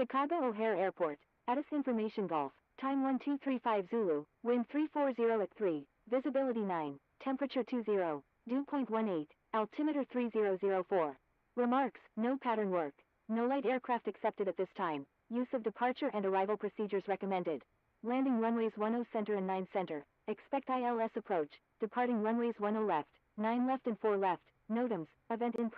Chicago O'Hare Airport, Addis Information Golf, time 1235 Zulu, wind 340 at 3, visibility 9, temperature 20, dew point 18, altimeter 3004. Remarks, no pattern work, no light aircraft accepted at this time, use of departure and arrival procedures recommended. Landing runways 10 center and 9 center, expect ILS approach, departing runways 10 left, 9 left and 4 left, NOTAMs, event in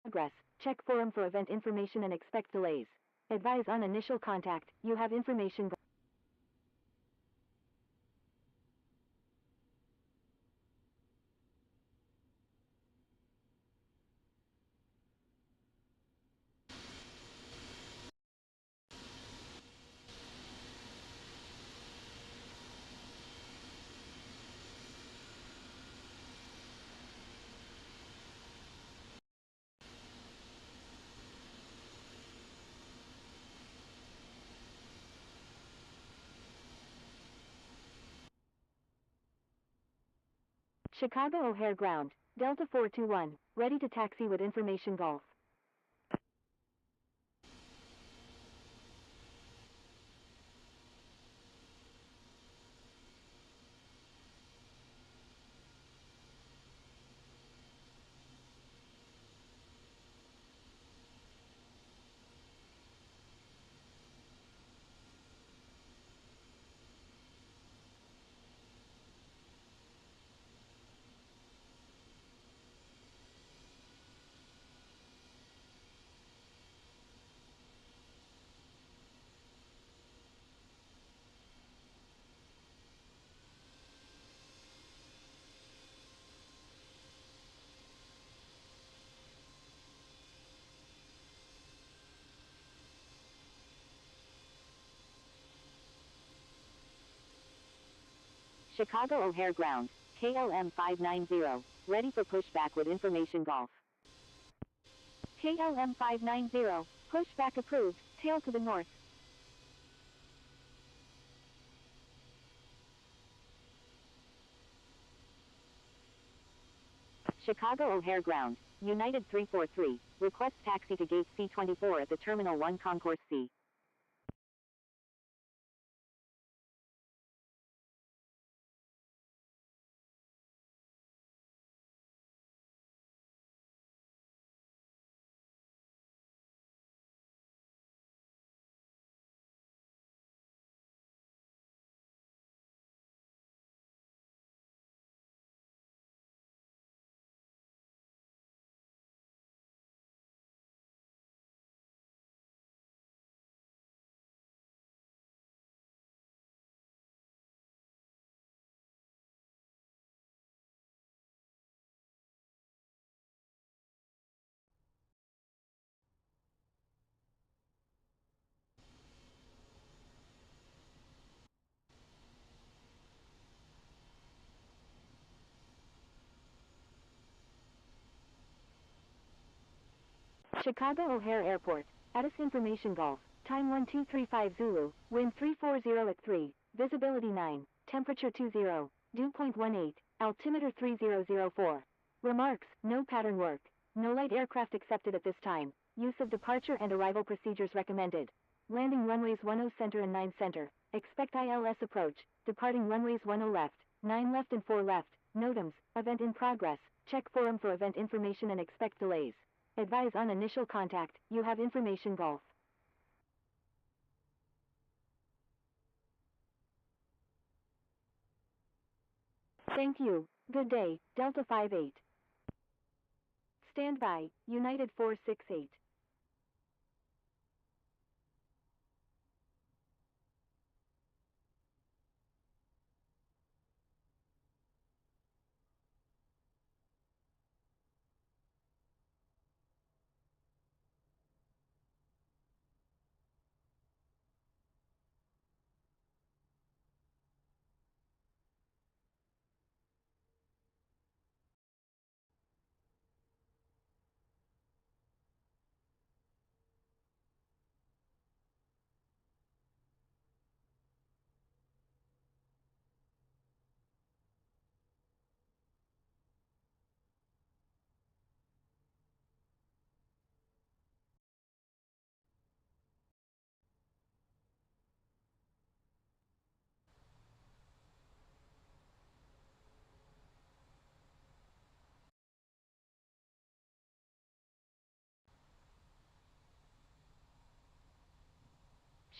progress, check forum for event information and expect delays. Advise on initial contact, you have information. Chicago O'Hare ground, Delta 421, ready to taxi with information Golf. Chicago O'Hare ground, KLM 590, ready for pushback with information Golf. KLM 590, pushback approved, tail to the north. Chicago O'Hare ground, United 343, request taxi to gate C24 at the Terminal 1 Concourse C. Chicago O'Hare Airport, Addis Information Golf, time 1235 Zulu, wind 340 at 3, visibility 9, temperature 20, dew point 18, altimeter 3004. Remarks, no pattern work. No light aircraft accepted at this time. Use of departure and arrival procedures recommended. Landing runways 10 center and 9 center. Expect ILS approach. Departing runways 10 left, 9 left and 4 left. NOTAMs, event in progress. Check forum for event information and expect delays. Advise on initial contact. You have information Golf. Thank you. Good day, Delta 58. Stand by, United 468.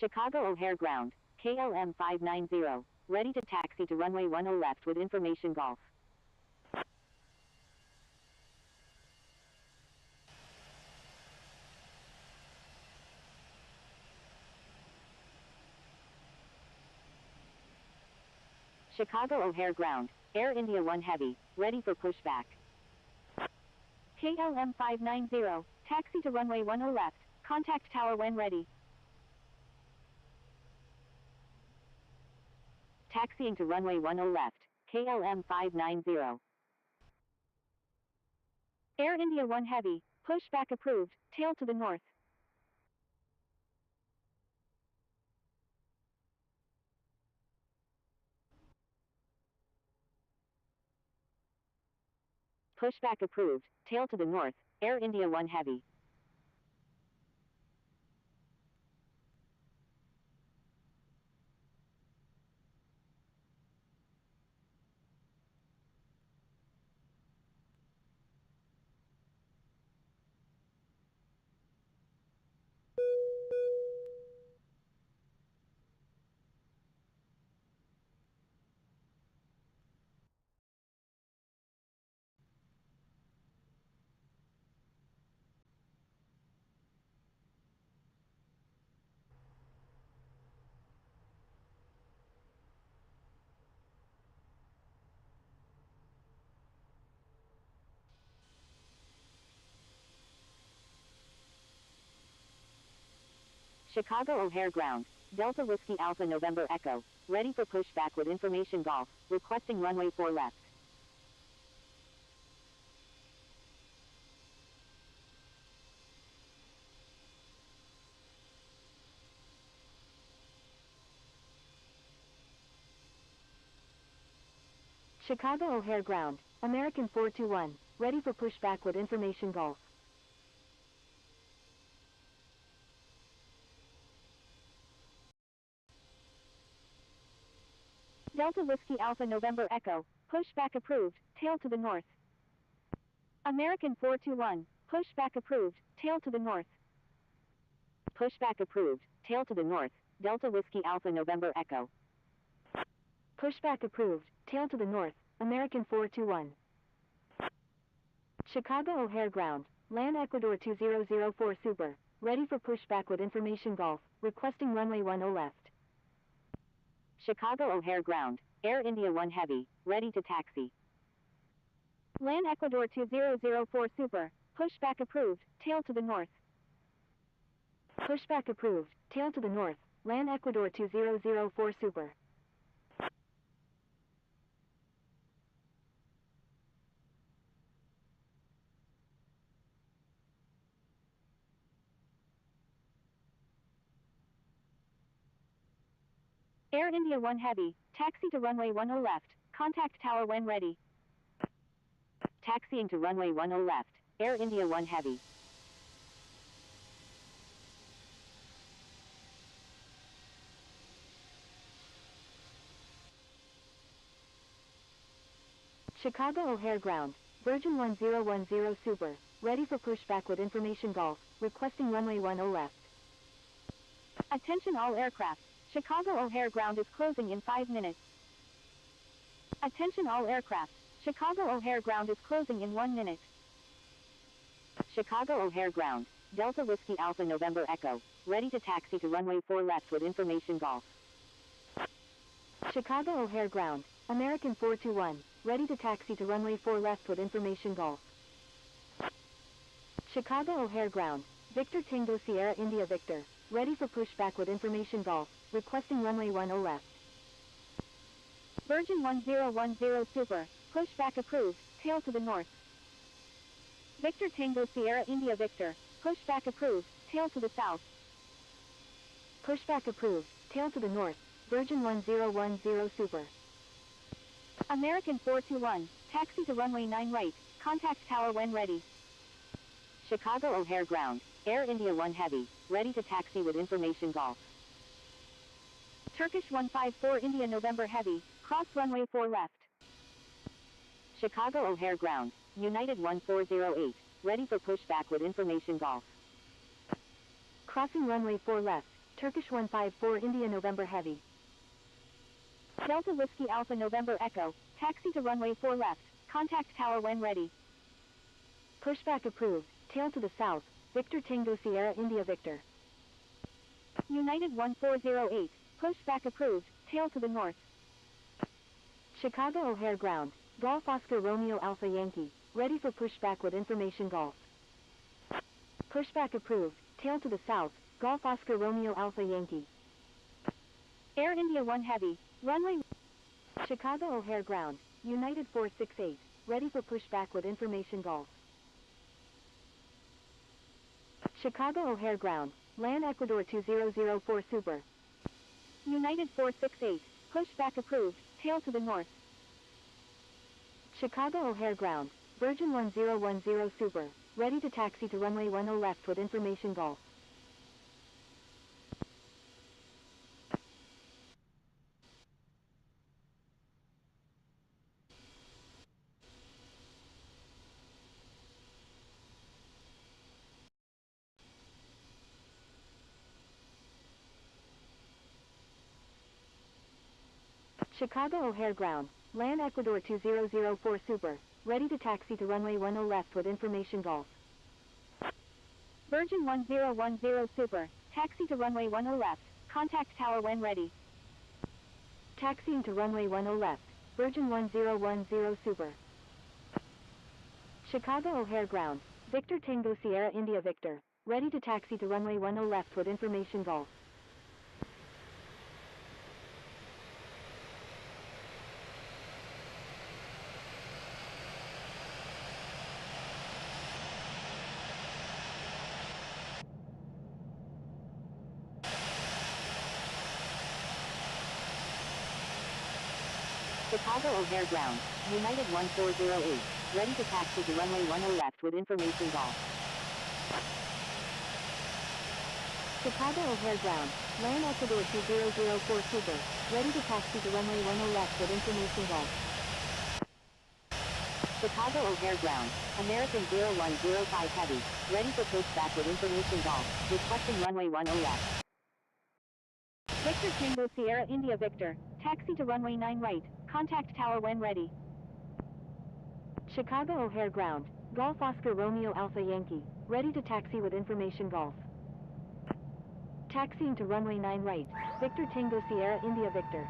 Chicago O'Hare Ground, KLM 590, ready to taxi to runway 10 left with information Golf. Chicago O'Hare Ground, Air India 1 Heavy, ready for pushback. KLM 590, taxi to runway 10 left, contact tower when ready. Taxiing to runway 10 left, KLM 590. Air India 1 Heavy, pushback approved, tail to the north. Pushback approved, tail to the north, Air India 1 Heavy. Chicago O'Hare Ground, Delta Whiskey Alpha November Echo, ready for pushback with information Golf, requesting runway 4 left. Chicago O'Hare Ground, American 421, ready for pushback with information Golf. Delta Whiskey Alpha November Echo, pushback approved, tail to the north. American 421, pushback approved, tail to the north. Pushback approved, tail to the north, Delta Whiskey Alpha November Echo. Pushback approved, tail to the north, American 421. Chicago O'Hare Ground, land Ecuador 2004 Super, ready for pushback with information Golf, requesting runway 10 left. Chicago O'Hare Ground, Air India 1 Heavy, ready to taxi. Land Ecuador 2004 Super, pushback approved, tail to the north. Pushback approved, tail to the north, land Ecuador 2004 Super. Air India 1 Heavy, taxi to runway 10 left, contact tower when ready. Taxiing to runway 10 left, Air India 1 Heavy. Chicago O'Hare Ground, Virgin 1010 Super, ready for pushback with information Golf, requesting runway 10 left. Attention all aircraft, Chicago O'Hare Ground is closing in 5 minutes. Attention all aircraft, Chicago O'Hare Ground is closing in 1 minute. Chicago O'Hare Ground, Delta Whiskey Alpha November Echo, ready to taxi to runway 4 left with information Golf. Chicago O'Hare Ground, American 421, ready to taxi to runway 4 left with information Golf. Chicago O'Hare Ground, Victor Tango Sierra India Victor, ready for pushback with information Golf, requesting runway 10 left. Virgin 1010 Super, pushback approved, tail to the north. Victor Tango Sierra India Victor, pushback approved, tail to the south. Pushback approved, tail to the north, Virgin 1010 Super. American 421, taxi to runway 9 right, contact tower when ready. Chicago O'Hare Ground, Air India 1 Heavy, ready to taxi with information Golf. Turkish 154 India November Heavy, cross runway 4 left. Chicago O'Hare Ground, United 1408, ready for pushback with information Golf. Crossing runway 4 left, Turkish 154 India November Heavy. Delta Whiskey Alpha November Echo, taxi to runway 4 left, contact tower when ready. Pushback approved, tail to the south, Victor Tango Sierra India Victor. United 1408, pushback approved, tail to the north. Chicago O'Hare Ground, Golf Oscar Romeo Alpha Yankee, ready for pushback with information Golf. Pushback approved, tail to the south, Golf Oscar Romeo Alpha Yankee. Air India 1 Heavy, runway. Chicago O'Hare Ground, United 468, ready for pushback with information Golf. Chicago O'Hare Ground, land Ecuador 2004 Super. United 468, pushback approved, tail to the north. Chicago O'Hare Ground, Virgin 1010 Super, ready to taxi to runway 10 left with information Golf. Chicago O'Hare Ground, land Ecuador 2004 Super, ready to taxi to runway 10 left with information Golf. Virgin 1010 Super, taxi to runway 10 left, contact tower when ready. Taxiing to runway 10 left, Virgin 1010 Super. Chicago O'Hare Ground, Victor Tango Sierra India Victor, ready to taxi to runway 10 left with information Golf. Chicago O'Hare Ground, United 1408, ready to taxi to runway 10 left with information Golf. Chicago O'Hare Ground, land Ecuador 2004 Super, ready to taxi to runway 10 left with information Golf. Chicago O'Hare Ground, American 0105 Heavy, ready for pushback with information Golf, requesting runway 10 left. Victor Tango Sierra India Victor, taxi to runway 9 right, contact tower when ready. Chicago O'Hare Ground, Golf Oscar Romeo Alpha Yankee, ready to taxi with information Golf. Taxiing to runway 9 right, Victor Tango Sierra India Victor.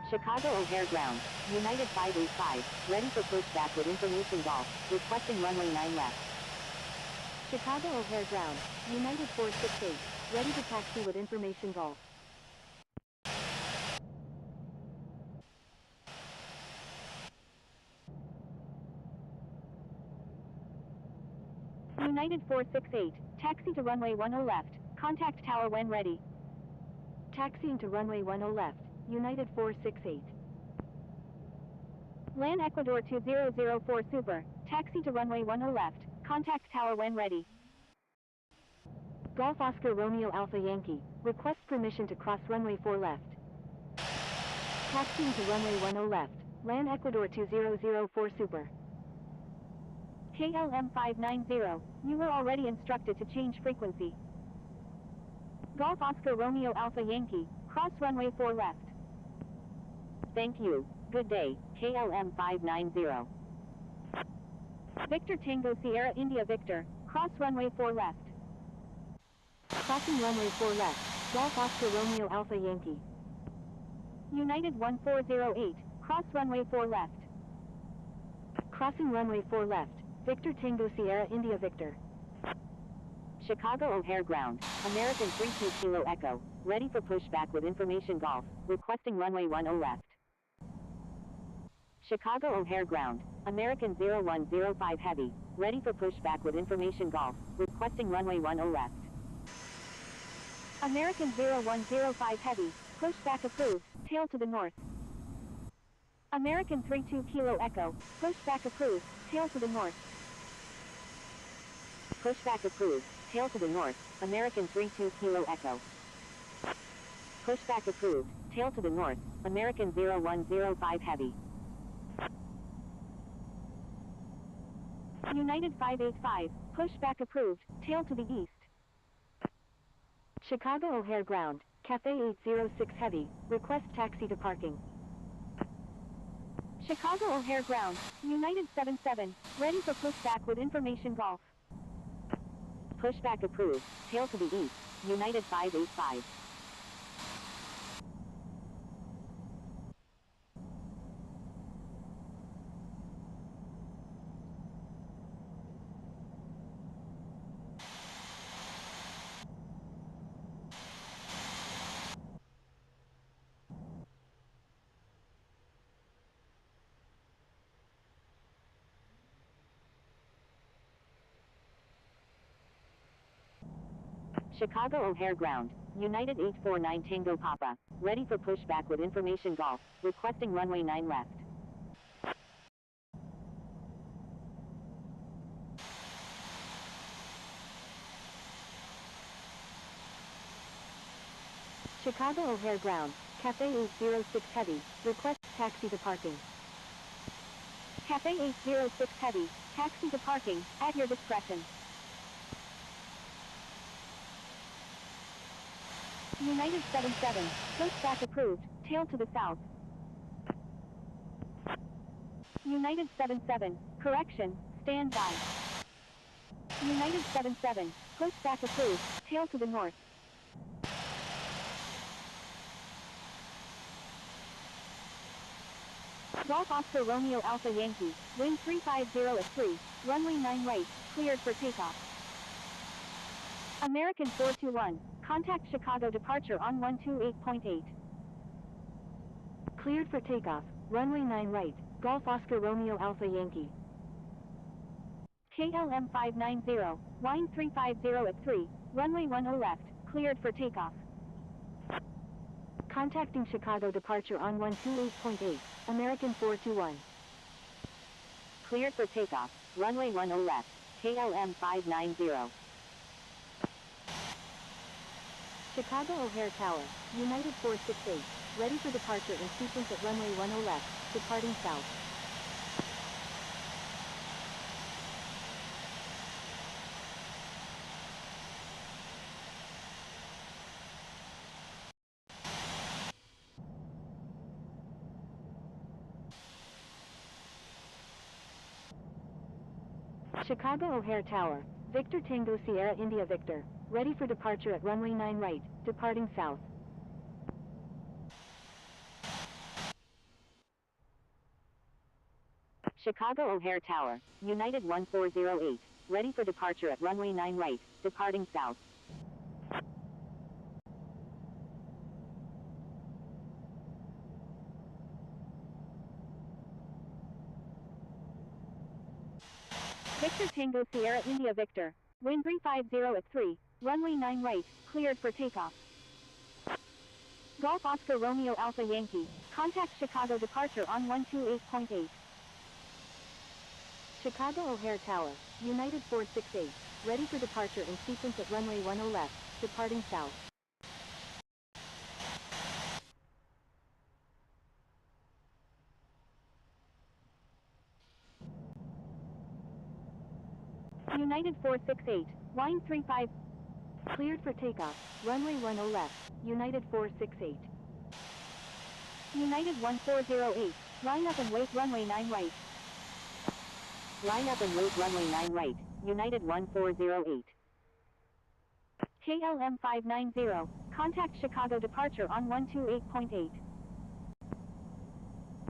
Chicago O'Hare Ground, United 585, ready for pushback with information Golf, requesting runway 9 left. Chicago O'Hare Ground, United 468, ready to taxi with information Golf. United 468, taxi to runway 10 left, contact tower when ready. Taxiing to runway 10 left, United 468. LAN Ecuador 2004 Super, taxi to runway 10 left, contact tower when ready. Golf Oscar Romeo Alpha Yankee, request permission to cross runway 4 left. Taxiing to runway 10 left, LAN Ecuador 2004 Super. KLM 590, you were already instructed to change frequency. Golf Oscar Romeo Alpha Yankee, cross runway 4 left. Thank you, good day, KLM 590. Victor Tango Sierra India Victor, cross runway 4 left. Crossing runway 4 left, Golf Oscar Romeo Alpha Yankee. United 1408, cross runway 4 left. Crossing runway 4 left, Victor Tango Sierra India Victor. Chicago O'Hare Ground, American 32 Kilo Echo, ready for pushback with information Golf, requesting runway 10 left. Chicago O'Hare Ground, American 0105 Heavy, ready for pushback with information Golf, requesting runway 10 left. American 0105 Heavy, pushback approved, tail to the north. American 32 Kilo Echo, pushback approved, tail to the north. Pushback approved, tail to the north, American 32 Kilo Echo. Pushback approved, tail to the north, American 0105 Heavy. United 585, pushback approved, tail to the east. Chicago O'Hare Ground, Cafe 806 Heavy, request taxi to parking. Chicago O'Hare Ground, United 77, ready for pushback with information Golf. Pushback approved, tail to the east, United 585. Chicago O'Hare Ground, United 849 Tango Papa, ready for pushback with information Golf, requesting runway 9 left. Chicago O'Hare Ground, Cafe 806 Heavy, request taxi to parking. Cafe 806 Heavy, taxi to parking, at your discretion. United 77, pushback approved, tail to the south. United 77, correction, stand by. United 77, pushback approved, tail to the north. Golf Oscar Romeo Alpha Yankee, wind 350 at 3, runway 9 right, cleared for takeoff. American 421, contact Chicago departure on 128.8. Cleared for takeoff, runway 9 right, Golf Oscar Romeo Alpha Yankee. KLM 590, wind 350 at 3, runway 10 left, cleared for takeoff. Contacting Chicago departure on 128.8, American 421. Cleared for takeoff, runway 10 left, KLM 590. Chicago O'Hare Tower, United 468, ready for departure in sequence at runway 10 left, departing south. Chicago O'Hare Tower, Victor Tango Sierra India Victor, ready for departure at runway 9 right, departing south. Chicago O'Hare Tower, United 1408, ready for departure at runway 9 right, departing south. Victor Tango Sierra India Victor, wind 350 at 3, runway 9 right, cleared for takeoff. Golf Oscar Romeo Alpha Yankee. Contact Chicago departure on 128.8. Chicago O'Hare Tower, United 468, ready for departure in sequence at runway 10 left, departing south. United 468, wind 35, cleared for takeoff, runway 10 left, United 468. United 1408, line up and wait runway 9 right. Line up and wait runway 9 right, United 1408. KLM 590, contact Chicago departure on 128.8.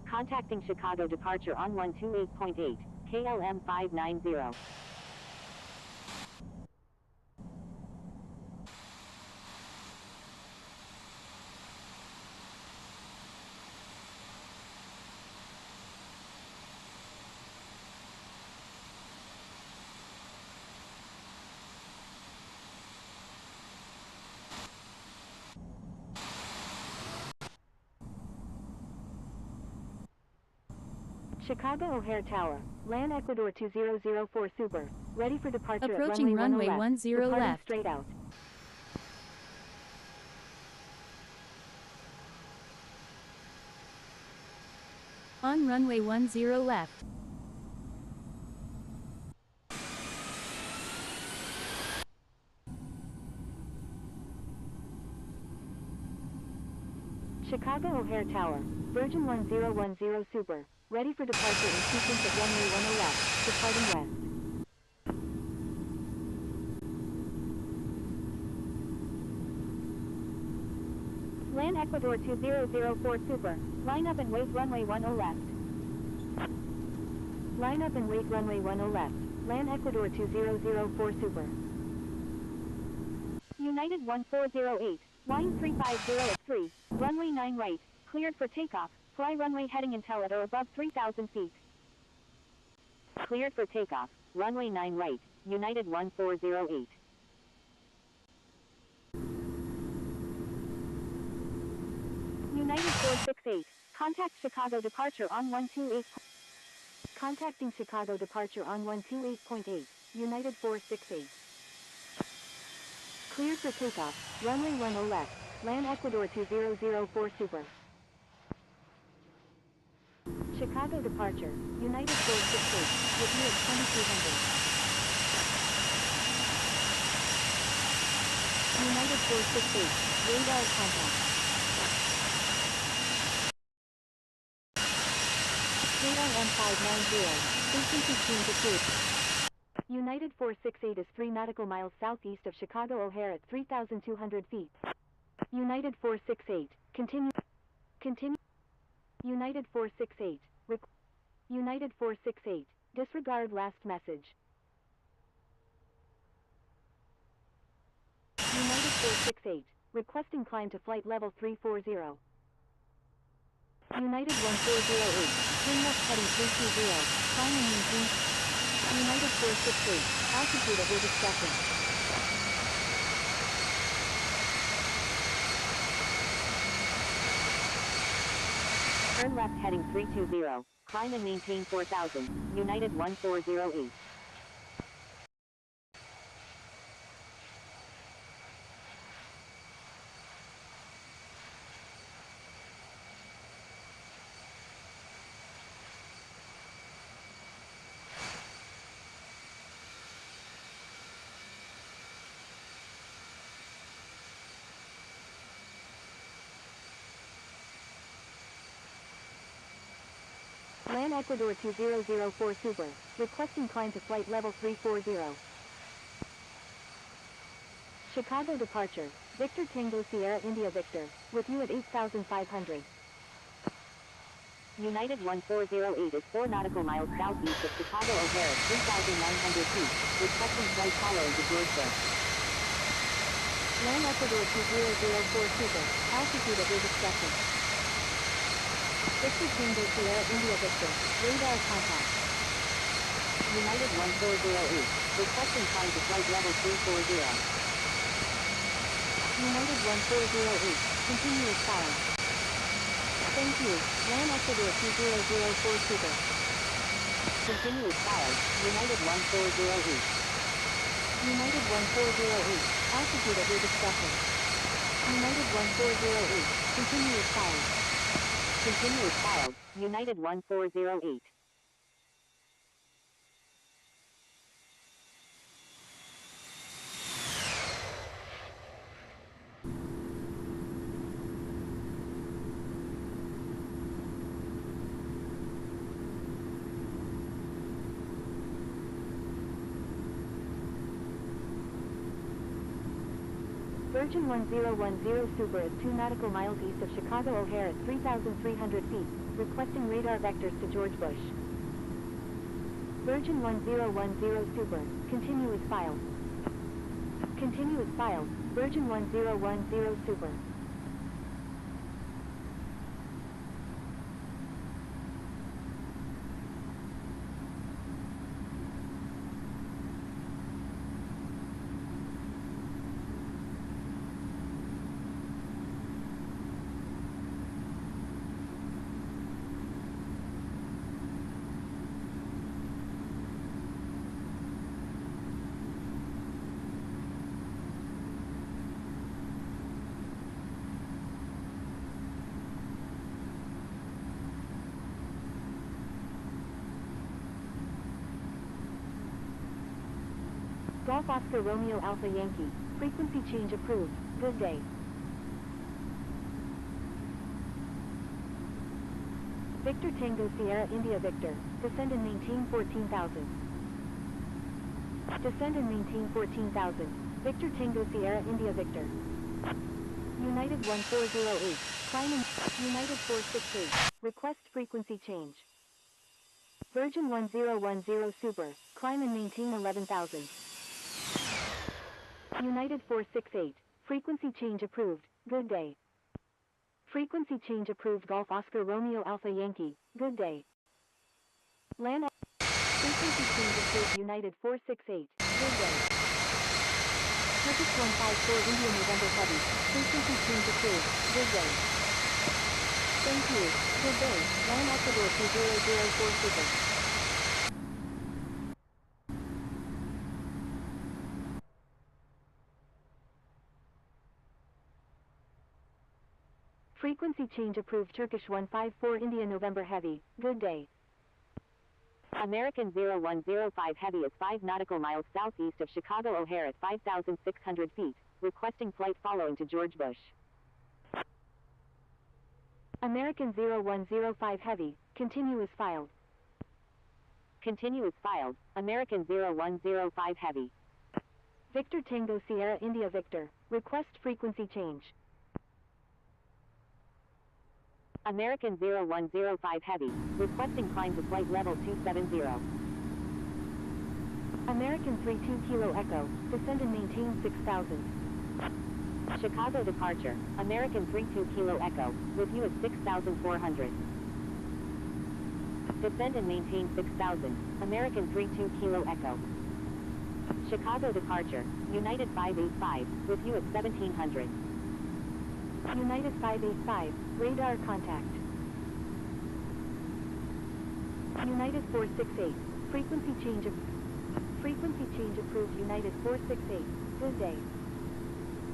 Contacting Chicago departure on 128.8, KLM 590. Chicago O'Hare Tower, land Ecuador 2004 Super, ready for departure approaching at runway 10 left, departing left. straight out. On runway 10 left. Chicago O'Hare Tower, Virgin 1010 Super, ready for departure in sequence at runway 10 left, departing west. Land Ecuador 2004 Super, line up and wait runway 10 left. Line up and wait runway 10 left, land Ecuador 2004 Super. United 1408, wind 350 at 3, runway 9 right, cleared for takeoff, fly runway heading until at or above 3,000 feet. Cleared for takeoff, runway 9 right, United 1408. United 468, contact Chicago departure on 128. Contacting Chicago departure on 128.8, United 468. Cleared for takeoff, runway 10 left, land Ecuador 2004 Super. Chicago departure, United 468, with you at 2200. United 468, radar contact. Radar M590, frequency tuned to cruise. United 468 is 3 nautical miles southeast of Chicago O'Hare at 3,200 feet. United 468, continue. United 468, United 468, disregard last message. United 468, requesting climb to flight level 340. United 1408, turn left heading 320, climb and maintain. United 468, altitude at your discretion. Turn left heading 320, climb and maintain 4,000, United 1408. Land Ecuador 2004 Super, requesting climb to flight level 340. Chicago departure, Victor Tango Sierra India Victor, with you at 8,500. United 1408 is 4 nautical miles southeast of Chicago O'Hare at 3,900 feet, requesting flight following to Georgia. Land Ecuador 2004 Super, altitude at your discretion. Victor Tango Sierra India Victor, radar contact. United 1408, requesting climb to flight level 340. United 1408, continuous filed. Thank you. LAN Ecuador 2004 Super. Continuous filed. United 1408. United 1408. Altitude at your discretion. United 1408. Continuous filed. Continuous filed. United 1408. Virgin 1010 Super is 2 nautical miles east of Chicago O'Hare at 3,300 feet, requesting radar vectors to George Bush. Virgin 1010 Super, continuous filed. Continuous filed, Virgin 1010 Super. Golf Oscar Romeo Alpha Yankee, frequency change approved, good day. Victor Tango Sierra India Victor, descend and maintain 14,000. Descend and maintain 14,000, Victor Tango Sierra India Victor. United 1408, climb in, United 468, request frequency change. Virgin 1010 Super, climb and maintain 11,000. United 468, frequency change approved, good day. Frequency change approved Golf Oscar Romeo Alpha Yankee, good day. LAN frequency change approved United 468, good day. Turkish 154 India November Heavy, frequency change approved, good day. Thank you, good day, LAN Ecuador 2004 Super. Frequency change approved Turkish 154 India November Heavy, good day. American 0105 Heavy is 5 nautical miles southeast of Chicago O'Hare at 5,600 feet, requesting flight following to George Bush. American 0105 Heavy, continuous filed. Continuous filed, American 0105 Heavy. Victor Tango Sierra India Victor, request frequency change. American 0105 Heavy, requesting climb to flight level 270. American 32 Kilo Echo, descend and maintain 6,000. Chicago departure, American 32 Kilo Echo, with you at 6,400. Descend and maintain 6,000, American 32 Kilo Echo. Chicago departure, United 585, with you at 1,700. United 585, radar contact. United 468, frequency change approved United 468, good day.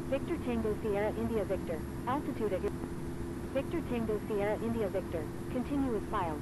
Victor Tango Sierra India Victor, altitude at your... Victor Tango Sierra India Victor, continuous filed.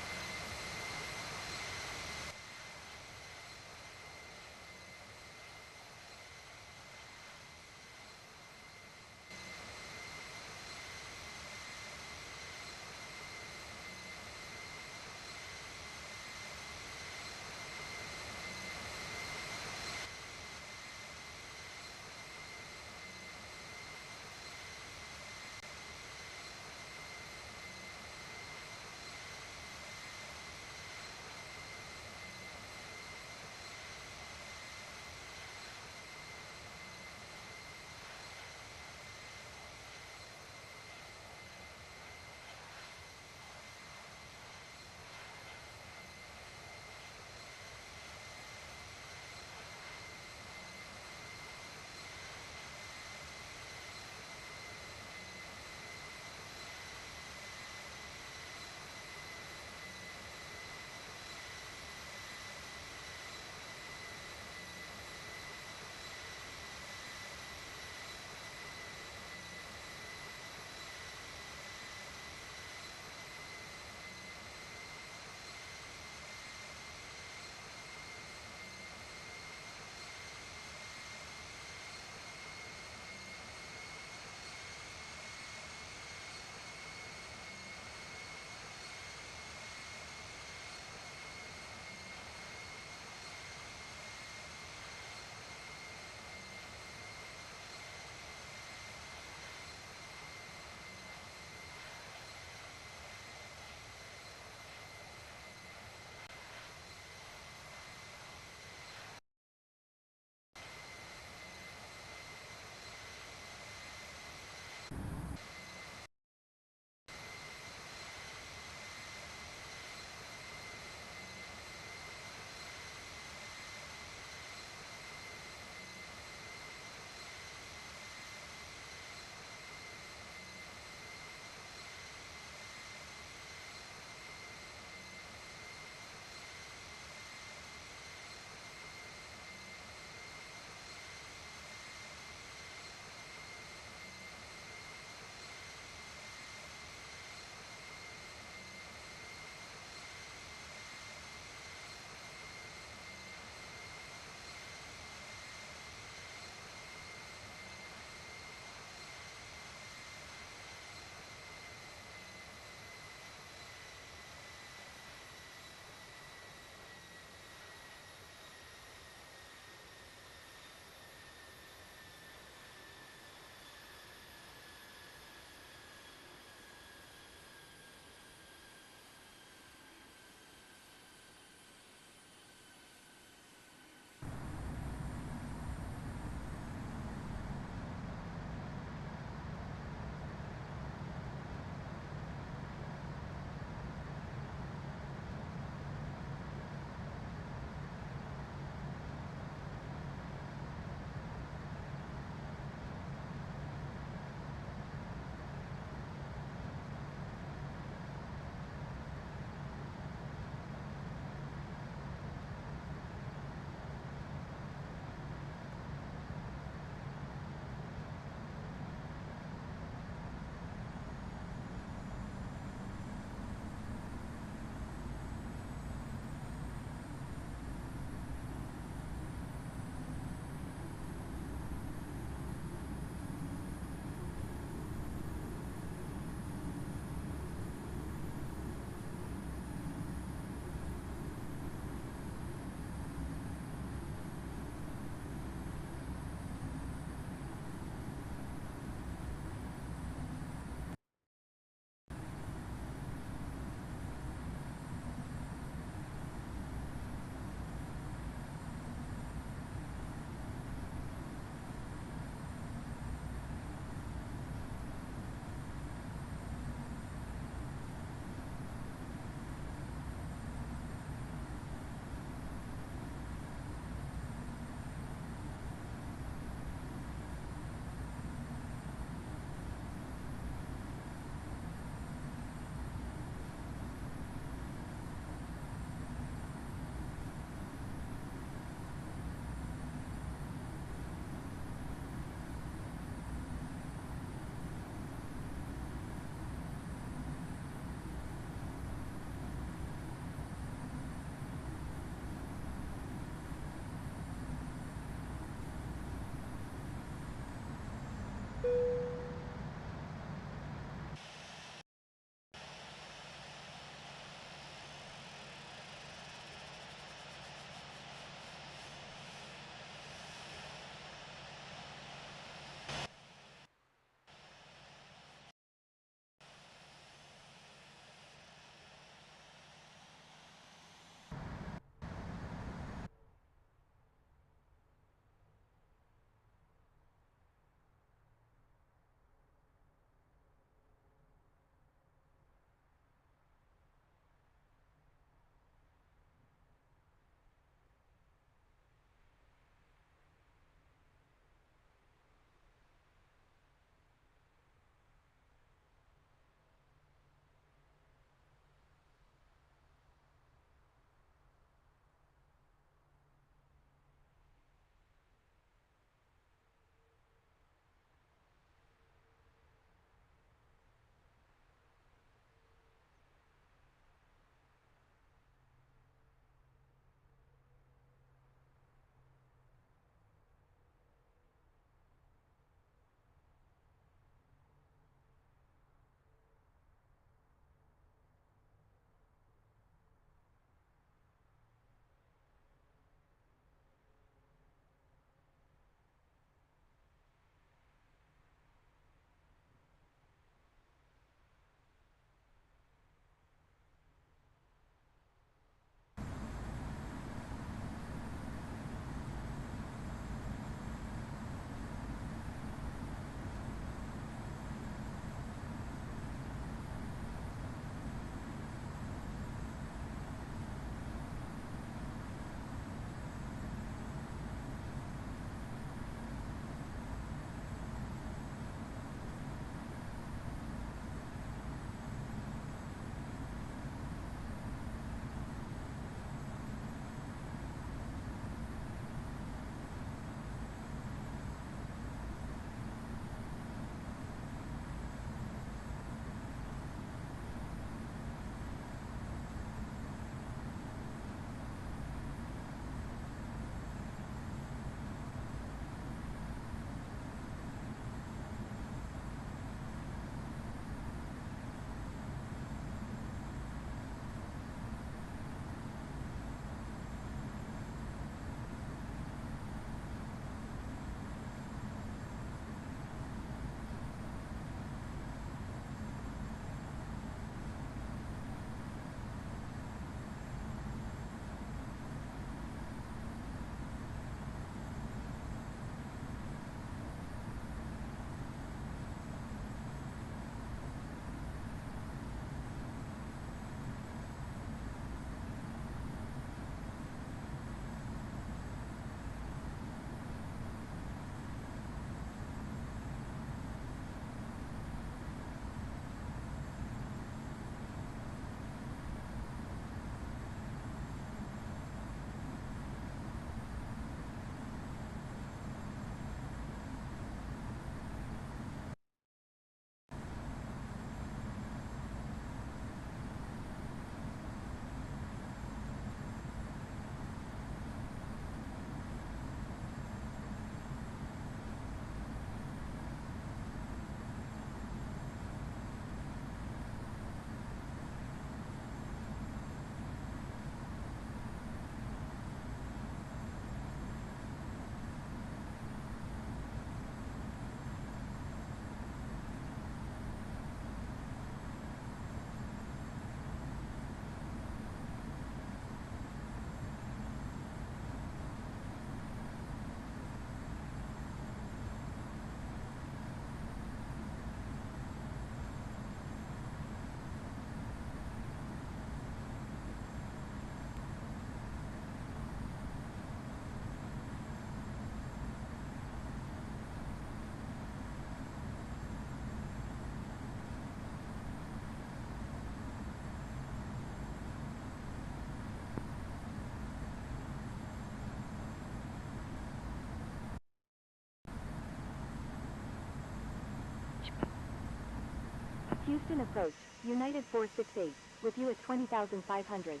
Houston approach, United 468, with you at 20,500.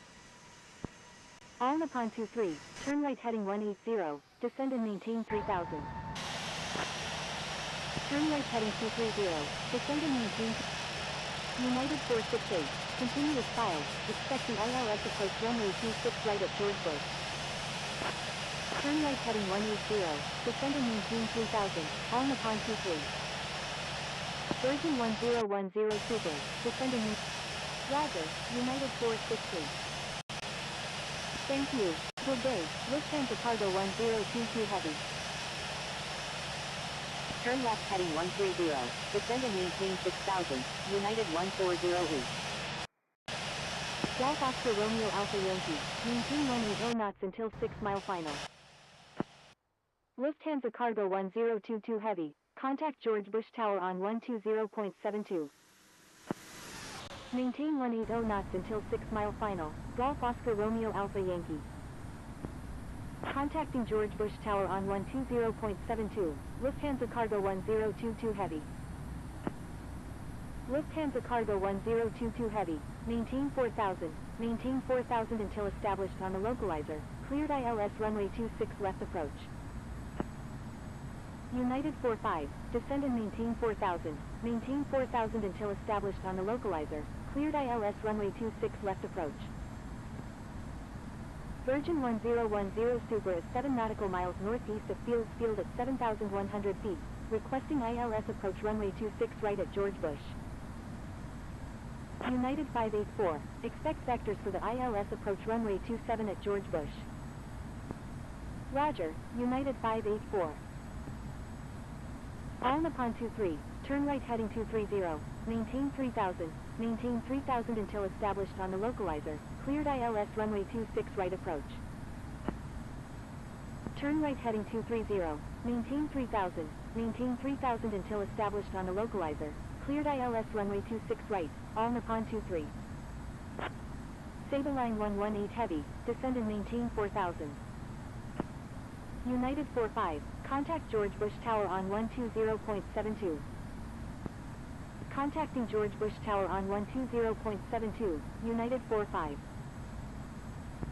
All Nippon 23, turn right heading 180, descend and maintain 3000. Turn right heading 230, descend and maintain United 468, continuous file, expect the ILS approach runway 26 right at George Bush. Turn right heading 180, descend and maintain 3000, all Nippon 23. Virgin 1010 Super, descend and maintain. Roger, United 468. Thank you, good day, Lufthansa Cargo 1022 Heavy. Turn left heading 130, descend and maintain 6000, United 1408. Golf Oscar Romeo Alpha Yankee, maintain 180 knots until 6-mile final. Lufthansa Cargo 1022 Heavy, contact George Bush Tower on 120.72. Maintain 180 knots until 6-mile final, Golf Oscar Romeo Alpha Yankee. Contacting George Bush Tower on 120.72, Lufthansa Cargo 1022 Heavy. Lufthansa Cargo 1022 Heavy, maintain 4000 until established on the localizer, cleared ILS runway 26 left approach. United 45, descend and maintain 4000 until established on the localizer, cleared ILS runway 26 left approach. Virgin 1010 Super is 7 nautical miles northeast of Field at 7,100 feet, requesting ILS approach runway 26 right at George Bush. United 584, expect vectors for the ILS approach runway 27 at George Bush. Roger, United 584. All Nippon 23, turn right heading 230, maintain 3000 until established on the localizer, cleared ILS runway 26 right approach. Turn right heading 230, maintain 3000 until established on the localizer, cleared ILS runway 26 right, all Nippon 23. Sable line 118 Heavy, descend and maintain 4000. United 45, contact George Bush Tower on 120.72. Contacting George Bush Tower on 120.72, United 45.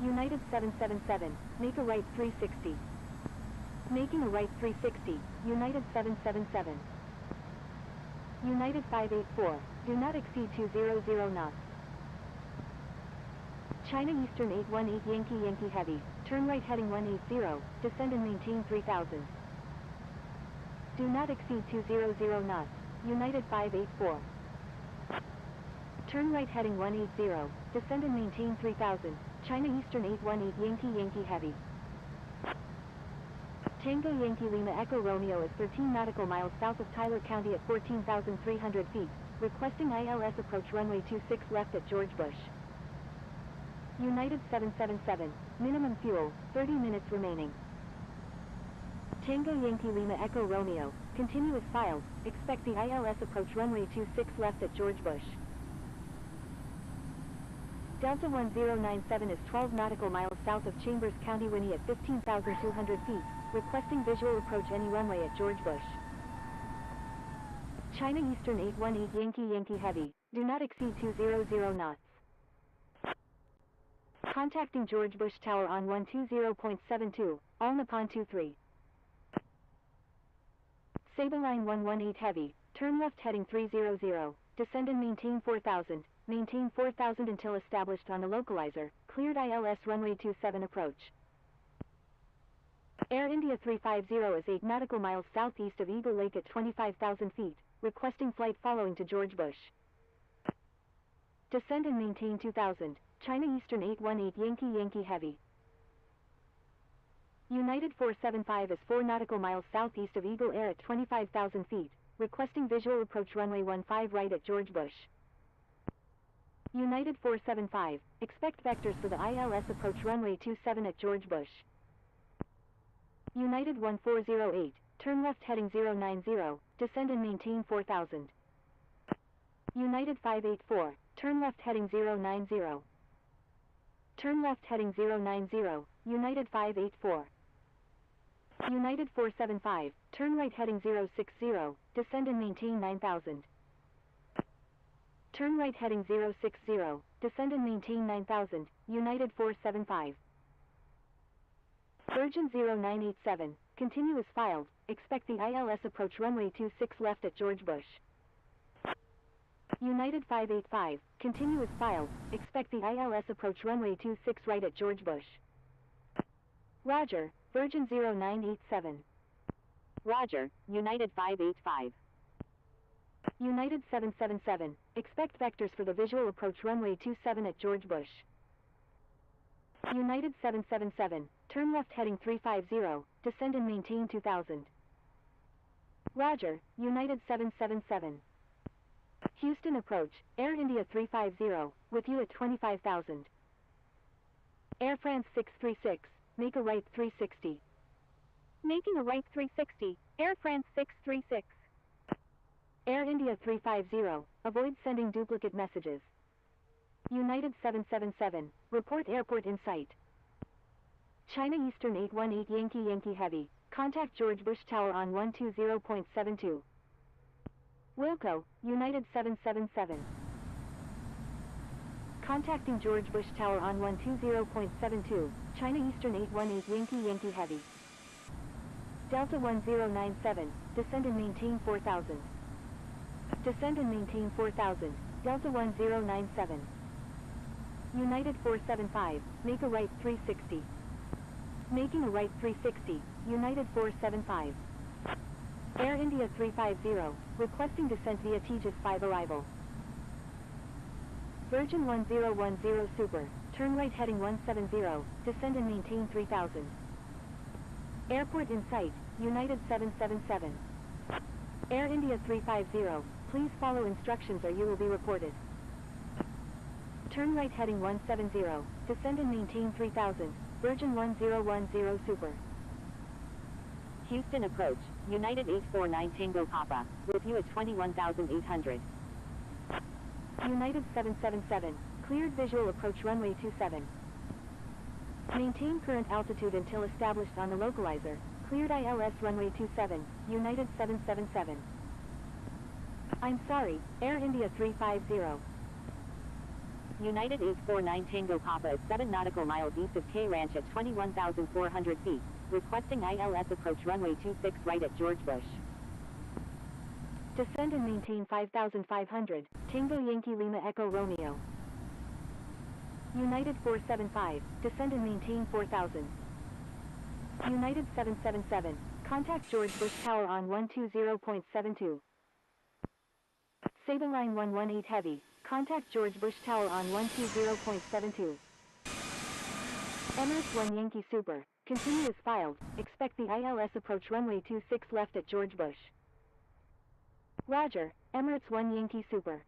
United 777, make a right 360. Making a right 360, United 777. United 584, do not exceed 200 knots. China Eastern 818 Yankee Heavy, turn right heading 180, descend and maintain 3000. Do not exceed 200 knots, United 584. Turn right heading 180, descend and maintain 3000, China Eastern 818 Yankee Heavy. Tango Yankee Lima Echo Romeo is 13 nautical miles south of Tyler County at 14,300 feet, requesting ILS approach runway 26 left at George Bush. United 777, minimum fuel, 30 minutes remaining. Tango Yankee Lima Echo Romeo, continuous file, expect the ILS approach runway 26 left at George Bush. Delta 1097 is 12 nautical miles south of Chambers County Winnie at 15,200 feet, requesting visual approach any runway at George Bush. China Eastern 818 Yankee Heavy, do not exceed 200 knots. Contacting George Bush Tower on 120.72, all Nippon 23. Sable line 118 Heavy, turn left heading 300, descend and maintain 4000 until established on the localizer, cleared ILS runway 27 approach. Air India 350 is 8 nautical miles southeast of Eagle Lake at 25,000 feet, requesting flight following to George Bush. Descend and maintain 2000, China Eastern 818 Yankee Heavy. United 475 is 4 nautical miles southeast of Eagle Air at 25,000 feet, requesting visual approach runway 15 right at George Bush. United 475, expect vectors for the ILS approach runway 27 at George Bush. United 1408, turn left heading 090, descend and maintain 4000. United 584, turn left heading 090. Turn left heading 090, United 584. United 475, turn right heading 060, descend and maintain 9000. Turn right heading 060, descend and maintain 9000, United 475. Virgin 0987, continue as filed, expect the ILS approach runway 26 left at George Bush. United 585, continue as filed, expect the ILS approach runway 26 right at George Bush. Roger, Virgin 0987. Roger, United 585. United 777, expect vectors for the visual approach runway 27 at George Bush. United 777, turn left heading 350, descend and maintain 2000. Roger, United 777. Houston approach, Air India 350, with you at 25,000. Air France 636, make a right 360. Making a right 360, Air France 636. Air India 350, avoid sending duplicate messages. United 777, report airport in sight. China Eastern 818 Yankee Heavy, contact George Bush Tower on 120.72. Wilco, United 777. Contacting George Bush Tower on 120.72, China Eastern 818 Yankee Heavy. Delta 1097, descend and maintain 4000. Descend and maintain 4000, Delta 1097. United 475, make a right 360. Making a right 360, United 475. Air India 350, requesting descent via Tejas 5 arrival. Virgin 1010 Super, turn right heading 170, descend and maintain 3000. Airport in sight, United 777. Air India 350, please follow instructions or you will be reported. Turn right heading 170, descend and maintain 3000, Virgin 1010 Super. Houston approach, United 849 Tango Papa, with you at 21,800. United 777, cleared visual approach runway 27. Maintain current altitude until established on the localizer, cleared ILS runway 27, United 777. I'm sorry, Air India 350. United 849 Tango Papa is 7 nautical miles east of K Ranch at 21,400 feet, requesting ILS approach runway 26 right at George Bush. Descend and maintain 5,500, Tango Yankee Lima Echo Romeo. United 475, descend and maintain 4,000. United 777, contact George Bush Tower on 120.72. Sable Line 118 Heavy, contact George Bush Tower on 120.72. Emirates 1 Yankee Super, continue as filed, expect the ILS approach runway 26 left at George Bush. Roger, Emirates 1 Yankee Super.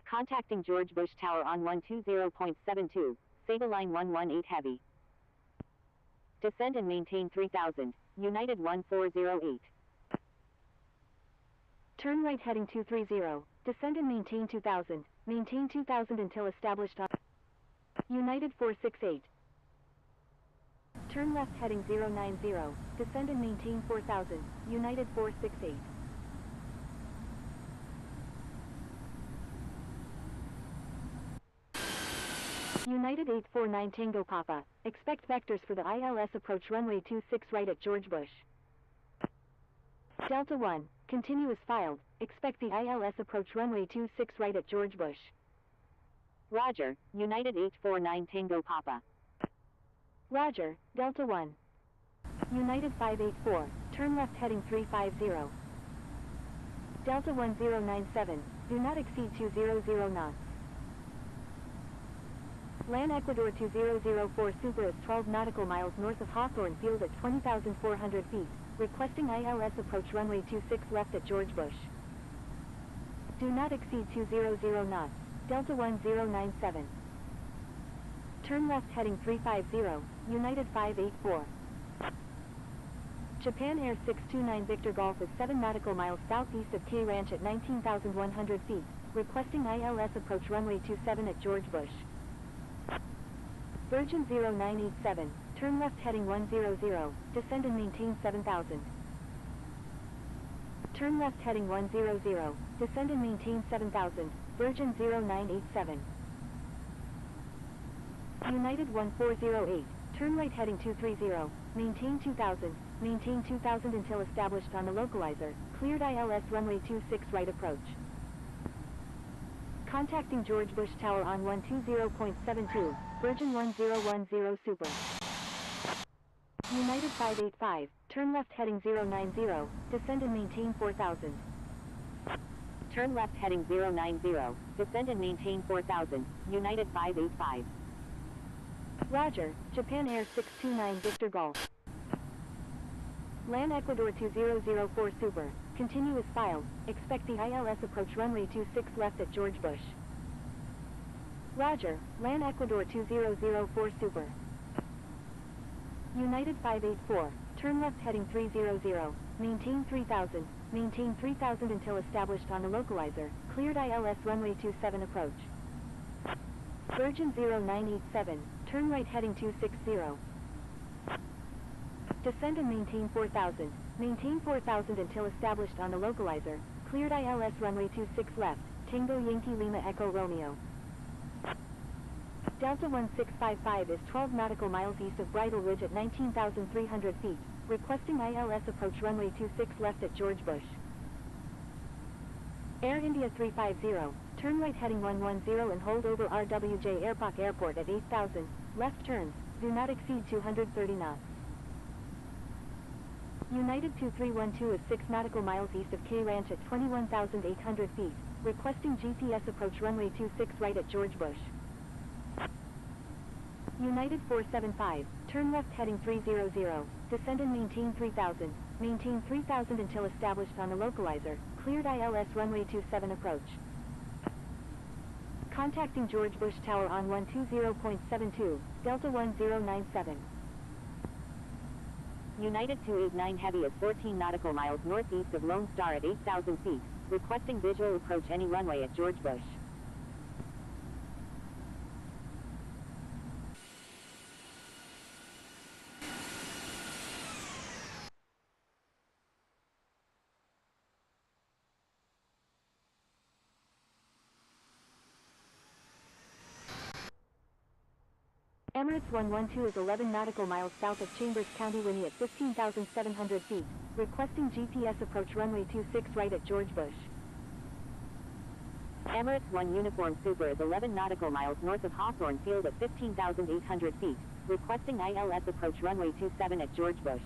Contacting George Bush Tower on 120.72, Sable Line 118 Heavy. Descend and maintain 3000, United 1408. Turn right heading 230, descend and maintain 2000, maintain 2000 until established on United 468. Turn left heading 090, descend and maintain 4000, United 468. United 849 Tango Papa, expect vectors for the ILS approach runway 26 right at George Bush. Delta 1, continue as filed, expect the ILS approach runway 26 right at George Bush. Roger, United 849 Tango Papa. Roger, Delta 1. United 584, turn left heading 350. Delta 1097, do not exceed 200 knots. Land Ecuador 2004 Super is 12 nautical miles north of Hawthorne Field at 20,400 feet, requesting ILS approach runway 26 left at George Bush. Do not exceed 200 knots, Delta 1097. Turn left heading 350, United 584. Japan Air 629 Victor Golf is 7 nautical miles southeast of K Ranch at 19,100 feet, requesting ILS approach runway 27 at George Bush. Virgin 0987, turn left heading 100, descend and maintain 7000. Turn left heading 100, descend and maintain 7000, Virgin 0987. United 1408, turn right heading 230, maintain 2000 until established on the localizer, cleared ILS runway 26 right approach. Contacting George Bush Tower on 120.72, Virgin 1010 Super. United 585, turn left heading 090, descend and maintain 4000. Turn left heading 090, descend and maintain 4000, United 585. Roger, Japan Air 629 Victor Golf. Land Ecuador 2004 Super, continue as filed, expect the ILS approach runway 26 left at George Bush. Roger, land Ecuador 2004 Super. United 584, turn left heading 300, maintain 3000 until established on the localizer, cleared ILS runway 27 approach. Virgin 0987, turn right heading 260. Descend and maintain 4000 until established on the localizer, cleared ILS runway 26 left, Tango Yankee Lima Echo Romeo. Delta 1655 is 12 nautical miles east of Bridle Ridge at 19,300 feet, requesting ILS approach runway 26 left at George Bush. Air India 350, turn right heading 110 and hold over RWJ Airpak Airport at 8,000, left turns, do not exceed 230 knots. United 2312 is 6 nautical miles east of K Ranch at 21,800 feet, requesting GPS approach runway 26 right at George Bush. United 475, turn left heading 300, descend and maintain 3000 until established on the localizer, cleared ILS runway 27 approach. Contacting George Bush Tower on 120.72, Delta 1097. United 289 Heavy is 14 nautical miles northeast of Lone Star at 8,000 feet, requesting visual approach any runway at George Bush. Emirates 112 is 11 nautical miles south of Chambers County, Winnie at 15,700 feet, requesting GPS approach runway 26 right at George Bush. Emirates 1 Uniform Super is 11 nautical miles north of Hawthorne Field at 15,800 feet, requesting ILS approach runway 27 at George Bush.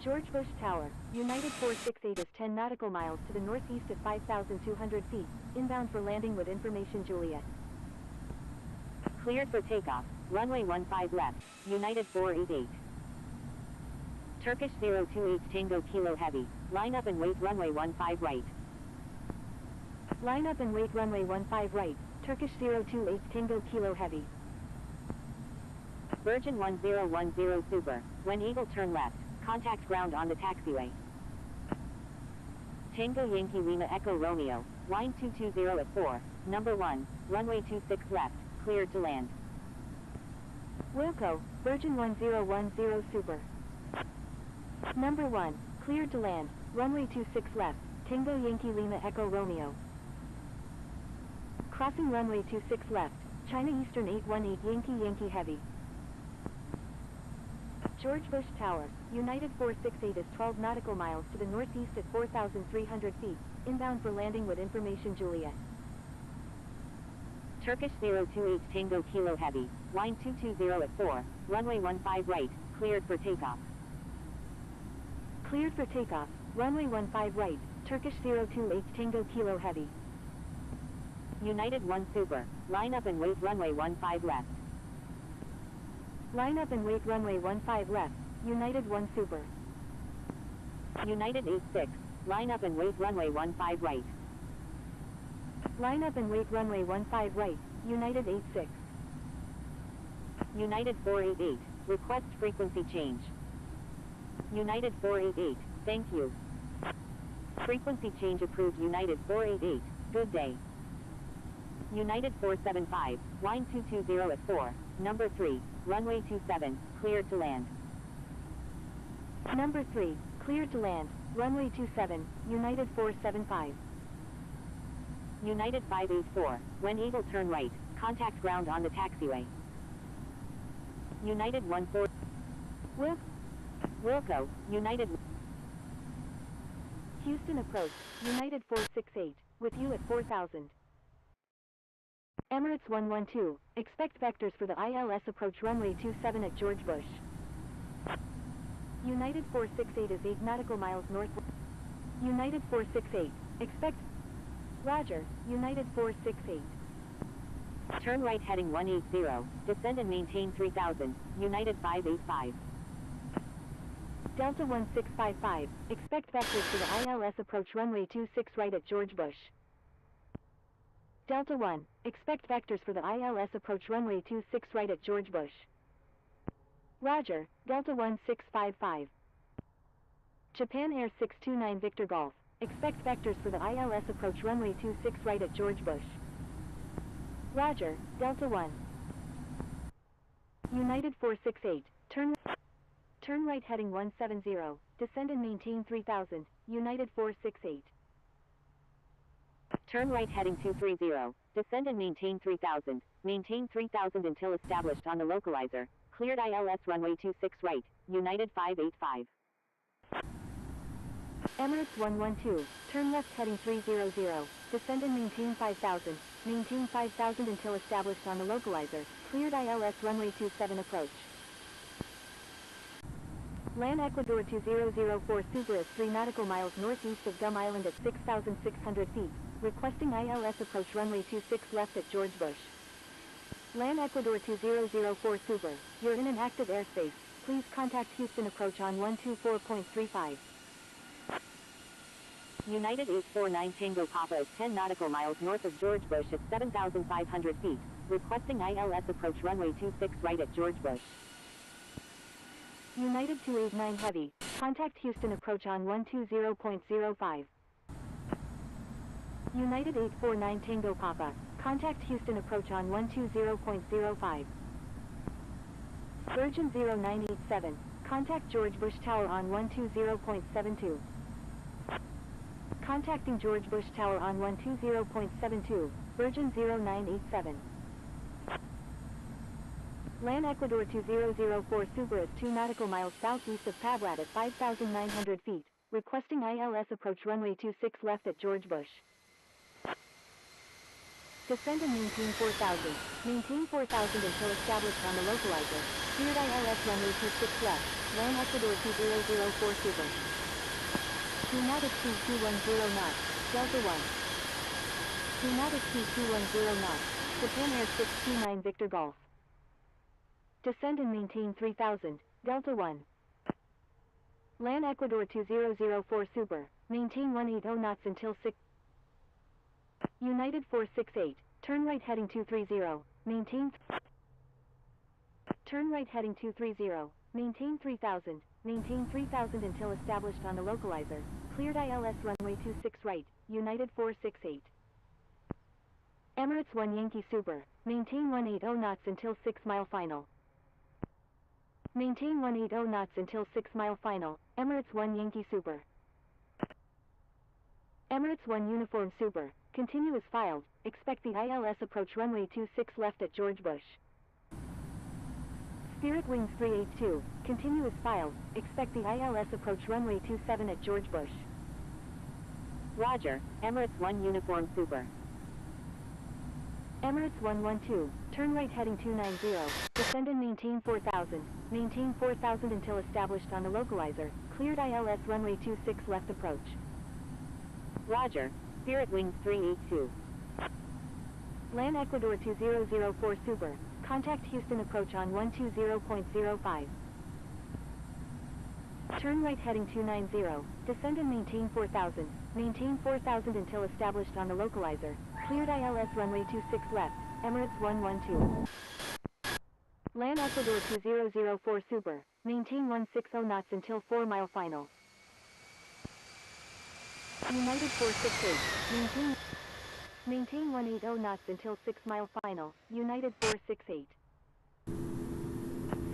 George Bush Tower, United 468 is 10 nautical miles to the northeast at 5,200 feet, inbound for landing with information Juliet. Cleared for takeoff, runway 15 left, United 488. Turkish 028 Tango Kilo Heavy, line up and wait runway 15 right. Line up and wait runway 15 right, Turkish 028 Tango Kilo Heavy. Virgin 1010 Super, when able turn left, contact ground on the taxiway. Tango Yankee Lima Echo Romeo, line 220 at 4, number 1, runway 26 left, cleared to land. Wilco, Virgin 1010 Super. Number 1, cleared to land, runway 26 left, Tango Yankee Lima Echo Romeo. Crossing runway 26 left, China Eastern 818 Yankee Heavy. George Bush Tower, United 468 is 12 nautical miles to the northeast at 4,300 feet, inbound for landing with information Juliet. Turkish 028 Tango Kilo Heavy, line 220 at 4, runway 15 right, cleared for takeoff. Cleared for takeoff, runway 15 right, Turkish 028 Tango Kilo Heavy. United 1 Super, line up and wait runway 15 left. Line up and wait runway 15 left, United 1 Super. United 86, line up and wait runway 15 right. Line up and wait runway 15 right, United 86. United 488, request frequency change. United 488, thank you. Frequency change approved United 488, good day. United 475, line 220 at 4, number 3, runway 27, cleared to land. Number 3, cleared to land, runway 27, United 475. United 584, when able turn right, contact ground on the taxiway. United 14, Wilco, United. Houston approach, United 468, with you at 4000. Emirates 112, expect vectors for the ILS approach runway 27 at George Bush. United 468 is 8 nautical miles north. United 468, expect. Roger, United 468. Turn right heading 180, descend and maintain 3000, United 585. Delta 1655, expect vectors for the ILS approach runway 26 right at George Bush. Delta 1, expect vectors for the ILS approach runway 26 right at George Bush. Roger, Delta 1655. Japan Air 629 Victor Golf, expect vectors for the ILS approach runway 26 right at George Bush. Roger, Delta 1. United 468, turn right heading 170, descend and maintain 3000, United 468. Turn right heading 230, descend and maintain 3000, maintain 3000 until established on the localizer, cleared ILS runway 26 right, United 585. Emirates 112, turn left heading 300, descend and maintain 5000, maintain 5000 until established on the localizer, cleared ILS runway 27 approach. Land Ecuador 2004 Subaru 3 nautical miles northeast of Gum Island at 6,600 feet, requesting ILS approach runway 26 left at George Bush. Land Ecuador 2004 Subaru, you're in an active airspace, please contact Houston approach on 124.35. United 849 Tango Papa is 10 nautical miles north of George Bush at 7,500 feet, requesting ILS approach runway 26 right at George Bush. United 289 Heavy, contact Houston approach on 120.05. United 849 Tango Papa, contact Houston approach on 120.05. Virgin 0987, contact George Bush Tower on 120.72. Contacting George Bush Tower on 120.72, Virgin 0987. Land Ecuador 2004 Subaru is 2 nautical miles southeast of Pabrat at 5,900 feet, requesting ILS approach runway 26 left at George Bush. Descend and maintain 4,000, maintain 4,000 until established on the localizer, cleared ILS runway 26 left, Land Ecuador 2004 Subaru. United 2210 knots, Delta 1. United 2210 knots, Japan Air 629 Victor Golf. Descend and maintain 3000, Delta 1. Land Ecuador 2004 Super, maintain 180 knots until 6. United 468, turn right heading 230, maintain. Turn right heading 230, maintain 3000, maintain 3000 until established on the localizer, cleared ILS runway 26 right, United 468. Emirates 1 Yankee Super, maintain 180 knots until 6 mile final. Maintain 180 knots until 6 mile final, Emirates 1 Yankee Super. Emirates 1 Uniform Super, continue as filed, expect the ILS approach runway 26 left at George Bush. Spirit Wings 382, continue as filed, expect the ILS approach runway 27 at George Bush. Roger, Emirates 1 Uniform Super. Emirates 112, turn right heading 290, descend and maintain 4000, maintain 4000 until established on the localizer, cleared ILS runway 26 left approach. Roger, Spirit Wings 382. Land Ecuador 2004 Super, contact Houston approach on 120.05. Turn right heading 290, descend and maintain 4000. Maintain 4000 until established on the localizer. Cleared ILS runway 26 left, Emirates 112. Land Ecuador 2004 Super. Maintain 160 knots until 4 mile final. United 468. Maintain 180 knots until 6 mile final. United 468.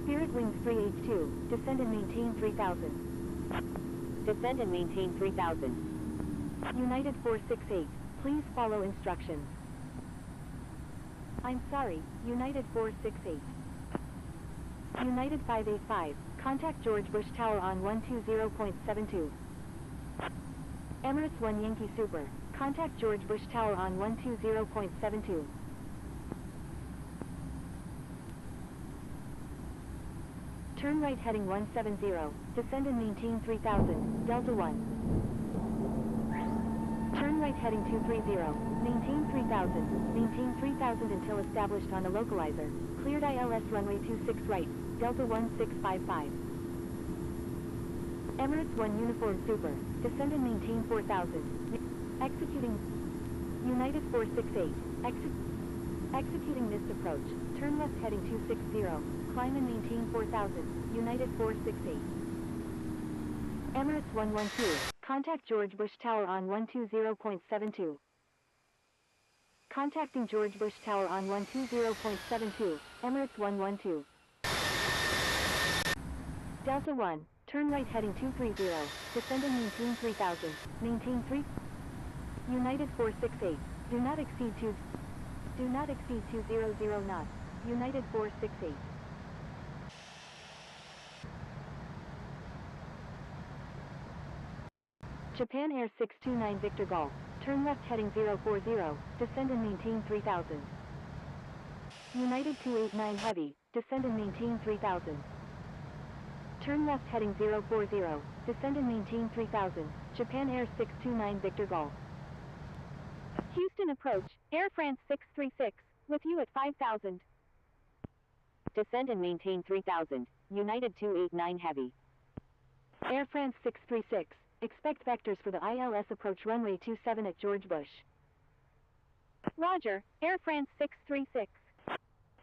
Spirit Wings 3H2. Descend and maintain 3000. Descend and maintain 3000. United 468. Please follow instructions. I'm sorry, United 468. United 585. Contact George Bush Tower on 120.72. Emirates 1 Yankee Super. Contact George Bush Tower on 120.72. Turn right heading 170. Descend and maintain 3000. Delta 1. Turn right heading 230. Maintain 3000. Maintain 3000 until established on the localizer. Cleared ILS runway 26 right. Delta 1655. Emirates 1 Uniform Super. Descend and maintain 4000. Executing. United 468. Executing missed approach. Turn left heading 260. Climb and maintain 4000. United 468. Emirates 112. Contact George Bush Tower on 120.72. Contacting George Bush Tower on 120.72. Emirates 112. Delta 1. Turn right heading 230. Descend and maintain 3000. Maintain 3. United 468. Do not exceed 200 knots. United 468. Japan Air 629 Victor Golf. Turn left heading 040. Descend and maintain 3000. United 289 Heavy. Descend and maintain 3000. Turn left heading 040. Descend and maintain 3000. Japan Air 629 Victor Golf. Houston approach, Air France 636, with you at 5000. Descend and maintain 3000. United 289 Heavy. Air France 636. Expect vectors for the ILS approach runway 27 at George Bush. Roger, Air France 636.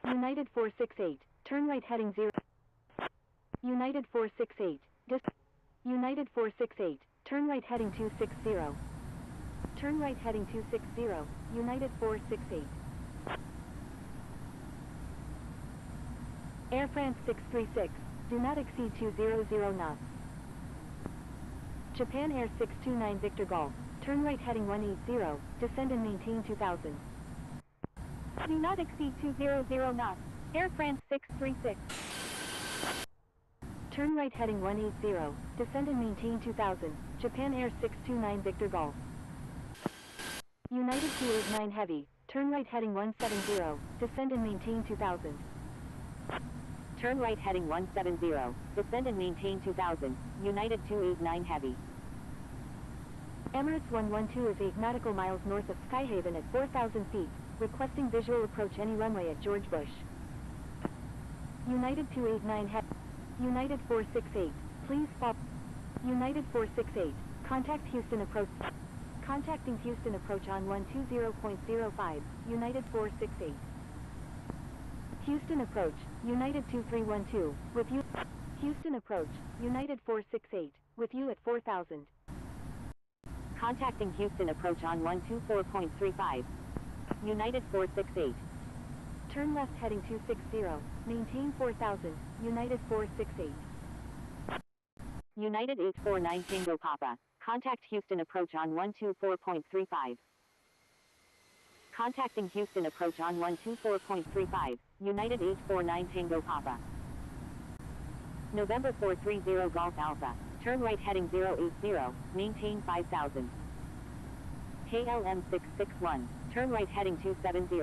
United 468. Turn right heading 0. United 468. United 468. Turn right heading 260. Turn right heading 260. United 468. Air France 636. Do not exceed 200 knots. Japan Air 629 Victor Golf. Turn right heading 180. Descend and maintain 2000. Do not exceed 200 knots. Air France 636. Turn right heading 180. Descend and maintain 2000. Japan Air 629 Victor Golf. United 289 Heavy. Turn right heading 170. Descend and maintain 2000. Turn right heading 170. Descend and maintain 2000. United 289 Heavy. Emirates 112 is 8 nautical miles north of Skyhaven at 4,000 feet. Requesting visual approach any runway at George Bush. United 289 Heavy. United 468. Please follow. United 468. Contact Houston approach. Contacting Houston approach on 120.05. United 468. Houston approach. United 2312. With you. Houston approach. United 468. With you at 4000. Contacting Houston approach on 124.35. United 468. Turn left heading 260. Maintain 4000. United 468. United 849 Tango Papa. Contact Houston approach on 124.35. Contacting Houston approach on 124.35. United 849 Tango Papa. November 430 Golf Alpha. Turn right heading 080. Maintain 5000. KLM 661. Turn right heading 270.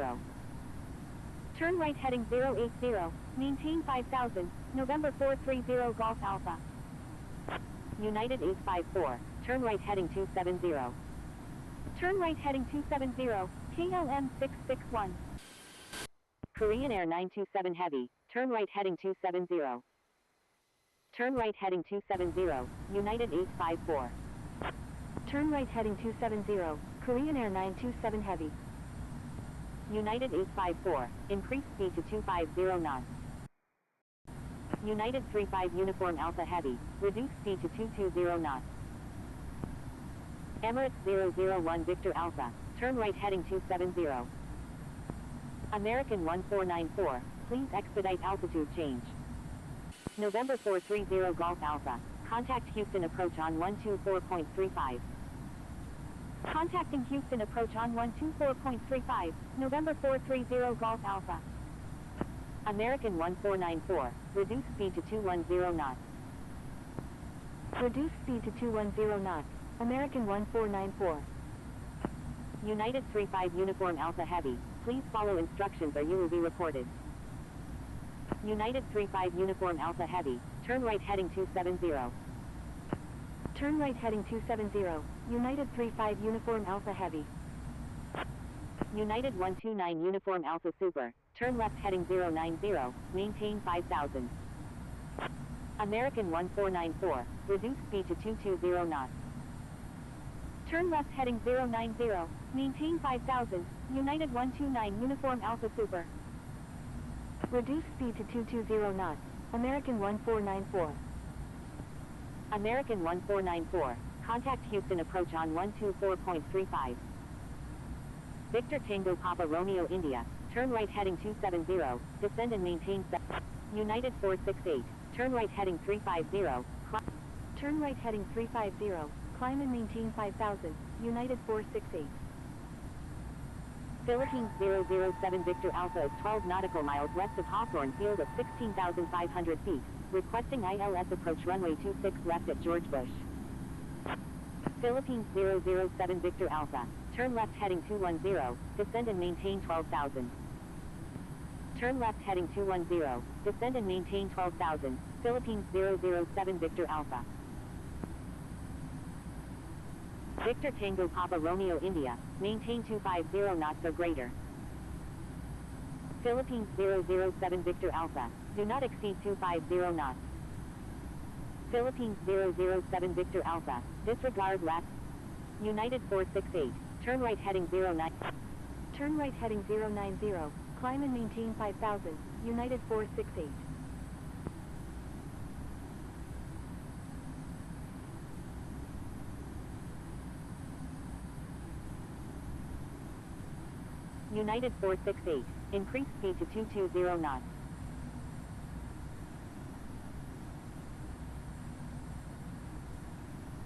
Turn right heading 080. Maintain 5000. November 430 Golf Alpha. United 854. Turn right heading 270. Turn right heading 270. KLM 661. Korean Air 927 Heavy. Turn right heading 270. Turn right heading 270, United 854. Turn right heading 270, Korean Air 927 Heavy. United 854, increase speed to 250 knots. United 35 Uniform Alpha Heavy, reduce speed to 220 knots. Emirates 001 Victor Alpha, turn right heading 270. American 1494, please expedite altitude change. November 430 Golf Alpha, contact Houston approach on 124.35. Contacting Houston approach on 124.35, November 430 Golf Alpha. American 1494, reduce speed to 210 knots. Reduce speed to 210 knots, American 1494. United 35 Uniform Alpha Heavy, please follow instructions or you will be reported. United 35 Uniform Alpha Heavy, turn right heading 270. Turn right heading 270, United 35 Uniform Alpha Heavy. United 129 Uniform Alpha Super, turn left heading 090, maintain 5000. American 1494, reduce speed to 220 knots. Turn left heading 090, maintain 5000, United 129 Uniform Alpha Super. Reduce speed to 220 knots, American 1494. American 1494, contact Houston approach on 124.35. Victor Tango Papa Romeo India, turn right heading 270, descend and maintain United 468, turn right heading 350, turn right heading 350, climb and maintain 5000, United 468. Philippines 007 Victor Alpha is 12 nautical miles west of Hawthorne Field at 16,500 feet, requesting ILS approach runway 26 left at George Bush. Philippines 007 Victor Alpha, turn left heading 210, descend and maintain 12,000. Turn left heading 210, descend and maintain 12,000, Philippines 007 Victor Alpha. Victor Tango Papa Romeo India, maintain 250 knots or greater. Philippines 007 Victor Alpha, do not exceed 250 knots. Philippines 007 Victor Alpha, disregard left. United 468, turn right heading 09. Turn right heading 090, climb and maintain 5000, United 468. United 468, increase speed to 220 knots.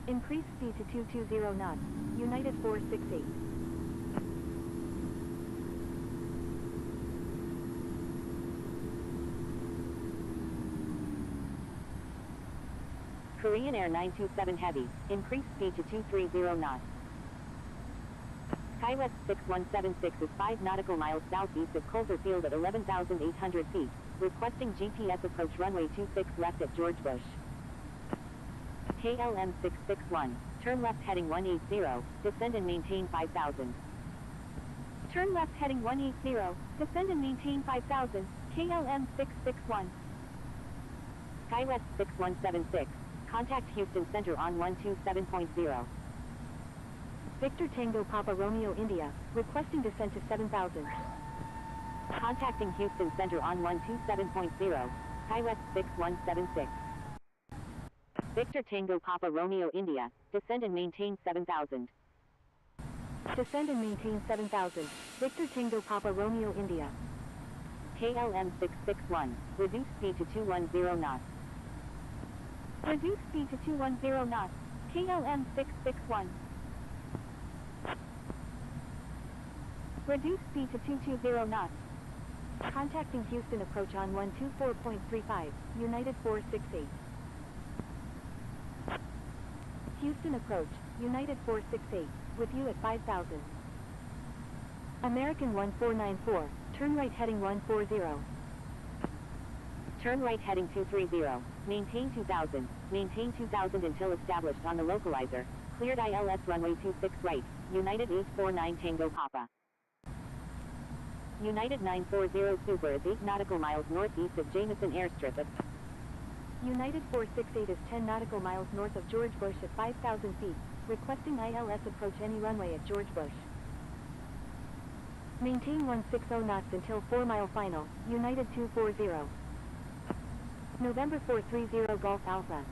Increase speed to 220 knots, United 468. Korean Air 927 Heavy, increase speed to 230 knots. KIAH 6176 is 5 nautical miles southeast of Coulter Field at 11,800 feet, requesting GPS approach runway 26 left at George Bush. KLM 661, turn left heading 180, descend and maintain 5000. Turn left heading 180, descend and maintain 5000, KLM 661. KIAH 6176, contact Houston Center on 127.0. Victor Tango Papa Romeo India, requesting descent to 7000. Contacting Houston Center on 127.0, KIAH 6176. Victor Tango Papa Romeo India, descend and maintain 7000. Descend and maintain 7000, Victor Tango Papa Romeo India. KLM 661, reduce speed to 210 knots. Reduce speed to 210 knots, KLM 661. Reduce speed to 220 knots. Contacting Houston approach on 124.35, United 468. Houston approach, United 468, with you at 5000. American 1494, turn right heading 140. Turn right heading 230, maintain 2000, maintain 2000 until established on the localizer, cleared ILS runway 26 right, United 849 Tango Papa. United 940 Super is 8 nautical miles northeast of Jameson Airstrip at United 468 is 10 nautical miles north of George Bush at 5,000 feet, requesting ILS approach any runway at George Bush. Maintain 160 knots until 4-mile final, United 240. November 430 Golf Alpha,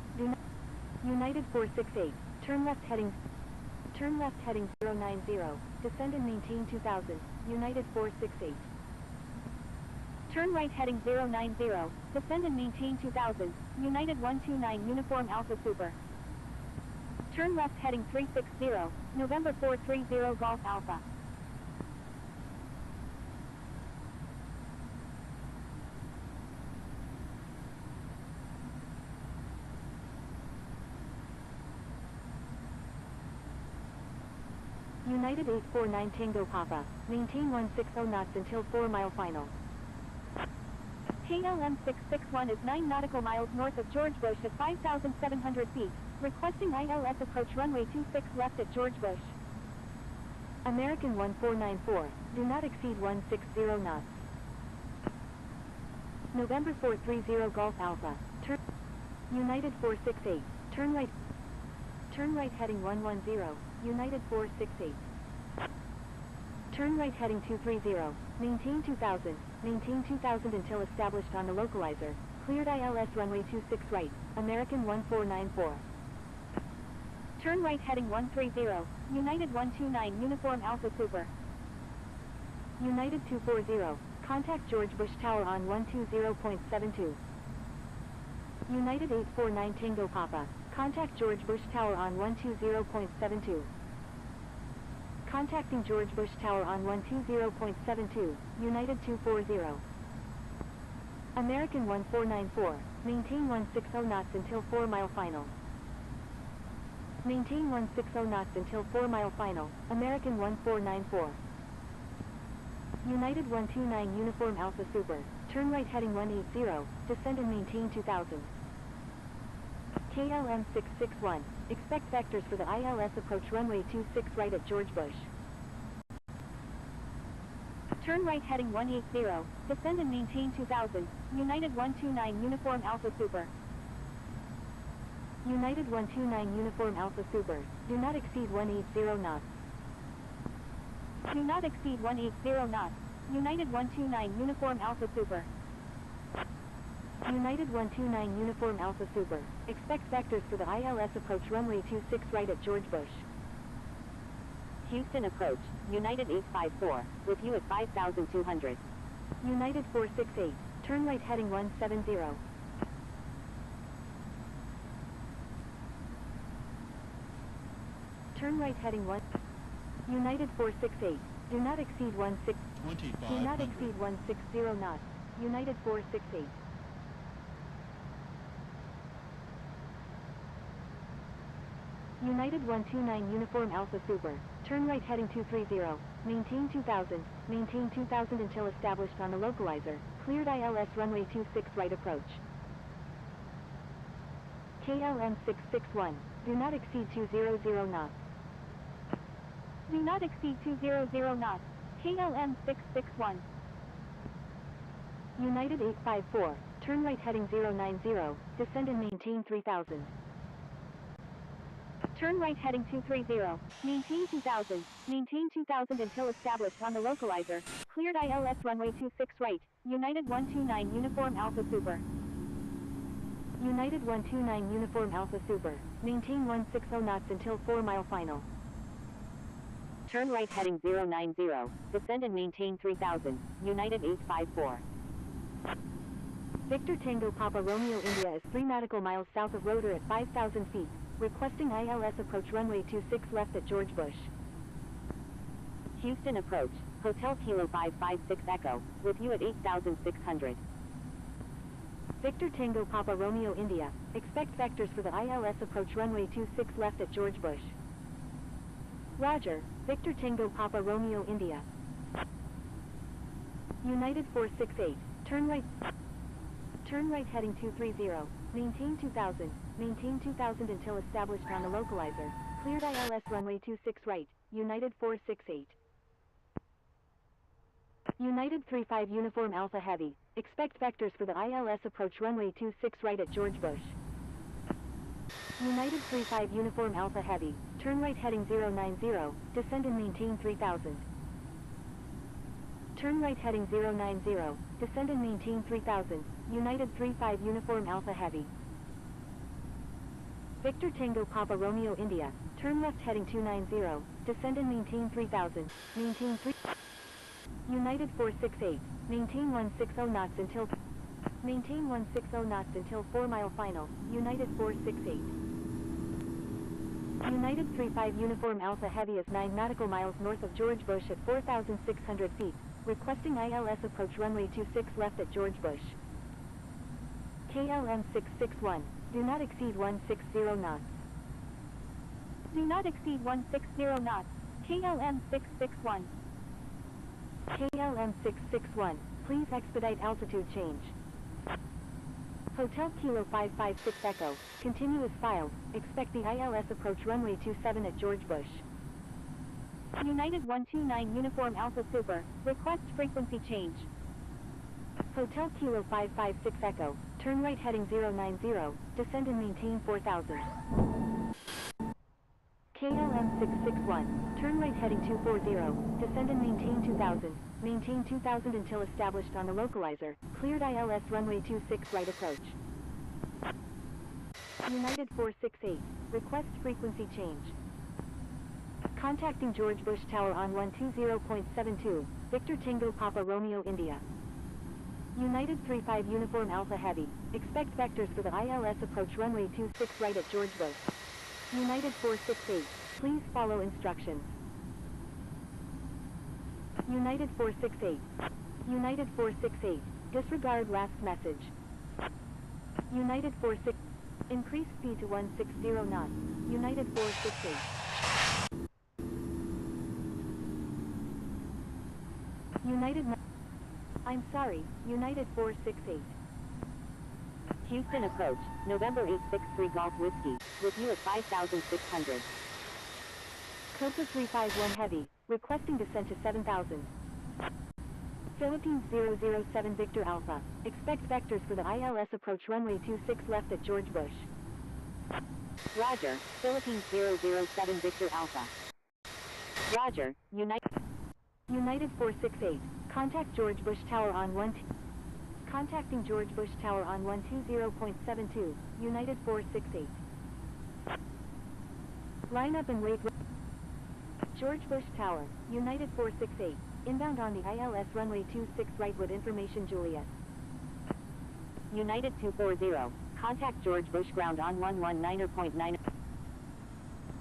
United 468, turn left heading 090, descend and maintain 2000, United 468. Turn right heading 090, descend and maintain 2000, United 129 Uniform Alpha Super. Turn left heading 360, November 430 Golf Alpha. United 849 Tango Papa, maintain 160 knots until 4-mile final. KLM 661 is 9 nautical miles north of George Bush at 5,700 feet, requesting ILS approach runway 26 left at George Bush. American 1494, do not exceed 160 knots. November 430 Golf Alpha, turn United 468, turn right heading 110, United 468. Turn right heading 230, maintain 2000 until established on the localizer, cleared ILS runway 26 right, American 1494. Turn right heading 130, United 129 Uniform Alpha Super. United 240, contact George Bush Tower on 120.72. United 849 Tango Papa, contact George Bush Tower on 120.72. Contacting George Bush Tower on 120.72, United 240. American 1494, maintain 160 knots until 4-mile final. Maintain 160 knots until 4-mile final, American 1494. United 129 Uniform Alpha Super, turn right heading 180, descend and maintain 2000. KLM 661, expect vectors for the ILS approach runway 26 right at George Bush. Turn right heading 180, descend and maintain 2000, United 129 Uniform Alpha Super. United 129 Uniform Alpha Super, do not exceed 180 knots. Do not exceed 180 knots, United 129 Uniform Alpha Super. United 129 Uniform Alpha Super, expect vectors for the ILS approach runway 26 right at George Bush. Houston approach, United 854, with you at 5,200. United 468, turn right heading 170. Turn right heading 1. United 468, do not exceed 160 knots, United 468. United 129 Uniform Alpha Super, turn right heading 230, maintain 2000 until established on the localizer, cleared ILS runway 26 right approach. KLM 661, do not exceed 200 knots. Do not exceed 200 knots, KLM 661. United 854, turn right heading 090, descend and maintain 3000. Turn right heading 230, maintain 2000 until established on the localizer, cleared ILS runway 26 right, United 129 Uniform Alpha Super. United 129 Uniform Alpha Super, maintain 160 knots until 4-mile final. Turn right heading 090, descend and maintain 3000, United 854. Victor Tango Papa Romeo India is 3 nautical miles south of Rotor at 5,000 feet, requesting ILS approach runway 26 left at George Bush. Houston approach, Hotel Kilo 556 Echo, with you at 8,600. Victor Tango Papa Romeo India, expect vectors for the ILS approach runway 26 left at George Bush. Roger, Victor Tango Papa Romeo India. United 468, turn right heading 230, maintain 2000 until established on the localizer, cleared ILS runway 26 right, United 468. United 35 Uniform Alpha Heavy, Expect vectors for the ILS approach runway 26 right at George Bush. United 35 Uniform Alpha Heavy, turn right heading 090, descend and maintain 3000. Turn right heading 090, descend and maintain 3000, United 35 Uniform Alpha Heavy. Victor Tango Papa Romeo India, turn left heading 290, descend and maintain 3000, maintain 3... United 468, maintain 160 knots until... Maintain 160 knots until 4 mile final, United 468. United 35 Uniform Alpha Heavy is 9 nautical miles north of George Bush at 4,600 feet, requesting ILS approach runway 26 left at George Bush. KLM 661, do not exceed 160 knots. Do not exceed 160 knots. KLM 661. KLM 661, please expedite altitude change. Hotel Kilo 556 Echo, continuous file, expect the ILS approach runway 27 at George Bush. United 129 Uniform Alpha Super, request frequency change. Hotel Kilo 556 Echo, turn right heading 090, descend and maintain 4000. KLM 661, turn right heading 240, descend and maintain 2000, maintain 2000 until established on the localizer, cleared ILS runway 26 right approach. United 468, request frequency change. Contacting George Bush Tower on 120.72, Victor Tango Papa Romeo India. United 35 Uniform Alpha Heavy, expect vectors for the ILS approach runway 26 right at George Bush. United 468, please follow instructions. United 468. United 468, disregard last message. United 46, increase speed to 160 knots. United 468. United, I'm sorry, United 468. Houston approach, November 863 Golf Whiskey, with you at 5,600. Copa 351 Heavy, requesting descent to 7,000. Philippines 007 Victor Alpha, expect vectors for the ILS approach runway 26 left at George Bush. Roger, Philippines 007 Victor Alpha. Roger, United 468, contact George Bush Tower on 1... Contacting George Bush Tower on 120.72, United 468. Line up and wait. George Bush Tower, United 468, inbound on the ILS runway 26 right with information Juliet. United 240, contact George Bush ground on 119.9.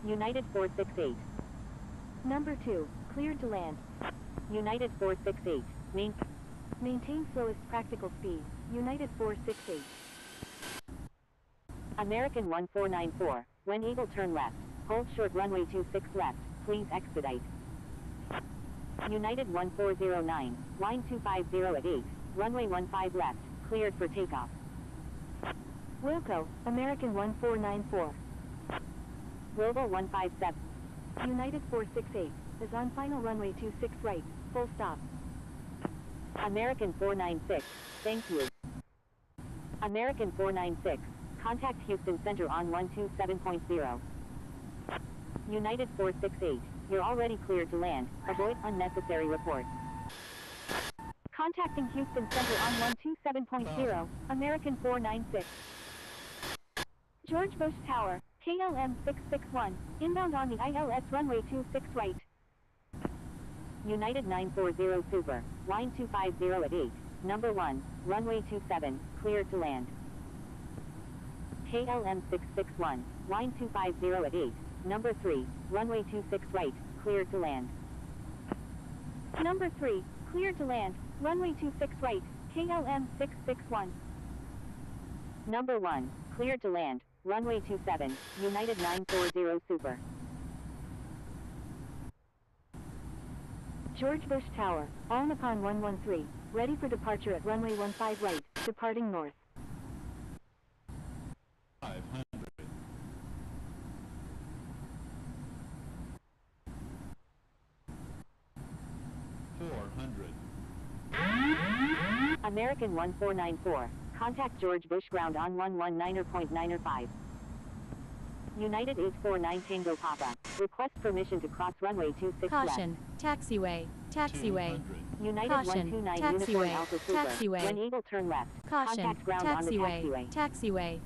United 468. Number 2, cleared to land. United 468, Maintain slowest practical speed, United 468. American 1494, when able turn left, hold short runway 26 left, please expedite. United 1409, line 250 at 8, runway 15 left, cleared for takeoff. Wilco, American 1494. Global 157. United 468, is on final runway 26 right, full stop. American 496, thank you. American 496, contact Houston Center on 127.0. United 468, you're already cleared to land, avoid unnecessary reports. Contacting Houston Center on 127.0, American 496. George Bush Tower, KLM 661, inbound on the ILS runway 26 right. United 940 Super, line 250 at 8, number 1, runway 27, cleared to land. KLM 661, line 250 at 8, number 3, runway 26 right, cleared to land. Number 3, cleared to land, runway 26 right, KLM 661. Number 1, cleared to land, runway 27, United 940 Super. George Bush Tower, all Nippon 113, ready for departure at runway 15 right, departing north. 500. 400. American 1494, contact George Bush ground on 119.905. United 849 Tango Papa, request permission to cross runway 26 Caution. Taxiway. Taxiway. United Caution. 129 Uniform Taxiway. Alpha Super, Taxiway. when able turn left, Caution. contact ground on the Taxiway. taxiway. Taxiway.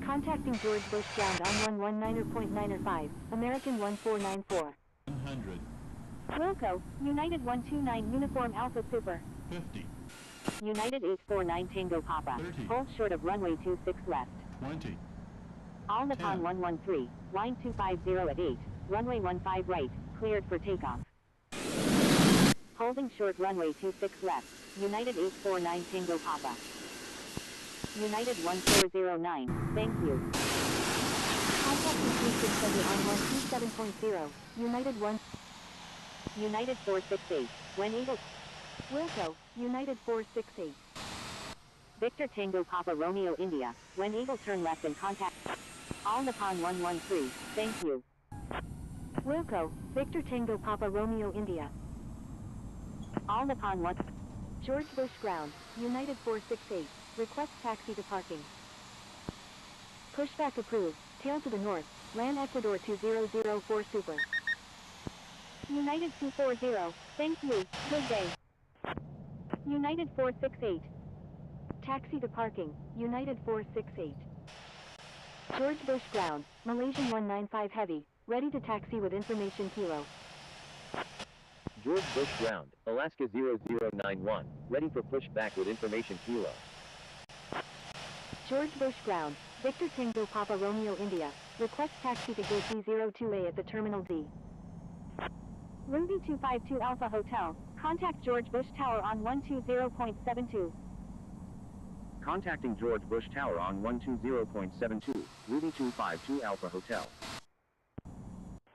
Contacting George Bush ground on 119.905, American 1494. 100. Wilco, United 129 Uniform Alpha Super. 50. United 849 Tango Papa, 30. hold short of runway 26 left. 20. All Nippon 10. 113, line 250 at 8, runway 15 right, cleared for takeoff. Holding short runway 26 left, United 849 Tango Papa. United 1409, thank you. Contacting Houston Center on 127.0, United 1. United 468, when able. Wilco, United 468. Victor Tango Papa Romeo India, when able turn left and contact. All Nippon 113, thank you. Wilco, Victor Tango Papa Romeo India. All Nippon 1. George Bush ground, United 468, request taxi to parking. Pushback approved, tail to the north, land Ecuador 2004 Super. United 240, thank you, good day. United 468. Taxi to parking, United 468. George Bush ground, Malaysian 195 Heavy, ready to taxi with information kilo. George Bush ground, Alaska 0091, ready for pushback with information kilo. George Bush ground, Victor Tango Papa Romeo India, request taxi to gate D02A at the Terminal D. Ruby 252 Alpha Hotel, contact George Bush Tower on 120.72. Contacting George Bush Tower on 120.72, Ruby 252 Alpha Hotel.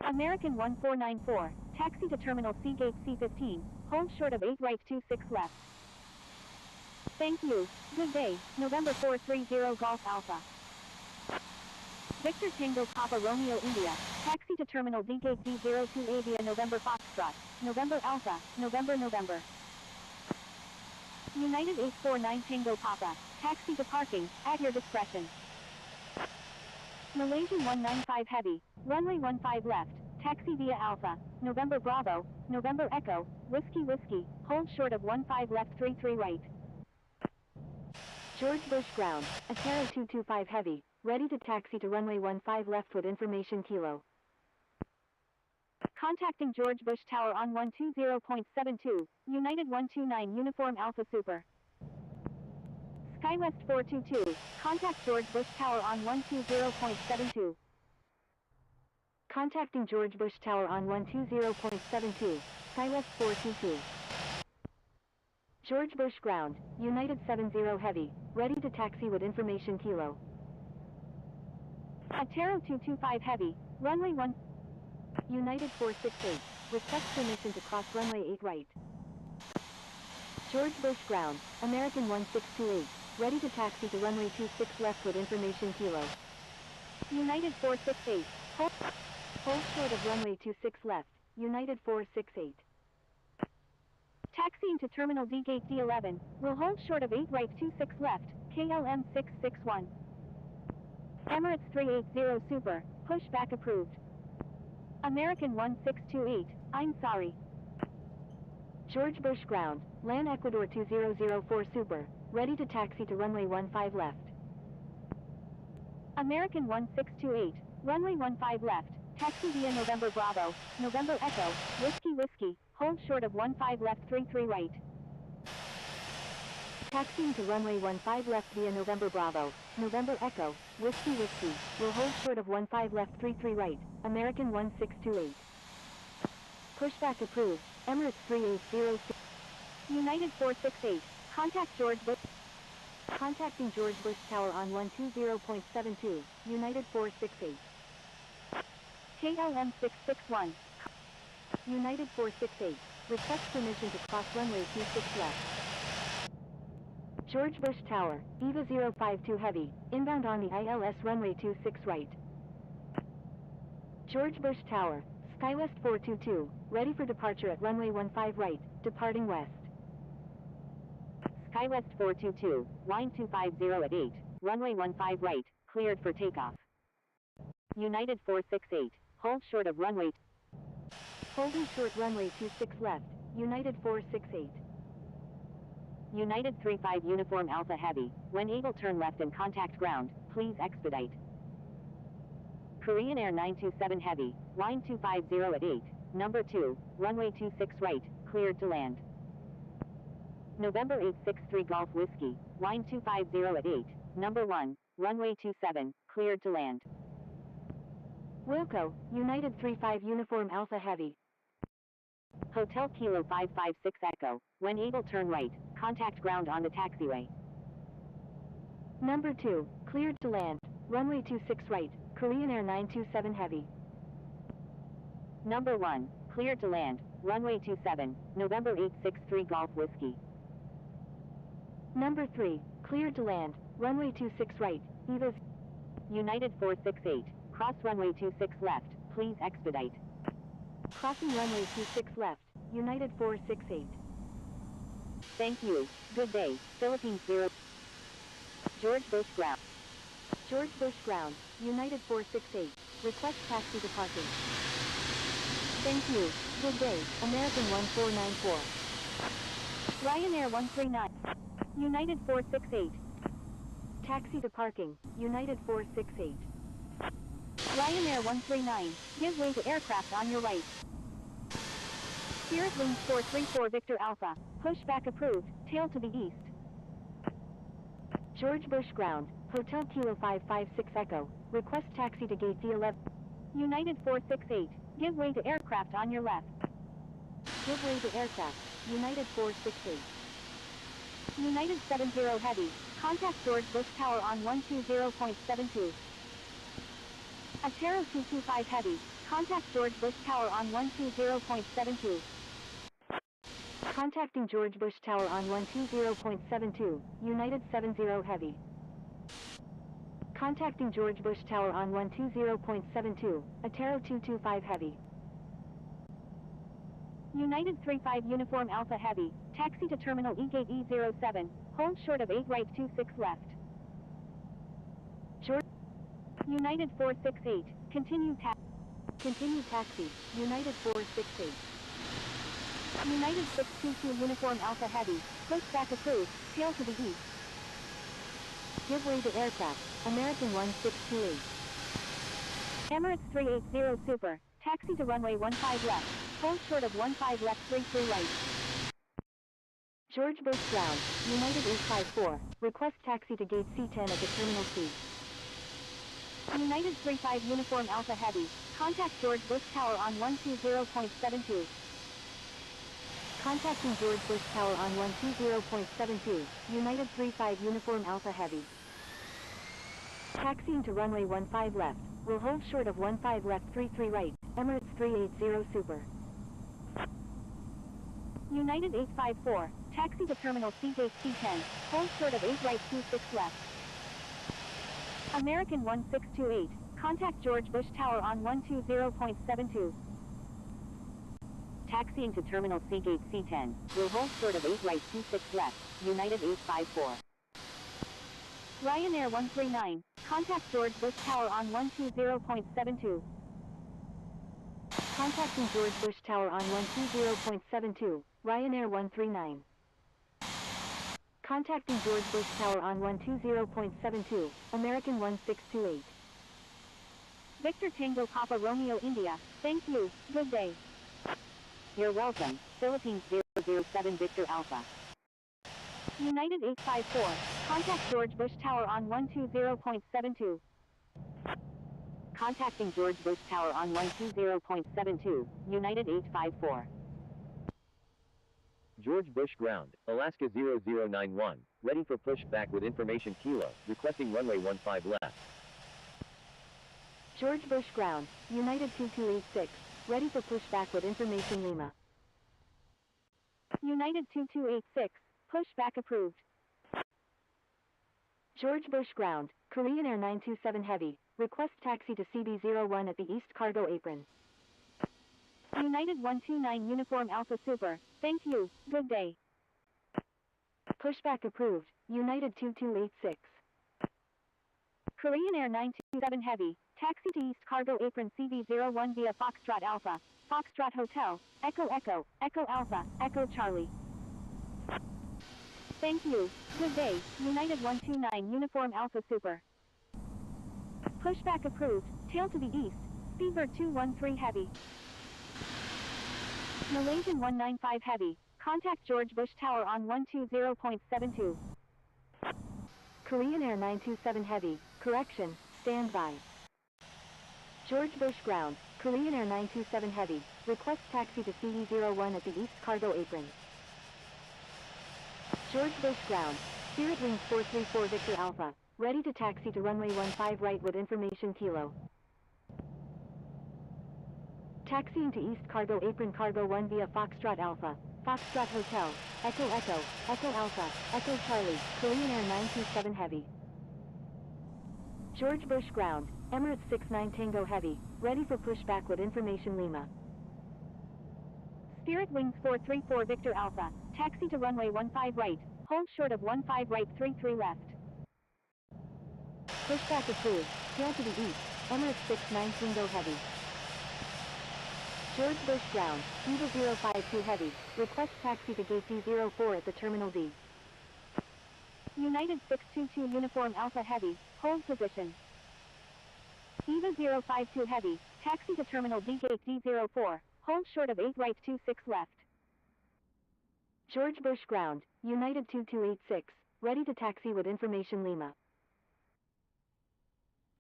American 1494, taxi to Terminal C Gate C15, hold short of 8 right 26 left. Thank you, good day, November 430 Golf Alpha. Victor Tango Papa Romeo India, taxi to Terminal D Gate D02A via November Foxtrot, November Alpha, November. United 849 Tango Papa, taxi to parking, at your discretion. Malaysian 195 Heavy, runway 15 left, taxi via Alpha, November Bravo, November Echo, Whiskey, hold short of 15 left 33 right. George Bush ground, Atara 225 Heavy, ready to taxi to runway 15 left with information kilo. Contacting George Bush Tower on 120.72, United 129 Uniform Alpha Super. SkyWest 422, contact George Bush Tower on 120.72. Contacting George Bush Tower on 120.72, SkyWest 422. George Bush ground, United 70 Heavy, ready to taxi with information kilo. Ataro 225 Heavy, runway 1. United 468, request permission to cross runway 8 right. George Bush ground, American 1628, ready to taxi to runway 26 left with information kilo. United 468, Hold short of runway 26 left, United 468. Taxiing to Terminal D Gate D11, will hold short of 8 right 26 left, KLM 661. Emirates 380 Super, pushback approved. American 1628, I'm sorry. George Bush ground, land Ecuador 2004 Super, ready to taxi to runway 15 left. American 1628, runway 15 left, taxi via November Bravo, November Echo, Whiskey, hold short of 15 left 33 right. Taxiing to runway 15 left via November Bravo, November Echo, Whiskey, will hold short of 15 left 33 right, American 1628. Pushback approved, Emirates 3806. United 468, contact George Bush. Contacting George Bush Tower on 120.72, United 468. KLM 661. United 468, request permission to cross runway 26 left. George Bush Tower, EVA 052 Heavy, inbound on the ILS runway 26 right. George Bush Tower, SkyWest 422, ready for departure at runway 15 right, departing west. SkyWest 422, line 250 at 8, runway 15 right, cleared for takeoff. United 468, hold short of runway. Holding short runway 26 left, United 468. United 35 Uniform Alpha Heavy, when able turn left and contact ground, please expedite. Korean Air 927 Heavy, line 250 at 8, number 2, runway 26 right, cleared to land. November 863 Golf Whiskey, line 250 at 8, number 1, runway 27, cleared to land. Wilco, United 35 Uniform Alpha Heavy. Hotel Kilo 556 Echo, when able turn right, contact ground on the taxiway. Number 2, cleared to land, runway 26 right, Korean Air 927 Heavy. Number 1, cleared to land, runway 27, November 863 Golf Whiskey. Number 3, cleared to land, runway 26 right, Eva's. United 468, cross runway 26 left, please expedite. Crossing runway 26 left, United 468. Thank you, good day, Philippines 0. George Bush Ground. George Bush Ground, United 468, request taxi to parking. Thank you, good day, American 1494. Ryanair 139. United 468. Taxi to parking, United 468. Ryanair 139, give way to aircraft on your right. Spirit Wings 434 Victor Alpha, pushback approved, tail to the east. George Bush Ground, Hotel Kilo 556 Echo, request taxi to gate D11. United 468, give way to aircraft on your left. Give way to aircraft, United 468. United 70 Heavy, contact George Bush Tower on 120.72. Atero 225 Heavy, contact George Bush Tower on 120.72. Contacting George Bush Tower on 120.72, United 70 Heavy. Contacting George Bush Tower on 120.72, Atero 225 Heavy. United 35 Uniform Alpha Heavy, taxi to Terminal E Gate E07, hold short of 8 right 26 left. George. United 468, continue taxi, United 468. United 622 Uniform Alpha Heavy, pushback approved, tail to the east. Give way to aircraft, American 1628. Emirates 380 Super, taxi to runway 15 left, hold short of 15 left 33 right. George Bush Ground, United 854, request taxi to gate C10 at the Terminal C. United 35 Uniform Alpha Heavy, contact George Bush Tower on 120.72. Contacting George Bush Tower on 120.72, United 35 Uniform Alpha Heavy. Taxiing to runway 15 left, will hold short of 15 left 33 right, Emirates 380 Super. United 854, taxi to Terminal C Gate C10, hold short of 8 right 26 left. American 1628, contact George Bush Tower on 120.72. Taxiing to Terminal C Gate C10, will hold short of 8 right 26 left, United 854. Ryanair 139, contact George Bush Tower on 120.72. Contacting George Bush Tower on 120.72, Ryanair 139. Contacting George Bush Tower on 120.72, American 1628. Victor Tango Papa Romeo India, thank you, good day. You're welcome, Philippines 007 Victor Alpha. United 854, contact George Bush Tower on 120.72. Contacting George Bush Tower on 120.72, United 854. George Bush Ground, Alaska 0091, ready for pushback with information Kilo, requesting runway 15 left. George Bush Ground, United 2286, ready for pushback with information Lima. United 2286, pushback approved. George Bush Ground, Korean Air 927 Heavy, request taxi to CB01 at the East Cargo Apron. United 129 Uniform Alpha Super, thank you, good day. Pushback approved, United 2286. Korean Air 927 Heavy, taxi to East Cargo Apron CV01 via Foxtrot Alpha, Foxtrot Hotel, Echo Echo, Echo Alpha, Echo Charlie. Thank you. Good day, United 129 Uniform Alpha Super. Pushback approved, tail to the east, Speedbird 213 Heavy. Malaysian 195 Heavy, contact George Bush Tower on 120.72. Korean Air 927 Heavy, correction, standby. George Bush Ground, Korean Air 927 Heavy, request taxi to CE01 at the East Cargo Apron. George Bush Ground, Spirit Wings 434 Victor Alpha, ready to taxi to runway 15 right with information Kilo. Taxiing to East Cargo Apron Cargo 1 via Foxtrot Alpha, Foxtrot Hotel, Echo Echo, Echo Alpha, Echo Charlie, Korean Air 927 Heavy. George Bush Ground, Emirates 69 Tango Heavy, ready for pushback with information Lima. Spirit Wings 434 Victor Alpha, taxi to runway 15 right, hold short of 15 right 33 left. Pushback approved, tail to the east, Emirates 69 Tango Heavy. George Bush Ground, Eva 052 Heavy, request taxi to gate D04 at the Terminal D. United 622 Uniform Alpha Heavy, hold position. Eva 052 Heavy, taxi to Terminal D gate D04, hold short of 8 right 26 left. George Bush Ground, United 2286, ready to taxi with information Lima.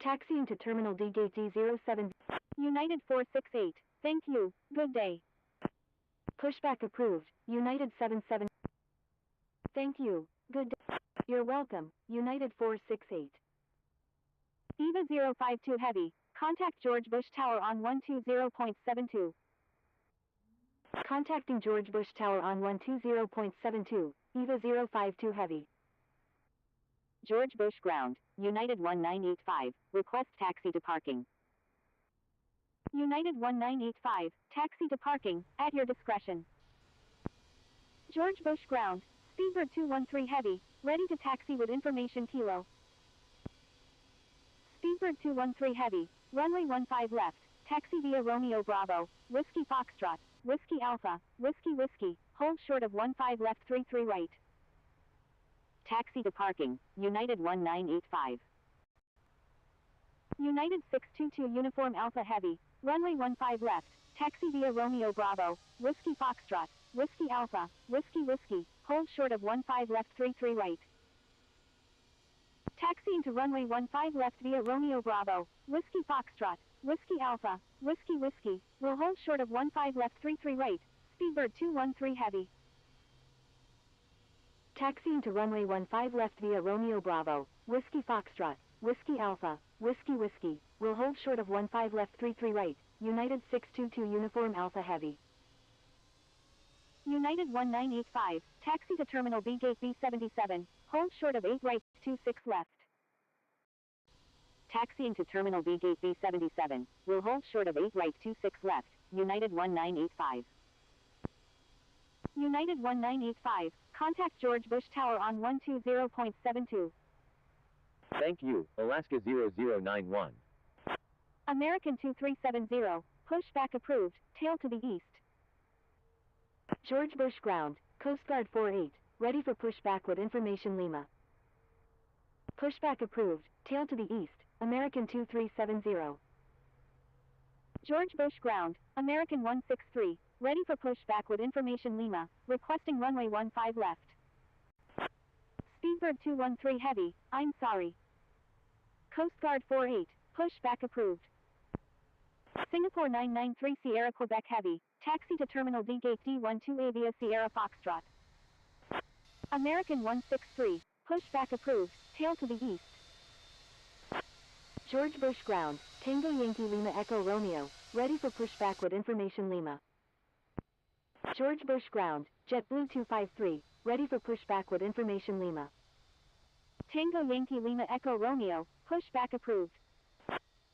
Taxiing to Terminal D gate D07. United 468, thank you, good day. Pushback approved, United 77. Thank you, good day. You're welcome, United 468. Eva 052 Heavy, contact George Bush Tower on 120.72. Contacting George Bush Tower on 120.72, Eva 052 Heavy. George Bush Ground, United 1985, request taxi to parking. United 1985, taxi to parking, at your discretion. George Bush Ground, Speedbird 213 Heavy, ready to taxi with information Kilo. Speedbird 213 Heavy, runway 15 left, taxi via Romeo Bravo, Whiskey Foxtrot, Whiskey Alpha, Whiskey Whiskey, hold short of 15 left 33 right. Taxi to parking, United 1985. United 622 Uniform Alpha Heavy, runway 15 left, taxi via Romeo Bravo, Whiskey Foxtrot, Whiskey Alpha, Whiskey Whiskey, hold short of 15 left 33 right. Taxiing to runway 15 left via Romeo Bravo, Whiskey Foxtrot, Whiskey Alpha, Whiskey Whiskey, will hold short of 15 left 33 right, Speedbird 213 Heavy. Taxiing to runway 15 left via Romeo Bravo, Whiskey Foxtrot, Whiskey Alpha, Whiskey Whiskey, will hold short of 15 left 33 right, United 622 Uniform Alpha Heavy. United 1985, taxi to Terminal B gate B77, hold short of 8 right 26 left. Taxiing to Terminal B gate B77, will hold short of 8 right 26 left, United 1985. United 1985, contact George Bush Tower on 120.72. Thank you, Alaska 0091. American 2370, pushback approved, tail to the east. George Bush Ground, Coast Guard 48, ready for pushback with information Lima. Pushback approved, tail to the east, American 2370. George Bush Ground, American 163, ready for pushback with information Lima, requesting runway 15 left. Speedbird 213 Heavy, I'm sorry. Coast Guard 48, pushback approved. Singapore 993 Sierra Quebec Heavy, taxi to Terminal D gate D12A via Sierra Foxtrot. American 163, pushback approved, tail to the east. George Bush Ground, Tango Yankee Lima Echo Romeo, ready for pushback with information Lima. George Bush Ground, JetBlue 253, ready for pushback with information Lima. Tango Yankee Lima Echo Romeo, pushback approved.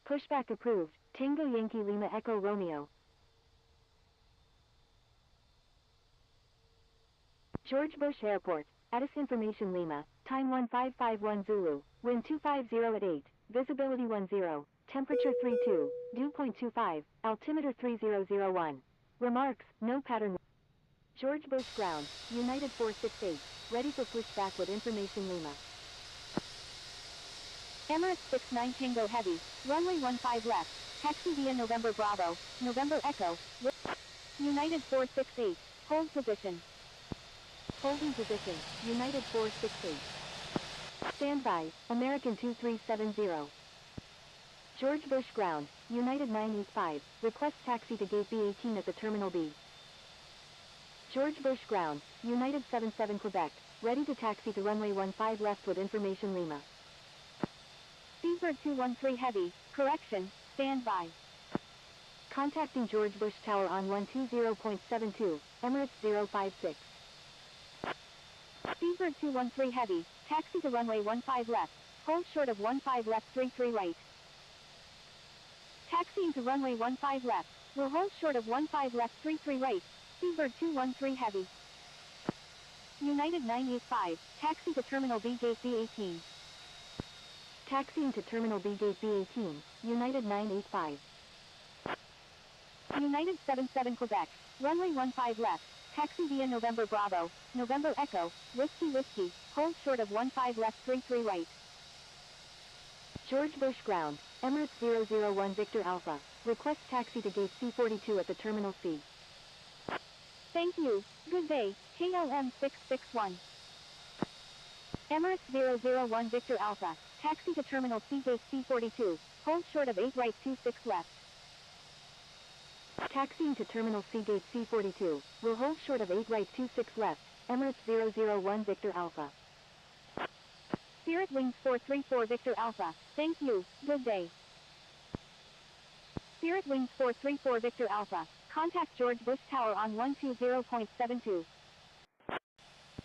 Pushback approved, Tango Yankee Lima Echo Romeo. George Bush Airport, Addis Information Lima, time 1551 Zulu, wind 250 at 8, visibility 10, temperature 32, dew point 25, altimeter 3001. Remarks, no pattern. George Bush ground, United 468, ready for pushback with Information Lima. Emirates 69 Tango Heavy, runway 15 left, taxi via November Bravo, November Echo, United 468, hold position. Holding position, United 468. Standby, American 2370. George Bush ground, United 985, request taxi to gate B18 at the Terminal B. George Bush ground, United 77 Quebec, ready to taxi to runway 15 left with Information Lima. Seabird 213 Heavy, correction, standby. Contacting George Bush Tower on 120.72, Emirates 056. Seabird 213 Heavy, taxi to runway 15 left, hold short of 15 left 33 right. Taxiing to runway 15 left, will hold short of 15 left 33 right, Seabird 213 Heavy. United 985, taxi to Terminal B Gate B18. Taxiing to Terminal B Gate B18, United 985. United 77 Quebec, runway 15 left, taxi via November Bravo, November Echo, Whiskey, hold short of 15 left 33 right. George Bush ground, Emirates 001 Victor Alpha, request taxi to gate C42 at the Terminal C. Thank you, good day, KLM 661. Emirates 001 Victor Alpha, taxi to Terminal C gate C42, hold short of 8 right 26 left. Taxiing to Terminal C gate C42, will hold short of 8 right 26 left, Emirates 001 Victor Alpha. Spirit Wings 434 Victor Alpha, thank you, good day. Spirit Wings 434 Victor Alpha, contact George Bush Tower on 120.72.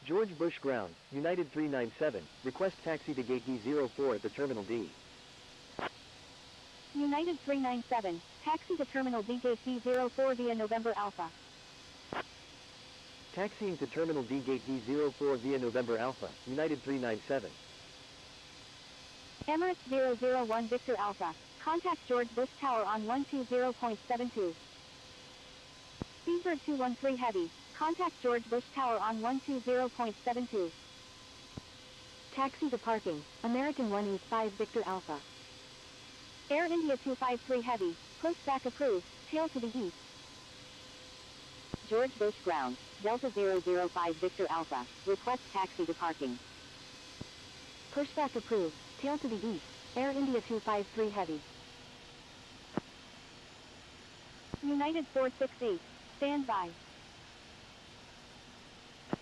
George Bush ground, United 397, request taxi to gate D04 at the Terminal D. United 397, taxi to Terminal D Gate D04 via November Alpha. Taxiing to Terminal D Gate D04 via November Alpha, United 397. Emirates 001 Victor Alpha, contact George Bush Tower on 120.72. Seabird 213 Heavy, contact George Bush Tower on 120.72. Taxi to parking, American 185 Victor Alpha. Air India 253 Heavy, pushback approved, tail to the east. George Bush ground, Delta 005 Victor Alpha, request taxi to parking. Pushback approved, tail to the east, Air India 253 Heavy. United 468, stand by.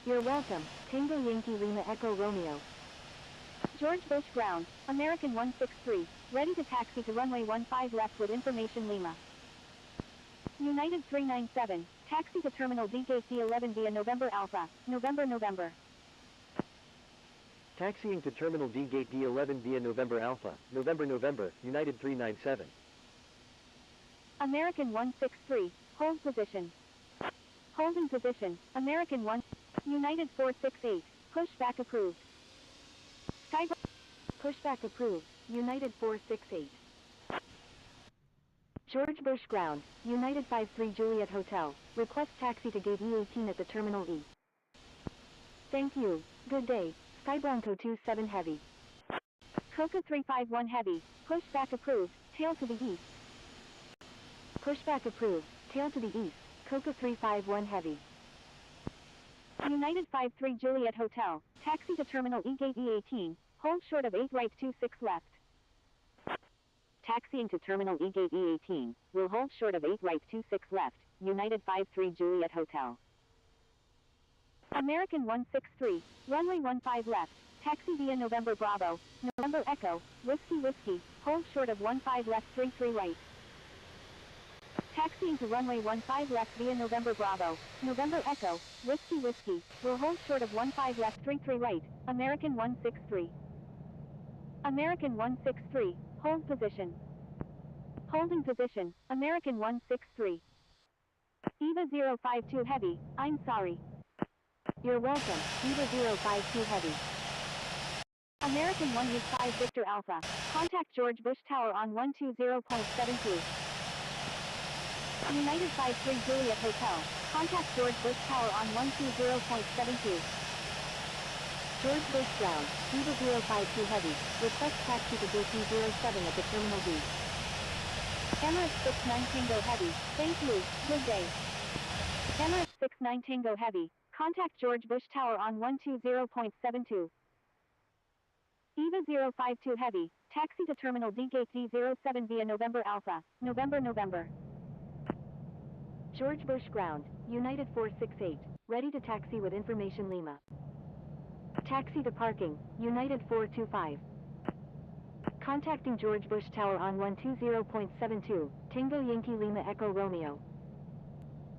You're welcome, Tango Yankee Lima Echo Romeo. George Bush ground, American 163, ready to taxi to runway 15 left with Information Lima. United 397, taxi to Terminal D Gate D11 via November Alpha, November. Taxiing to Terminal D Gate D11 via November Alpha, November, United 397. American 163, hold position. Holding position, American 1, United 468, pushback approved. Sky Pushback approved, United 468. George Bush ground, United 53 Juliet Hotel, request taxi to gate E18 at the Terminal E. Thank you, good day, Sky Bronco 27 Heavy. Coca 351 Heavy, pushback approved, tail to the east. Pushback approved, tail to the east, Coca 351 Heavy. United 53 Juliet Hotel, taxi to Terminal E Gate E18, hold short of 8 right 26 left. Taxiing to Terminal E Gate E18, will hold short of 8 right 26 left, United 53 Juliet Hotel. American 163, runway 15 left, taxi via November Bravo, November Echo, Whiskey, hold short of 15 left 33 right. Taxiing to runway 15 left via November Bravo, November Echo, Whiskey, will hold short of 15 left 33 right, American 163. American 163, hold position. Holding position, American 163. EVA 052 Heavy, I'm sorry. You're welcome. Eva 052 Heavy. American 185 Victor Alpha. Contact George Bush Tower on 120.72. United 53 Juliet Hotel. Contact George Bush Tower on 120.72. George Bush Ground, Eva 052 Heavy. Request taxi to gate D07 at the Terminal B. Emirates 69 Tango Heavy. Thank you. Good day. Emirates 69 Tango Heavy. Contact George Bush Tower on 120.72. Eva 052 Heavy. Taxi to Terminal D Gate D07 via November Alpha. November. George Bush Ground, United 468. Ready to taxi with information Lima. Taxi to parking, United 425. Contacting George Bush Tower on 120.72, Tango Yankee Lima Echo Romeo.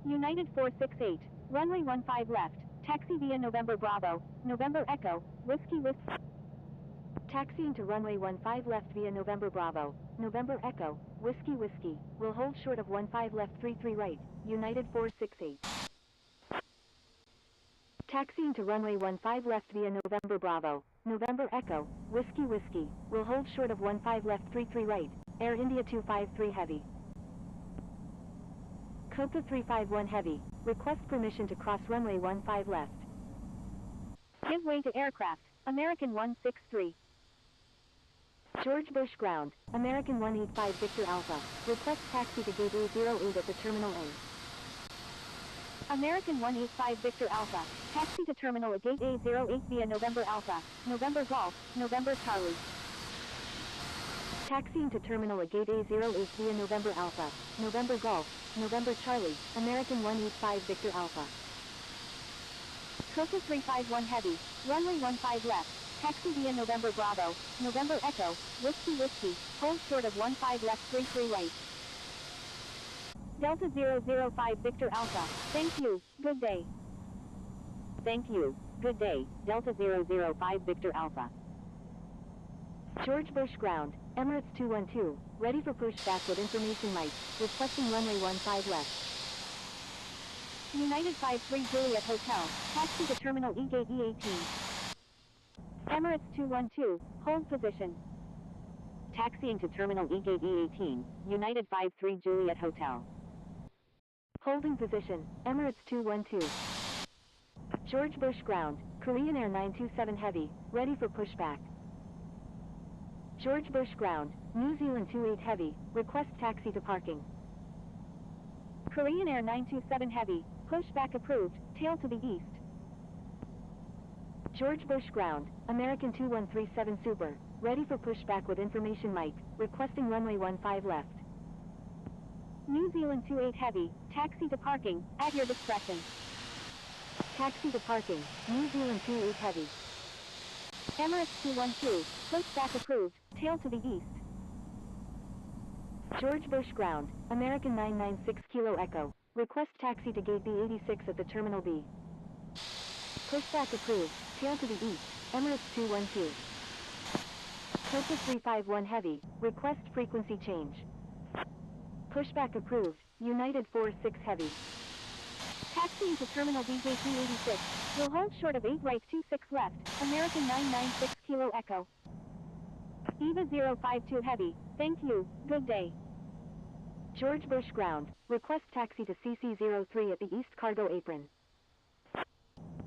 United 468. Runway 15 left. Taxi via November Bravo. November Echo. Whiskey. Taxiing to runway 15 left via November Bravo, November Echo, Whiskey. Will hold short of 15 left 33 right, United 468. Taxiing to runway 15 left via November Bravo, November Echo, Whiskey. Will hold short of 15 left 33 right, Air India 253 Heavy. Copa 351 Heavy, request permission to cross runway 15 left. Give way to aircraft, American 163. George Bush Ground, American 185 Victor Alpha, request taxi to gate A08 at the Terminal A. American 185 Victor Alpha, taxi to Terminal at Gate A08 via November Alpha, November Golf, November Charlie. Taxiing to Terminal at Gate A08 via November Alpha, November Golf, November Charlie, American 185 Victor Alpha. Copa 351 Heavy, runway 15 left. Taxi via November Bravo, November Echo, Whiskey. Hold short of 15 left 33 right. Delta 005 Victor Alpha, thank you, good day. Thank you, good day, Delta 005 Victor Alpha. George Bush Ground, Emirates 212, ready for pushback with information Mike, requesting runway 15 left. United 53 Juliet Hotel, taxi to Terminal E Gate E18. Emirates 212, hold position. Taxiing to Terminal E Gate E18, United 53 Juliet Hotel. Holding position, Emirates 212. George Bush Ground, Korean Air 927 Heavy, ready for pushback. George Bush Ground, New Zealand 28 Heavy, request taxi to parking. Korean Air 927 Heavy, pushback approved, tail to the east. George Bush Ground, American 2137 Super, ready for pushback with information Mike, requesting runway 15 left. New Zealand 28 Heavy, taxi to parking, at your discretion. Taxi to parking, New Zealand 28 Heavy. Emirates 212, pushback approved, tail to the east. George Bush Ground, American 996 Kilo Echo, request taxi to gate B86 at the Terminal B. Pushback approved, tail to the east, Emirates 212. Copa 351 Heavy, request frequency change. Pushback approved, United 46 Heavy. Taxiing to Terminal B Gate B86, will hold short of 8 right 26 left, American 996 Kilo Echo. Eva 052 Heavy, thank you, good day. George Bush Ground, request taxi to CC03 at the East Cargo Apron.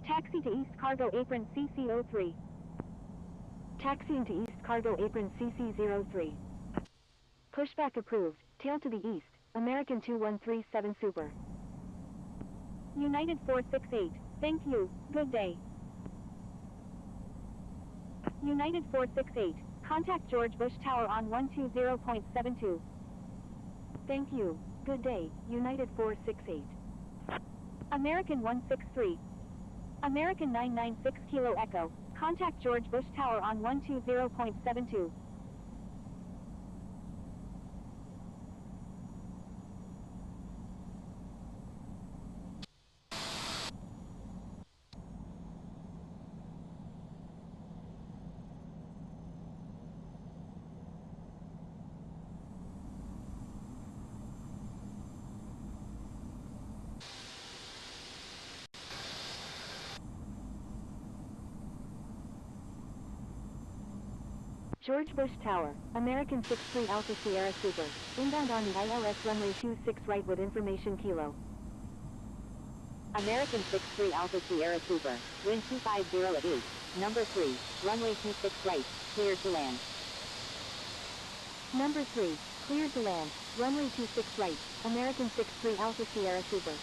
Taxi to East Cargo Apron CC03. Taxiing to East Cargo Apron CC03. Pushback approved, tail to the east, American 2137 Super. United 468, thank you, good day. United 468, contact George Bush Tower on 120.72. Thank you, good day, United 468. American 163. American 996 Kilo Echo, contact George Bush Tower on 120.72. George Bush Tower, American 63 Alpha Sierra Super, inbound on the ILS runway 26 right with information kilo. American 63 Alpha Sierra Super, wind 250 at 8, number 3, runway 26 right, cleared to land. Number 3, cleared to land, runway 26 right, American 63 Alpha Sierra Super.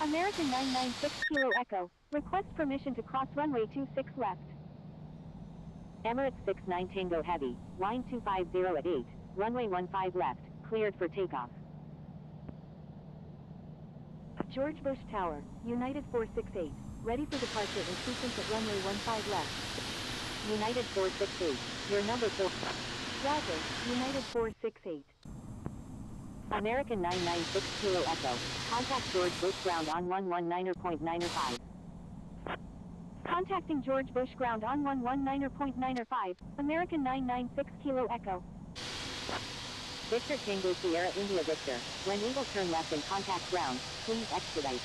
American 996 Kilo Echo, request permission to cross runway 26 left. Emirates 69 Tango Heavy, wind 250 at 8, runway 15 left, cleared for takeoff. George Bush Tower, United 468, ready for departure in sequence at runway 15 left. United 468, your number 4. Roger, United 468. American 996 Kilo Echo, contact George Bush ground on 119.95. Contacting George Bush ground on 119.95, American 996 Kilo Echo. Victor Tango Sierra India Victor, when Eagle turn left and contact ground, please expedite.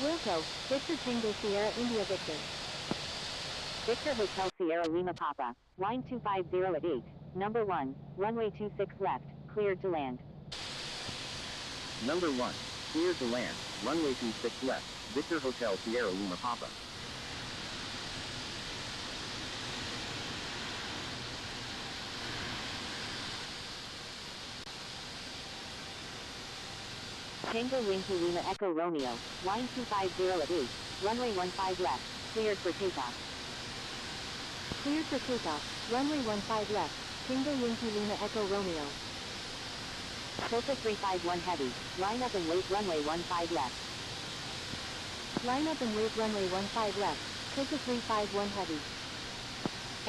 Wilco, Victor Tango Sierra India Victor. Victor Hotel Sierra Lima Papa, wind 250 at 8, number 1, runway 26 left, cleared to land. Number 1, cleared to land, runway 26 left, Victor Hotel Sierra Lima Papa. Tango Yankee Lima Echo Romeo, wind 250 at 8, runway 15 left, cleared for takeoff. Cleared for takeoff, runway 15 left, Tango Yankee Lima Echo Romeo. Copa 351 Heavy, line up and wait runway 15 left. Line up and wait runway 15 left, Copa 351 Heavy.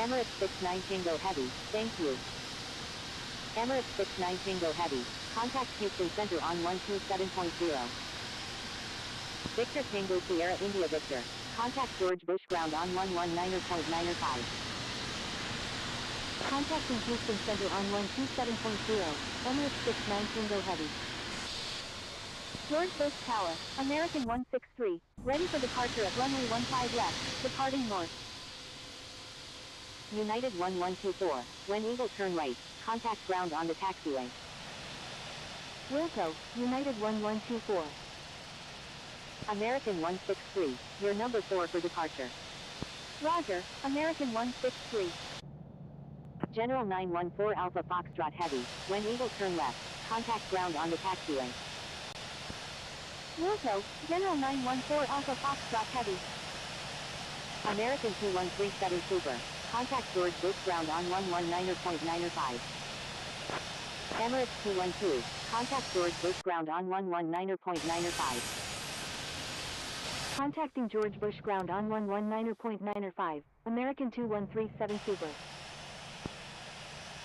Emirates 69 Tango Heavy, thank you. Emirates 69 Tango Heavy, contact Houston Center on 127.0. Victor Tango Sierra India Victor, contact George Bush ground on 119.95. Contacting Houston Center on 127.0, Emirates 69 Tango Heavy. George Bush Tower, American 163, ready for departure at runway 15 left, departing north. United 1124, when Eagle turn right, contact ground on the taxiway. Wilco, United 1124. American 163, your number 4 for departure. Roger, American 163. General 914 Alpha Foxtrot Heavy, when Eagle turn left, contact ground on the taxiway. Wilco, General 914 Alpha Foxtrot Heavy. American 2137 Super, contact George Bush ground on 119.95. Emirates 212, contact George Bush ground on 119.95. Contacting George Bush ground on 119.95, American 2137 Super.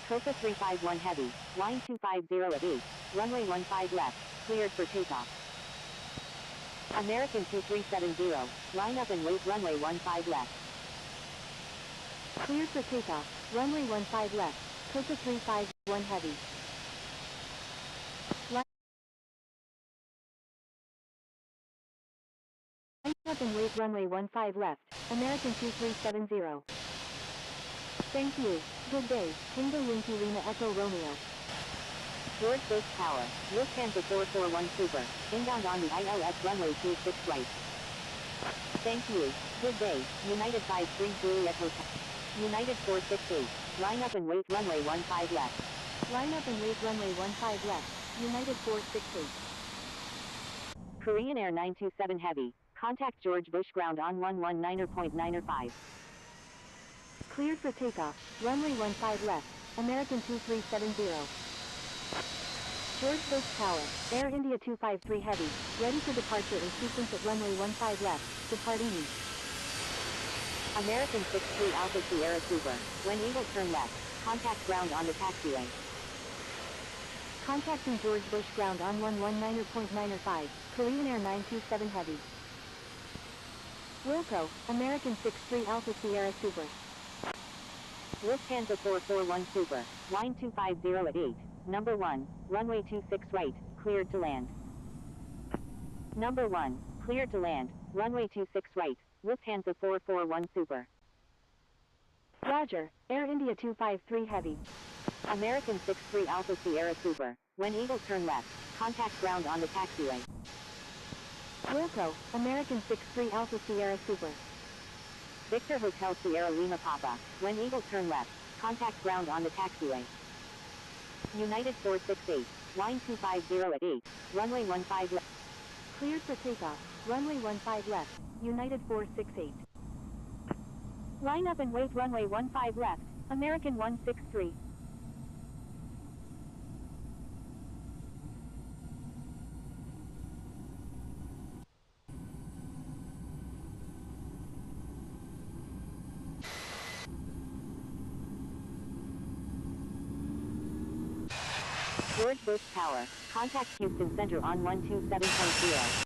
Copa 351 Heavy, line 250 at 8, runway 15 left, cleared for takeoff. American 2370, line up and wait runway 15 left. Cleared for takeoff, runway 15 left, Copa 351 Heavy. Line up and wait runway 15 left, American 2370. Thank you, good day, Tango Yankee Lima Echo Romeo. George Bush Tower, Lufthansa 441 Super, inbound on the ILS runway 26 right. Thank you, good day, United 53 Juliet Hotel. United 468, line up and wait runway 15 left. Line up and wait runway 15 left, United 468. Korean Air 927 Heavy, contact George Bush ground on 119.95. Cleared for takeoff, runway 15 left, American 2370. George Bush Tower, Air India 253 Heavy, ready for departure in sequence at runway 15 left, departing east. American 63 Alpha Sierra Super, when Eagle turn left, contact ground on the taxiway. Contacting George Bush ground on 119.95, Korean Air 927 Heavy. Wilco, American 63 Alpha Sierra Super. Lufthansa 441 Super, line 250 at 8, number 1, runway 26 right, cleared to land. Number 1, cleared to land, runway 26 right, Lufthansa 441 Super. Roger, Air India 253 Heavy. American 63 Alpha Sierra Super. When Eagle turn left, contact ground on the taxiway. Wilco, American 63 Alpha Sierra Super. Victor Hotel Sierra Lima Papa. When Eagle turn left, contact ground on the taxiway. United 468, line 250 at 8, runway 15 left. Cleared for takeoff, runway 15 left, United 468. Line up and wait runway 15 left, American 163. George Bush Tower. Contact Houston Center on 127.0.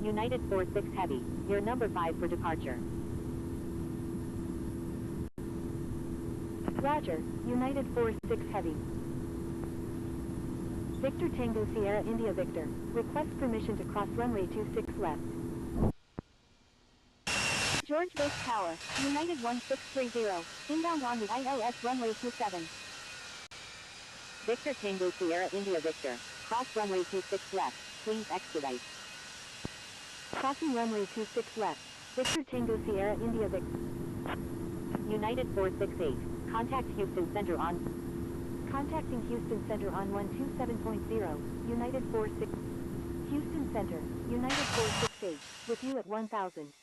United 46 Heavy. You're number 5 for departure. Roger, United 46 Heavy. Victor Tango Sierra India Victor. Request permission to cross runway 26 left. George Bush Tower, United 1630, inbound on the ILS runway 27. Victor Tango Sierra India Victor. Cross runway 26 left. Please expedite. Crossing runway 26 left. Victor Tango Sierra India Victor. United 468. Contact Houston Center on. Contacting Houston Center on 127.0. United 46. Houston Center, United 468. With you at 1000.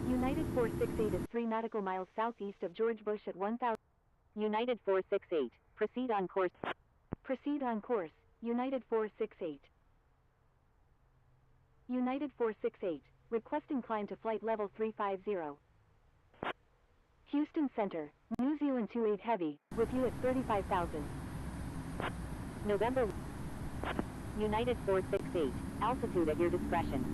United 468 is 3 nautical miles southeast of George Bush at 1000. United 468. Proceed on course. Proceed on course, United 468. United 468, requesting climb to flight level 350. Houston Center, New Zealand 28 Heavy, with you at 35,000. November. United 468. Altitude at your discretion.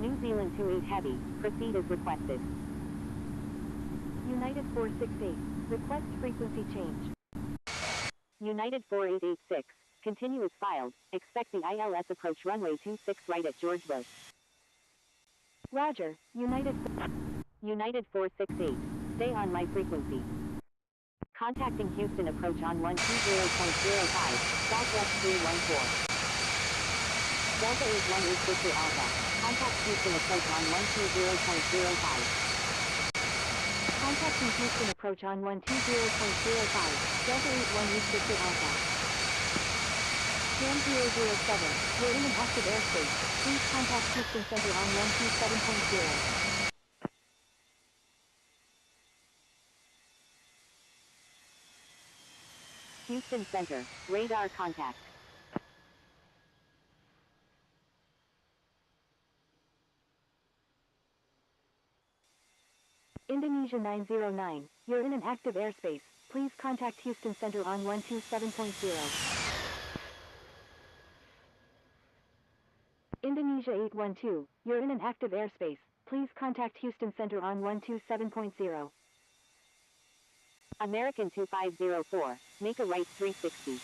New Zealand 28 Heavy, proceed as requested. United 468, request frequency change. United 4886, continue as filed, expect the ILS approach runway 26 right at George Bush. Roger, United 468, stay on my frequency. Contacting Houston approach on 120.05, Southwest 314. Delta 818 Victor Alpha, contact Houston approach on 120.05. Contacting Houston approach on 120.05, Delta 818 Victor Alpha. Cam 007, you're in an active airspace, please contact Houston Center on 127.0. Houston Center, radar contact. Indonesia 909, you're in an active airspace, please contact Houston Center on 127.0. Indonesia 812, you're in an active airspace, please contact Houston Center on 127.0. American 2504, make a right 360.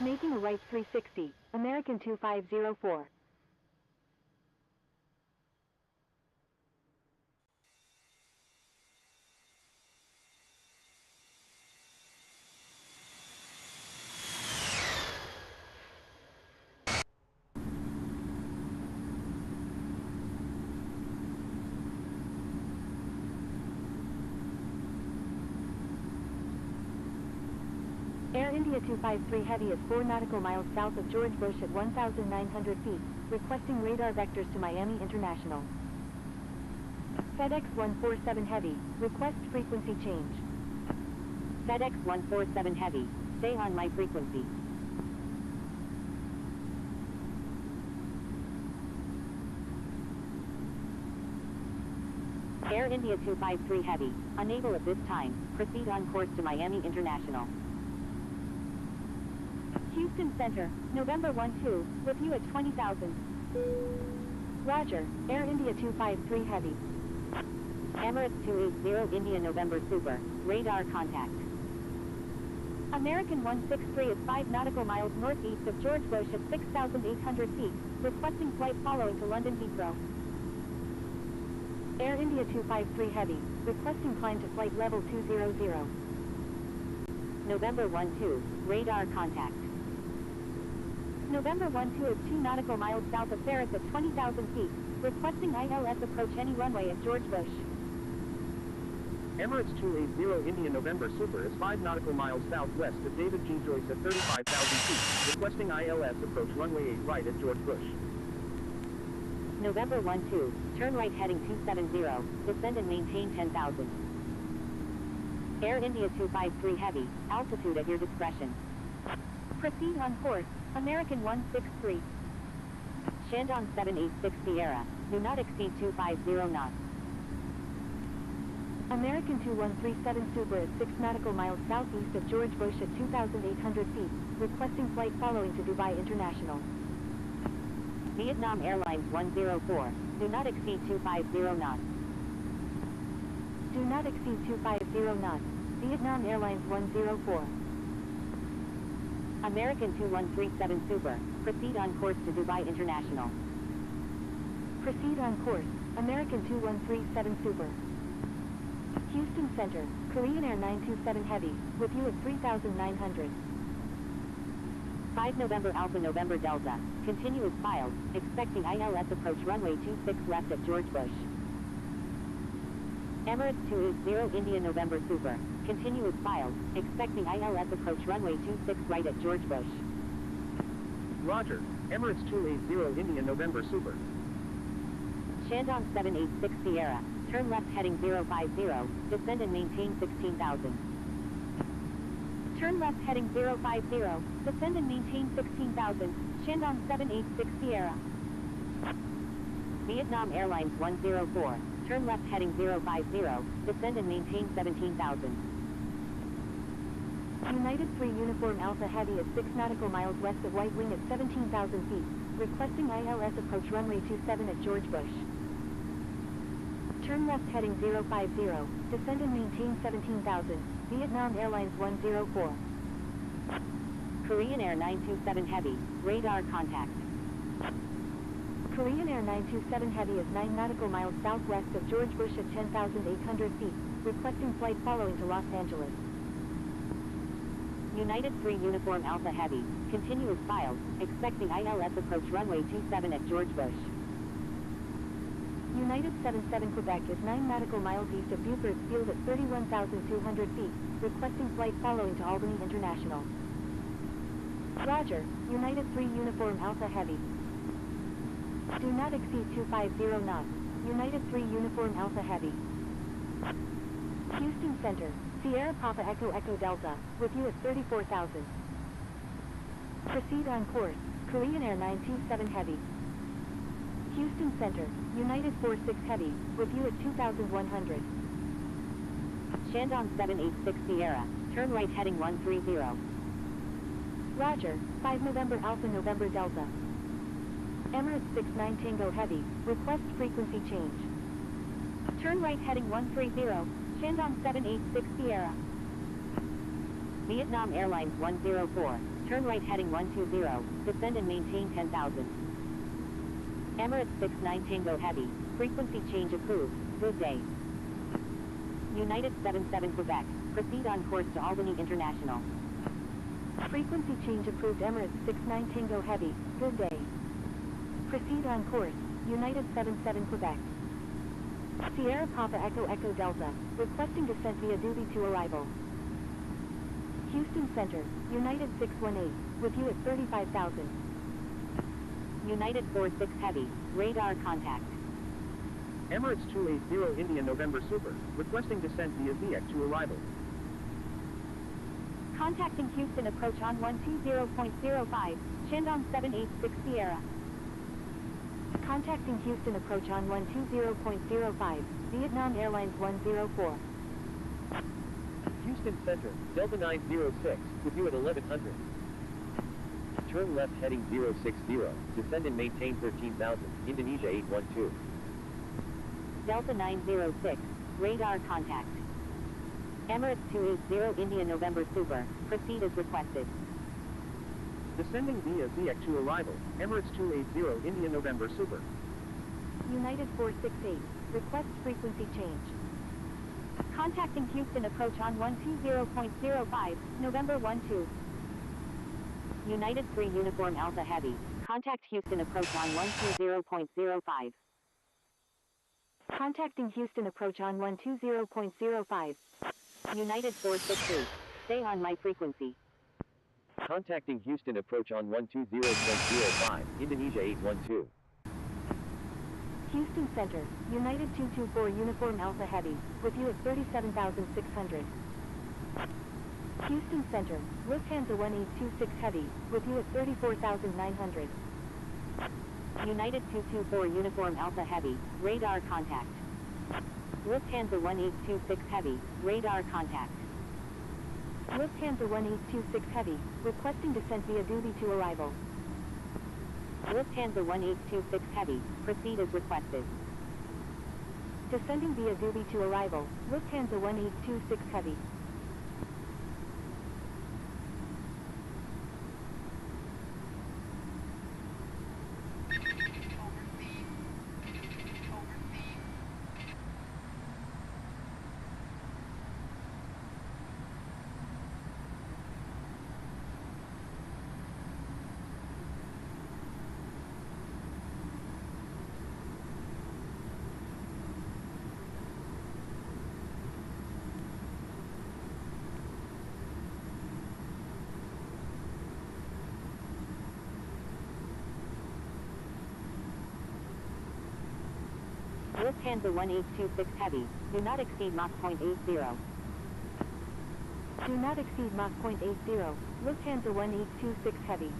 Making a right 360, American 2504. Air India 253 Heavy is 4 nautical miles south of George Bush at 1,900 feet, requesting radar vectors to Miami International. FedEx 147 Heavy, request frequency change. FedEx 147 Heavy, stay on my frequency. Air India 253 Heavy, unable at this time, proceed on course to Miami International. Houston Center, November 12, with you at 20,000. Roger, Air India 253 Heavy. Emirates 280 India November Super, radar contact. American 163 is 5 nautical miles northeast of George Bush at 6,800 feet, requesting flight following to London Heathrow. Air India 253 Heavy, requesting climb to flight level 200. November 12, radar contact. November 12 is 2 nautical miles south of Paris at 20,000 feet, requesting ILS approach any runway at George Bush. Emirates 280 India November Super is 5 nautical miles southwest of David G. Joyce at 35,000 feet, requesting ILS approach runway 8 right at George Bush. November 12, turn right heading 270, descend and maintain 10,000. Air India 253 Heavy, altitude at your discretion. Proceed on course, American 163. Shandong 786 Sierra, do not exceed 250 knots. American 2137 Super is 6 nautical miles southeast of George Bush at 2,800 feet, requesting flight following to Dubai International. Vietnam Airlines 104, do not exceed 250 knots. Do not exceed 250 knots, Vietnam Airlines 104. American 2137 Super, proceed on course to Dubai International. Proceed on course, American 2137 Super. Houston Center, Korean Air 927 Heavy, with you at 3,900. 5 November Alpha November Delta, continue as filed, expecting ILS approach runway 26 left at George Bush. Emirates 280 India November Super, continue as filed, expecting ILS approach runway 26 right at George Bush. Roger, Emirates 280 India November Super. Shandong 786 Sierra, turn left heading 050, descend and maintain 16,000. Turn left heading 050, descend and maintain 16,000, Shandong 786 Sierra. Vietnam Airlines 104, turn left heading 050, descend and maintain 17,000. United 3 Uniform Alpha Heavy is 6 nautical miles west of White Wing at 17,000 feet, requesting ILS approach runway 27 at George Bush. Turn left heading 050, descend and maintain 17,000, Vietnam Airlines 104. Korean Air 927 Heavy, radar contact. Korean Air 927 Heavy is 9 nautical miles southwest of George Bush at 10,800 feet, requesting flight following to Los Angeles. United 3 Uniform Alpha Heavy, continue as filed, expecting ILS approach runway 27 at George Bush. United 77 Quebec is 9 nautical miles east of Buford's Field at 31,200 feet, requesting flight following to Albany International. Roger, United 3 Uniform Alpha Heavy. Do not exceed 250 knots, United 3 Uniform Alpha Heavy. Houston Center, Sierra Papa Echo Echo Delta, with you at 34,000. Proceed on course, Korean Air 927 Heavy. Houston Center, United 46 Heavy, with you at 2,100. Shandong 786 Sierra, turn right heading 130. Roger, 5 November Alpha November Delta. Emirates 69 Tango Heavy, request frequency change. Turn right heading 130, Shandong 786 Sierra. Vietnam Airlines 104, turn right heading 120, descend and maintain 10,000. Emirates 69 Tango Heavy, frequency change approved, good day. United 77 Quebec, proceed on course to Albany International. Frequency change approved Emirates 69 Tango Heavy, good day. Proceed on course, United 77 Quebec. Sierra Papa Echo Echo Delta, requesting descent via Doobie to arrival. Houston Center, United 618, with you at 35,000. United 46 Heavy, radar contact. Emirates 280 India November Super, requesting descent via Viet to arrival. Contacting Houston approach on 120.05, Shandong 786 Sierra. Contacting Houston approach on 120.05, Vietnam Airlines 104. Houston Center, Delta 906, with you at 1100. Turn left heading 060, descend and maintain 13,000, Indonesia 812. Delta 906, radar contact. Emirates 280 India November Super, proceed as requested. Descending via ZX to arrival, Emirates 280 India November Super. United 468, request frequency change. Contacting Houston approach on 120.05, November 12. United 3 Uniform Alpha Heavy, contact Houston approach on 120.05. Contacting Houston approach on 120.05. United 468, stay on my frequency. Contacting Houston approach on 120.05, Indonesia 812. Houston Center, United 224 Uniform Alpha Heavy, with you at 37,600. Houston Center, Lufthansa 1826 Heavy, with you at 34,900. United 224 Uniform Alpha Heavy, radar contact. Lufthansa 1826 Heavy, radar contact. Lufthansa 1826 Heavy, requesting descent via Dubai to arrival. Lufthansa 1826 Heavy, proceed as requested. Descending via Dubai to arrival, Lufthansa 1826 Heavy. Lufthansa 1826 Heavy, do not exceed Mach .80. Do not exceed Mach .80, Lufthansa 1826 Heavy.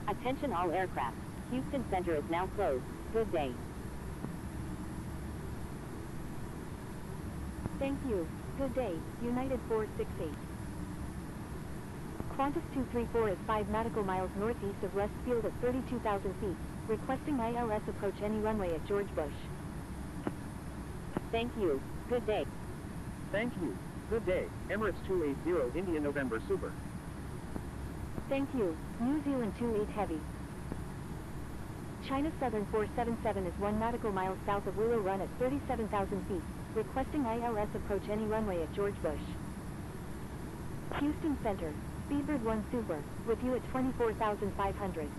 Attention all aircraft, Houston Center is now closed, good day. Thank you, good day, United 468. Qantas 234 is 5 nautical miles northeast of Rest Field at 32,000 feet, requesting ILS approach any runway at George Bush. Thank you, good day. Thank you, good day, Emirates 280 India November Super. Thank you, New Zealand 28 Heavy. China Southern 477 is 1 nautical miles south of Willow Run at 37,000 feet, requesting ILS approach any runway at George Bush. Houston Center, Speedbird 1 Super, with you at 24,500.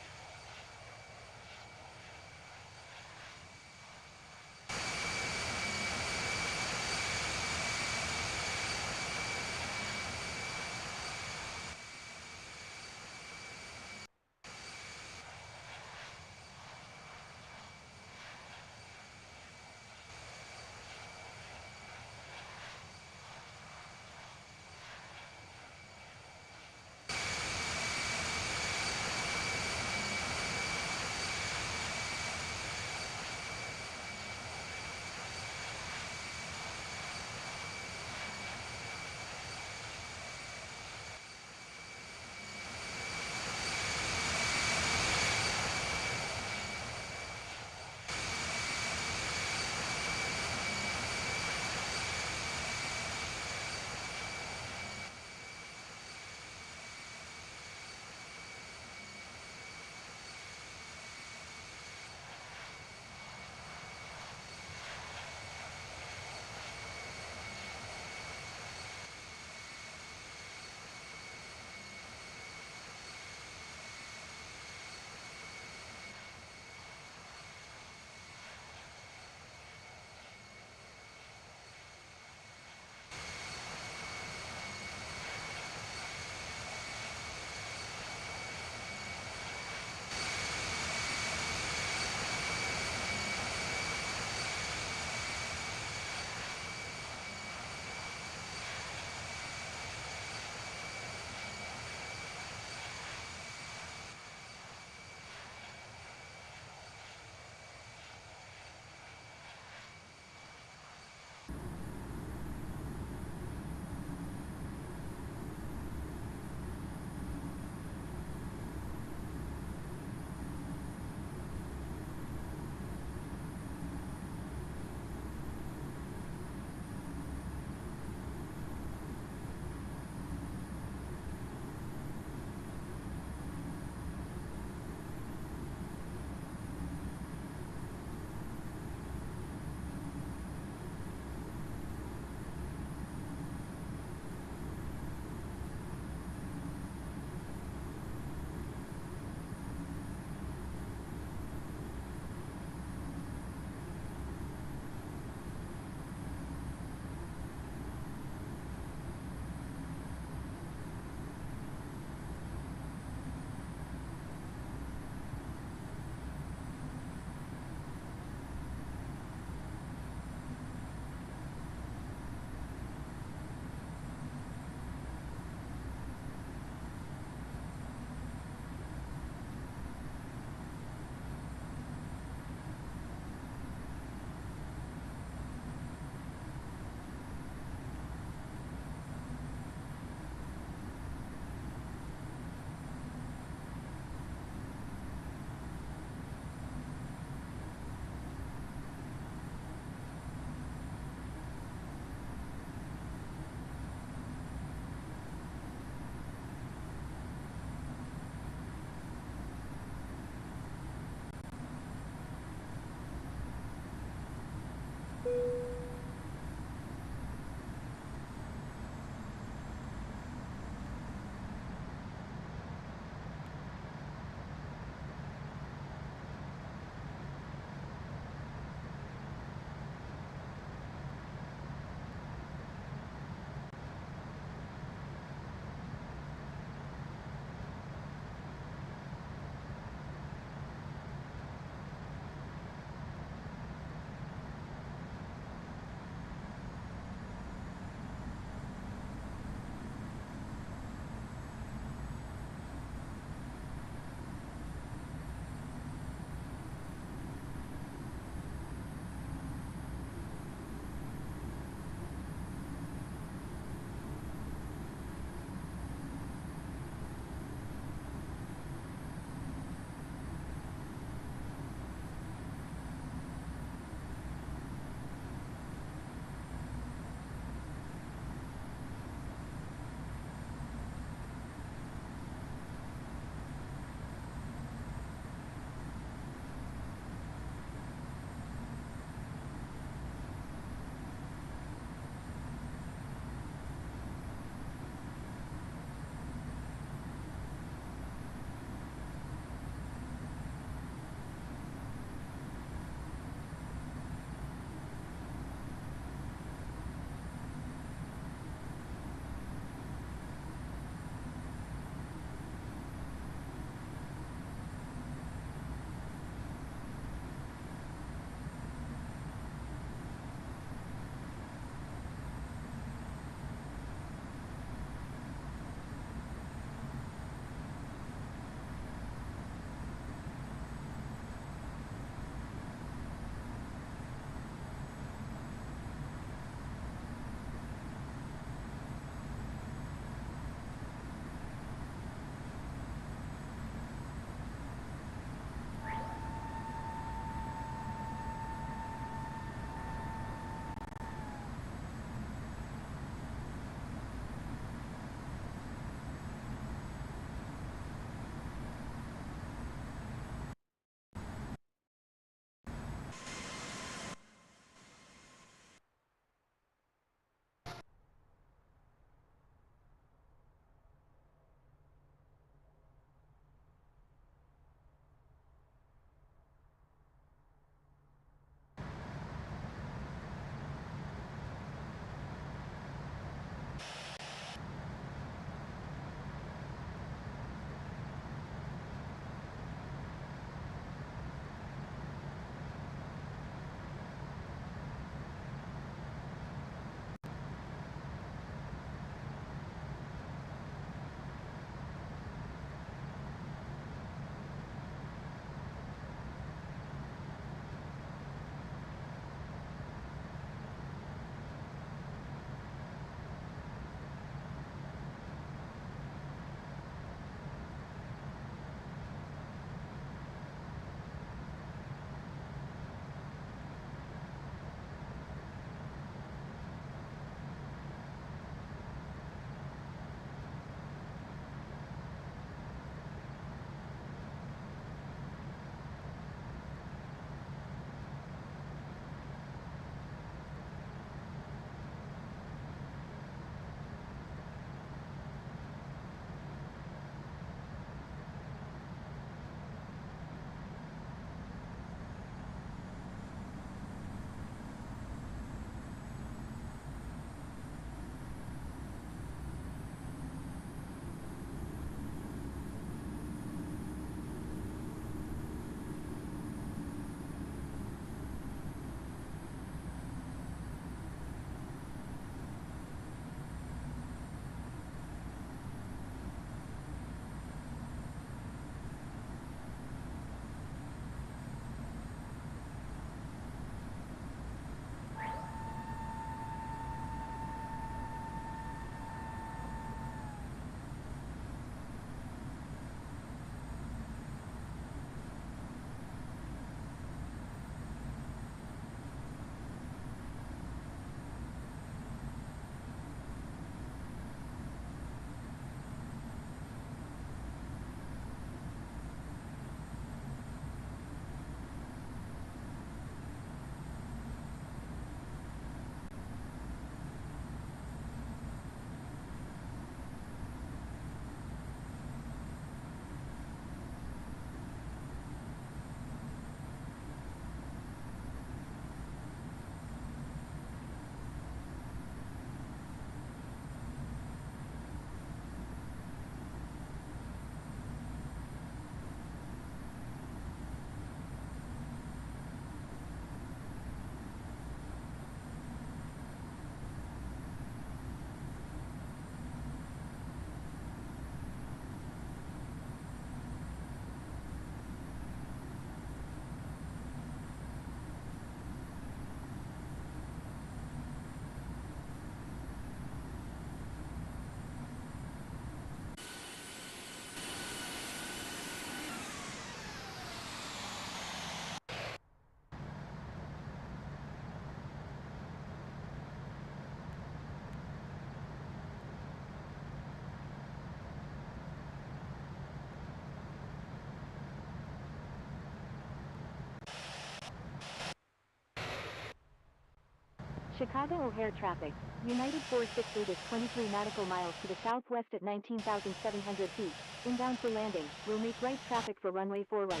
Chicago O'Hare traffic. United 468 is 23 nautical miles to the southwest at 19,700 feet. Inbound for landing. Will make right traffic for runway 4 right.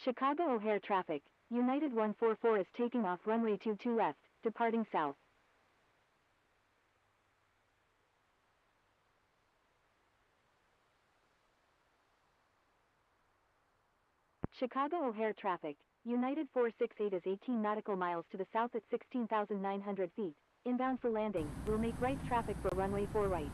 Chicago O'Hare traffic. United 144 is taking off runway 22 left, departing south. Chicago O'Hare traffic. United 468 is 18 nautical miles to the south at 16,900 feet. Inbound for landing. Will make right traffic for runway 4 right.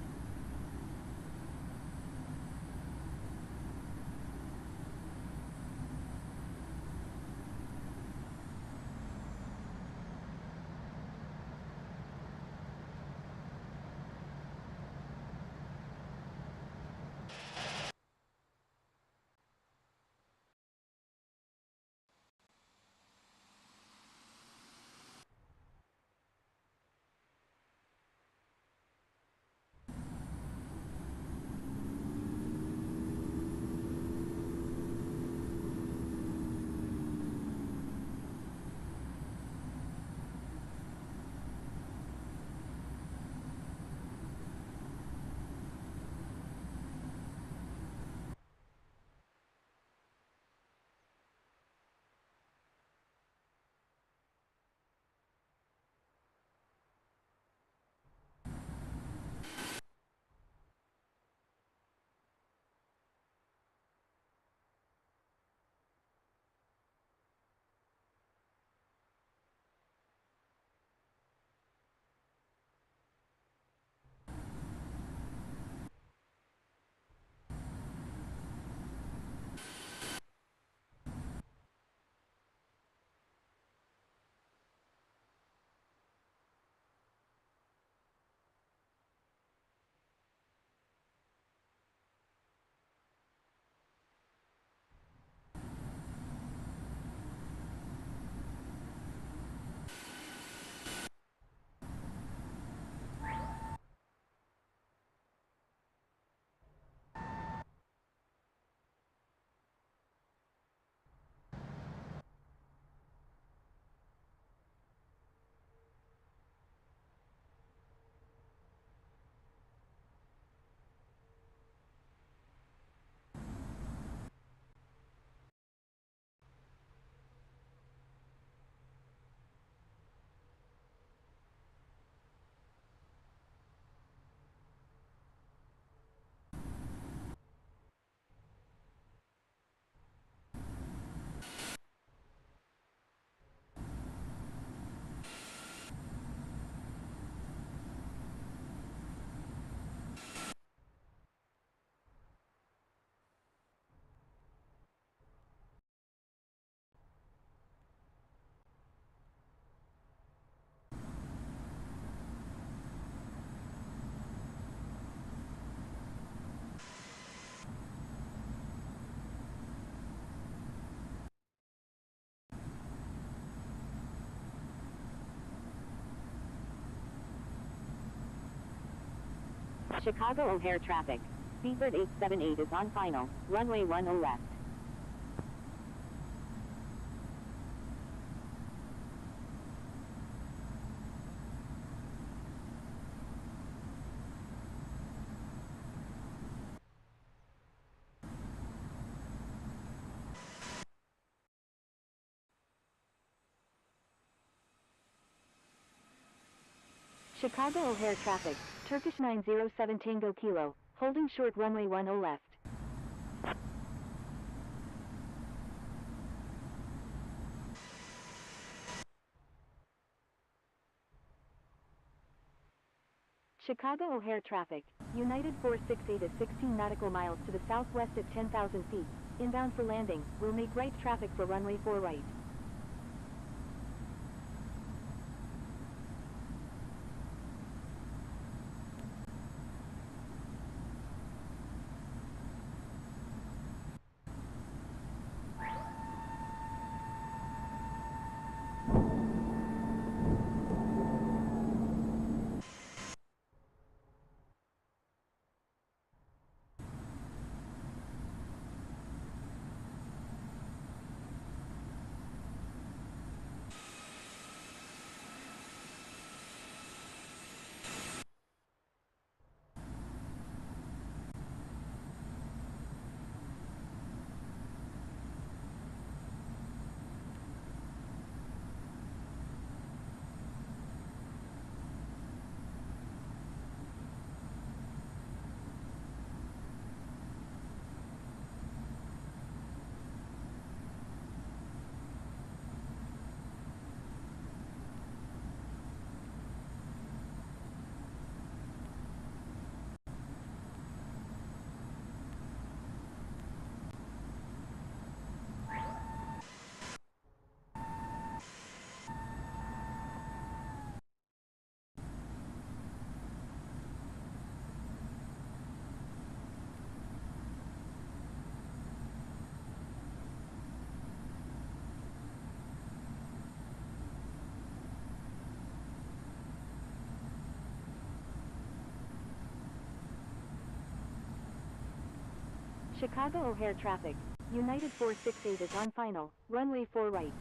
Chicago O'Hare traffic. Speedbird 878 is on final, runway 10 left. Chicago O'Hare traffic, Turkish 907 Tango Kilo, holding short runway 10 left. Chicago O'Hare traffic, United 468 at 16 nautical miles to the southwest at 10,000 feet, inbound for landing, will make right traffic for runway 4 right. Chicago O'Hare traffic, United 468 is on final, runway 4 right.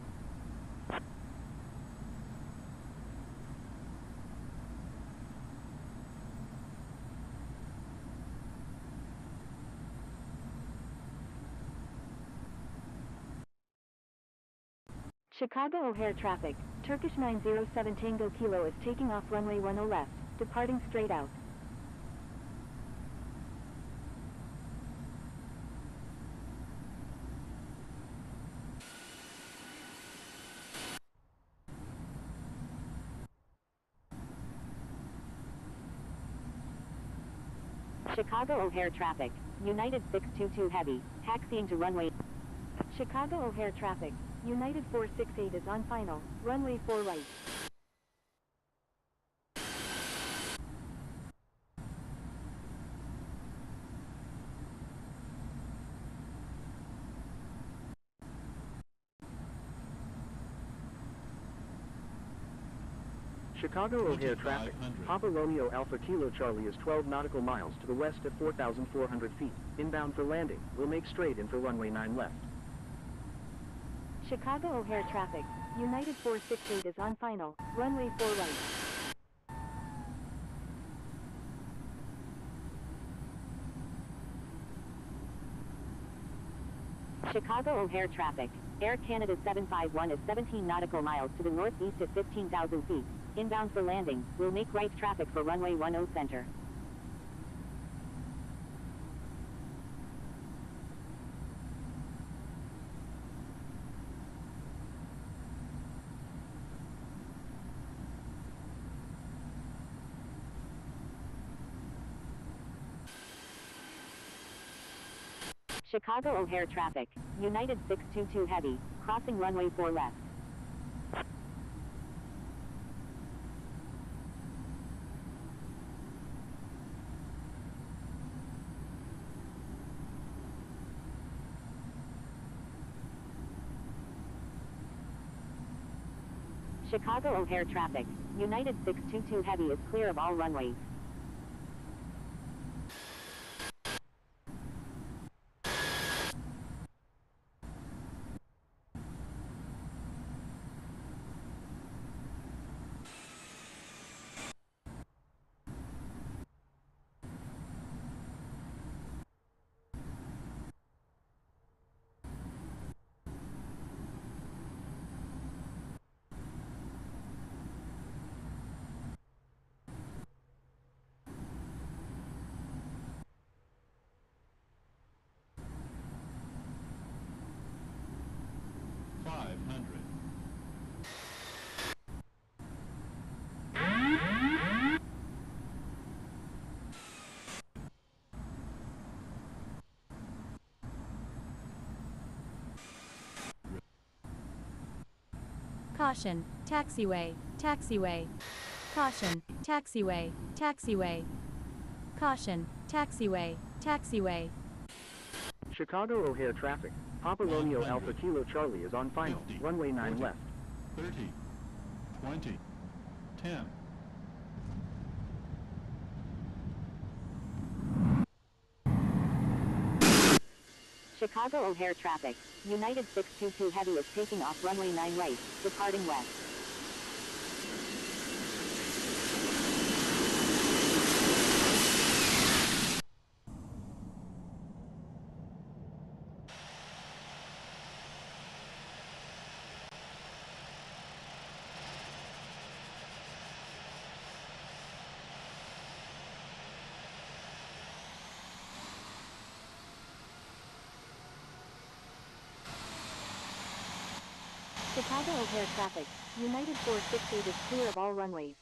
Chicago O'Hare traffic, Turkish 907 Tango Kilo is taking off runway 10 left, departing straight out. Chicago O'Hare traffic, United 622 Heavy, taxiing to runway. Chicago O'Hare traffic, United 468 is on final, runway 4 right. Chicago O'Hare traffic. Papa Romeo Alpha Kilo Charlie is 12 nautical miles to the west at 4,400 feet. Inbound for landing. Will make straight in for runway 9 left. Chicago O'Hare traffic, United 468 is on final, runway 4 right. Chicago O'Hare traffic, Air Canada 751 is 17 nautical miles to the northeast at 15,000 feet. Inbound for landing, will make right traffic for runway 10 center. Chicago O'Hare traffic, United 622 Heavy, crossing runway 4 left. Chicago O'Hare traffic, United 622 Heavy is clear of all runways. Caution, taxiway, taxiway. Caution, taxiway, taxiway. Caution, taxiway, taxiway. Chicago O'Hare traffic. Papa Romeo Alpha Kilo Charlie is on final. 50, Runway 9 40, left. 30, 20, 10. Chicago O'Hare traffic. United 622 Heavy is taking off runway 9 right, departing west. Chicago O'Hare traffic. United 468 is clear of all runways.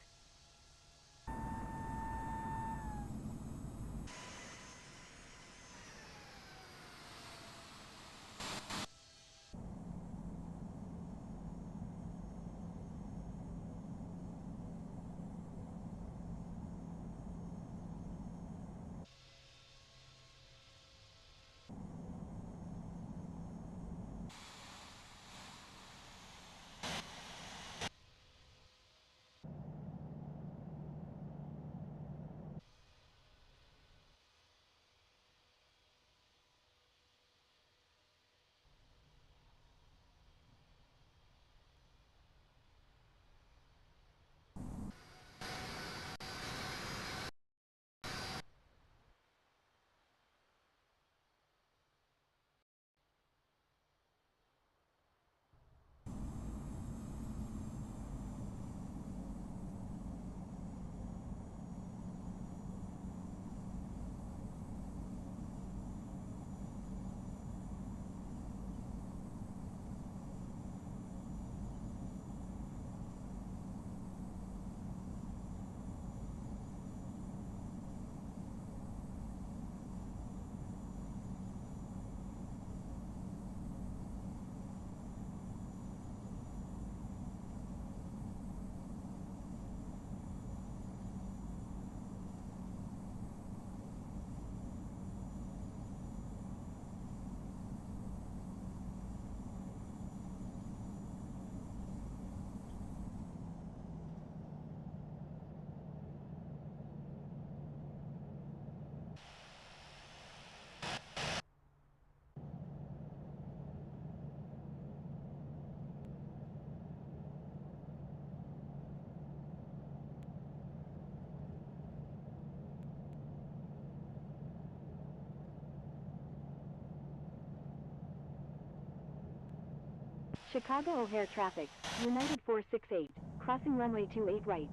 Chicago O'Hare traffic. United 468, crossing runway 28 right.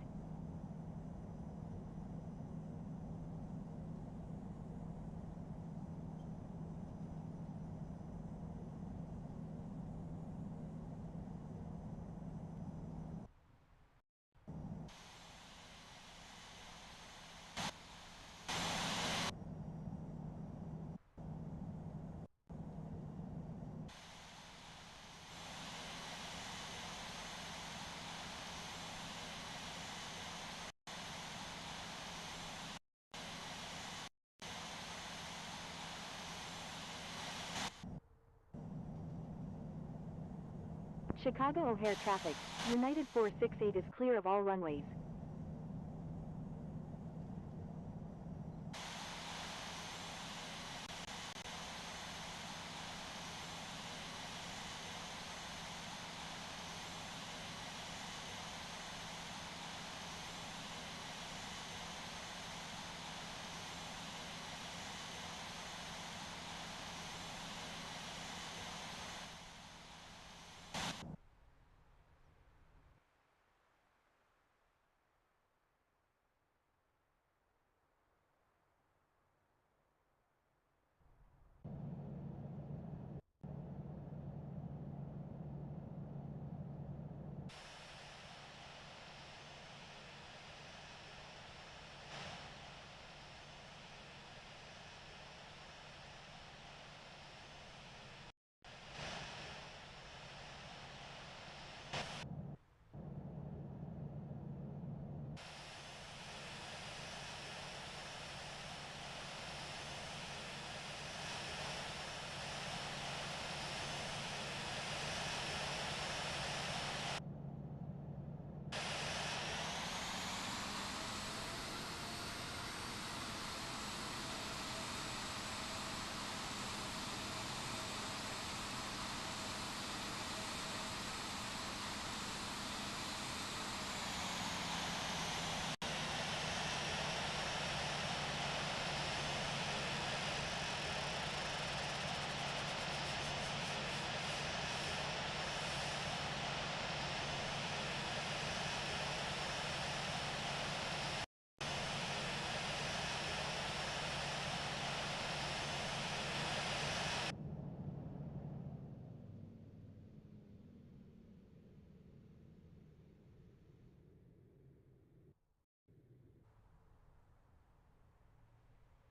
Chicago O'Hare traffic. United 468 is clear of all runways.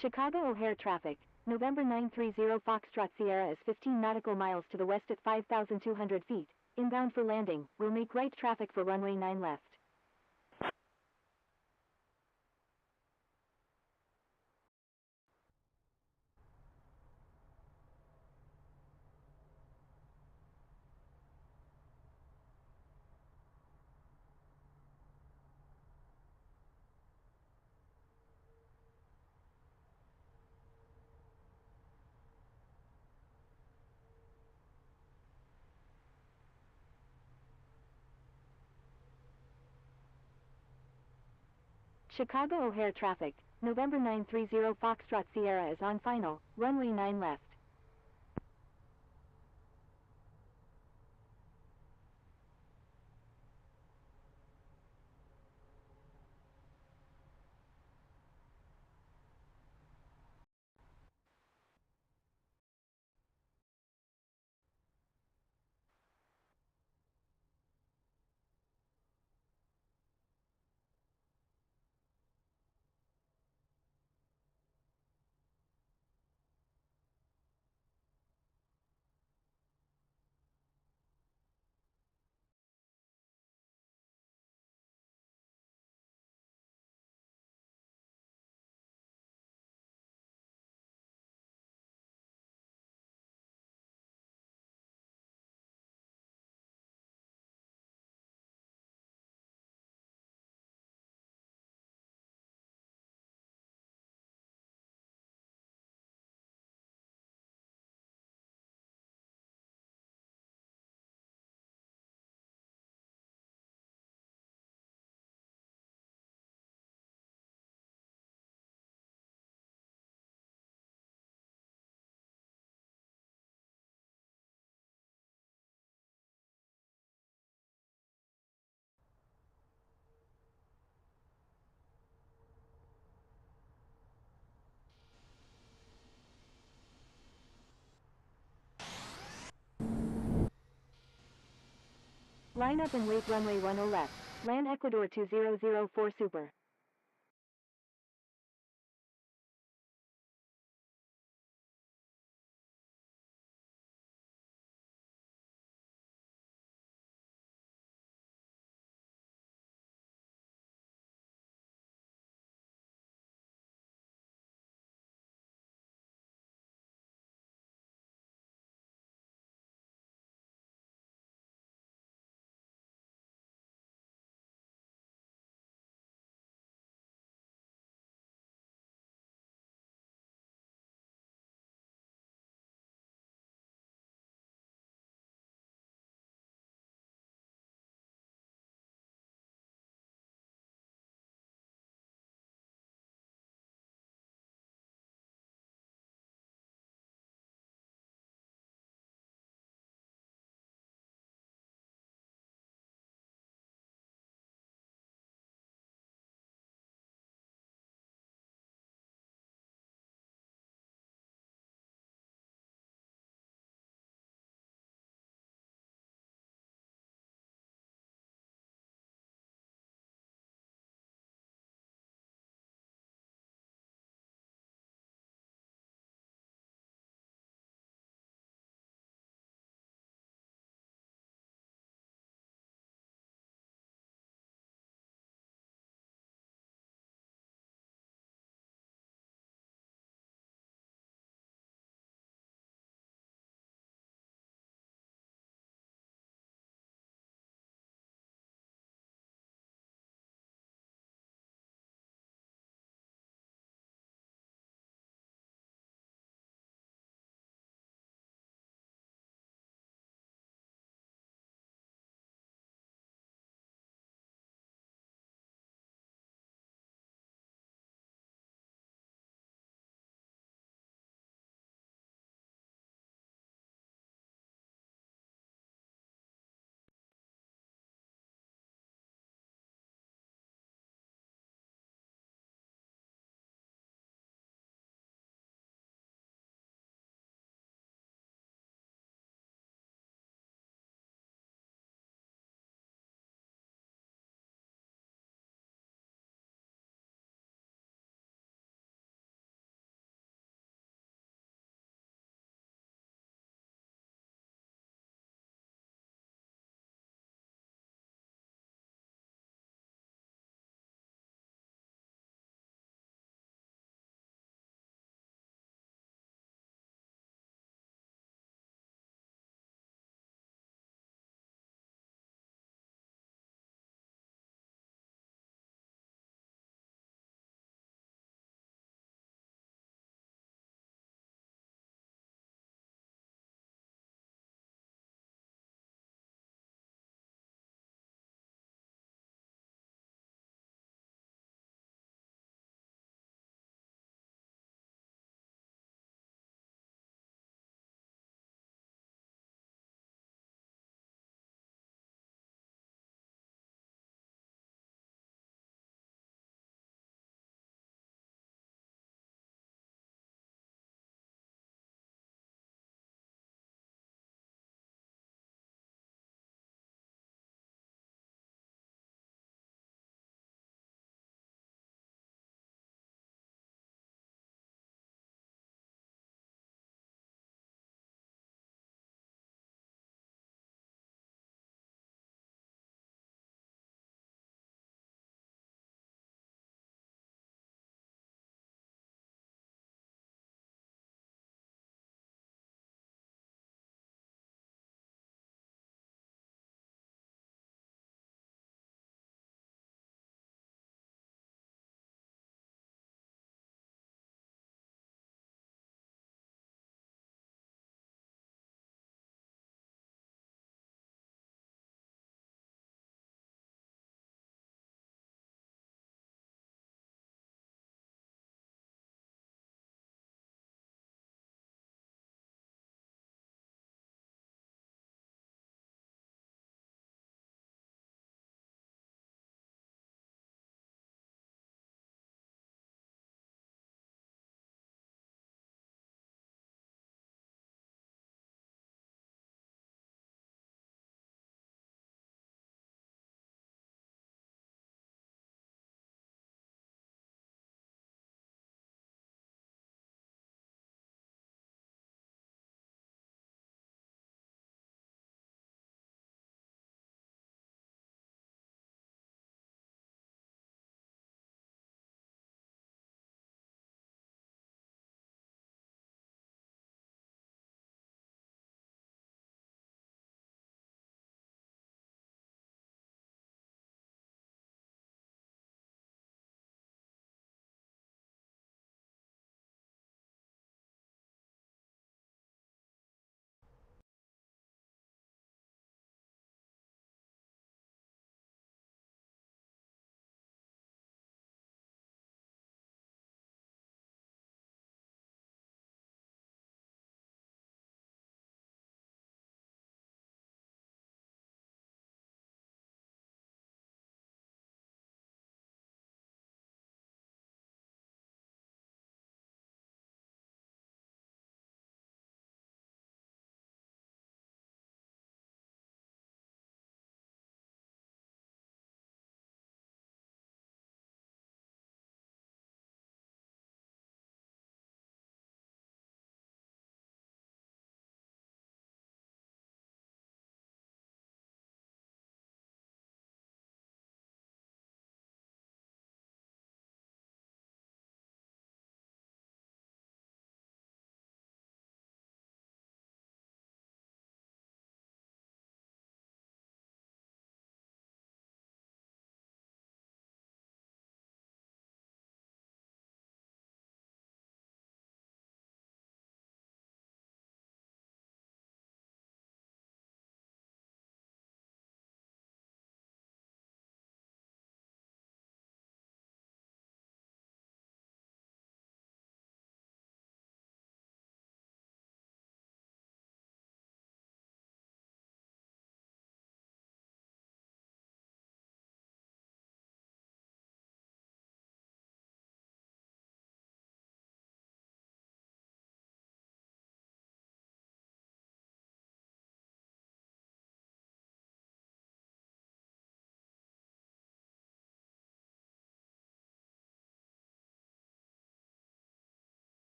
Chicago O'Hare traffic, November 930 Foxtrot Sierra is 15 nautical miles to the west at 5,200 feet, inbound for landing, will make right traffic for runway 9 left. Chicago O'Hare traffic, November 930 Foxtrot Sierra is on final, runway 9 left. Line up and wait runway 10 left, land Ecuador 2004 Super.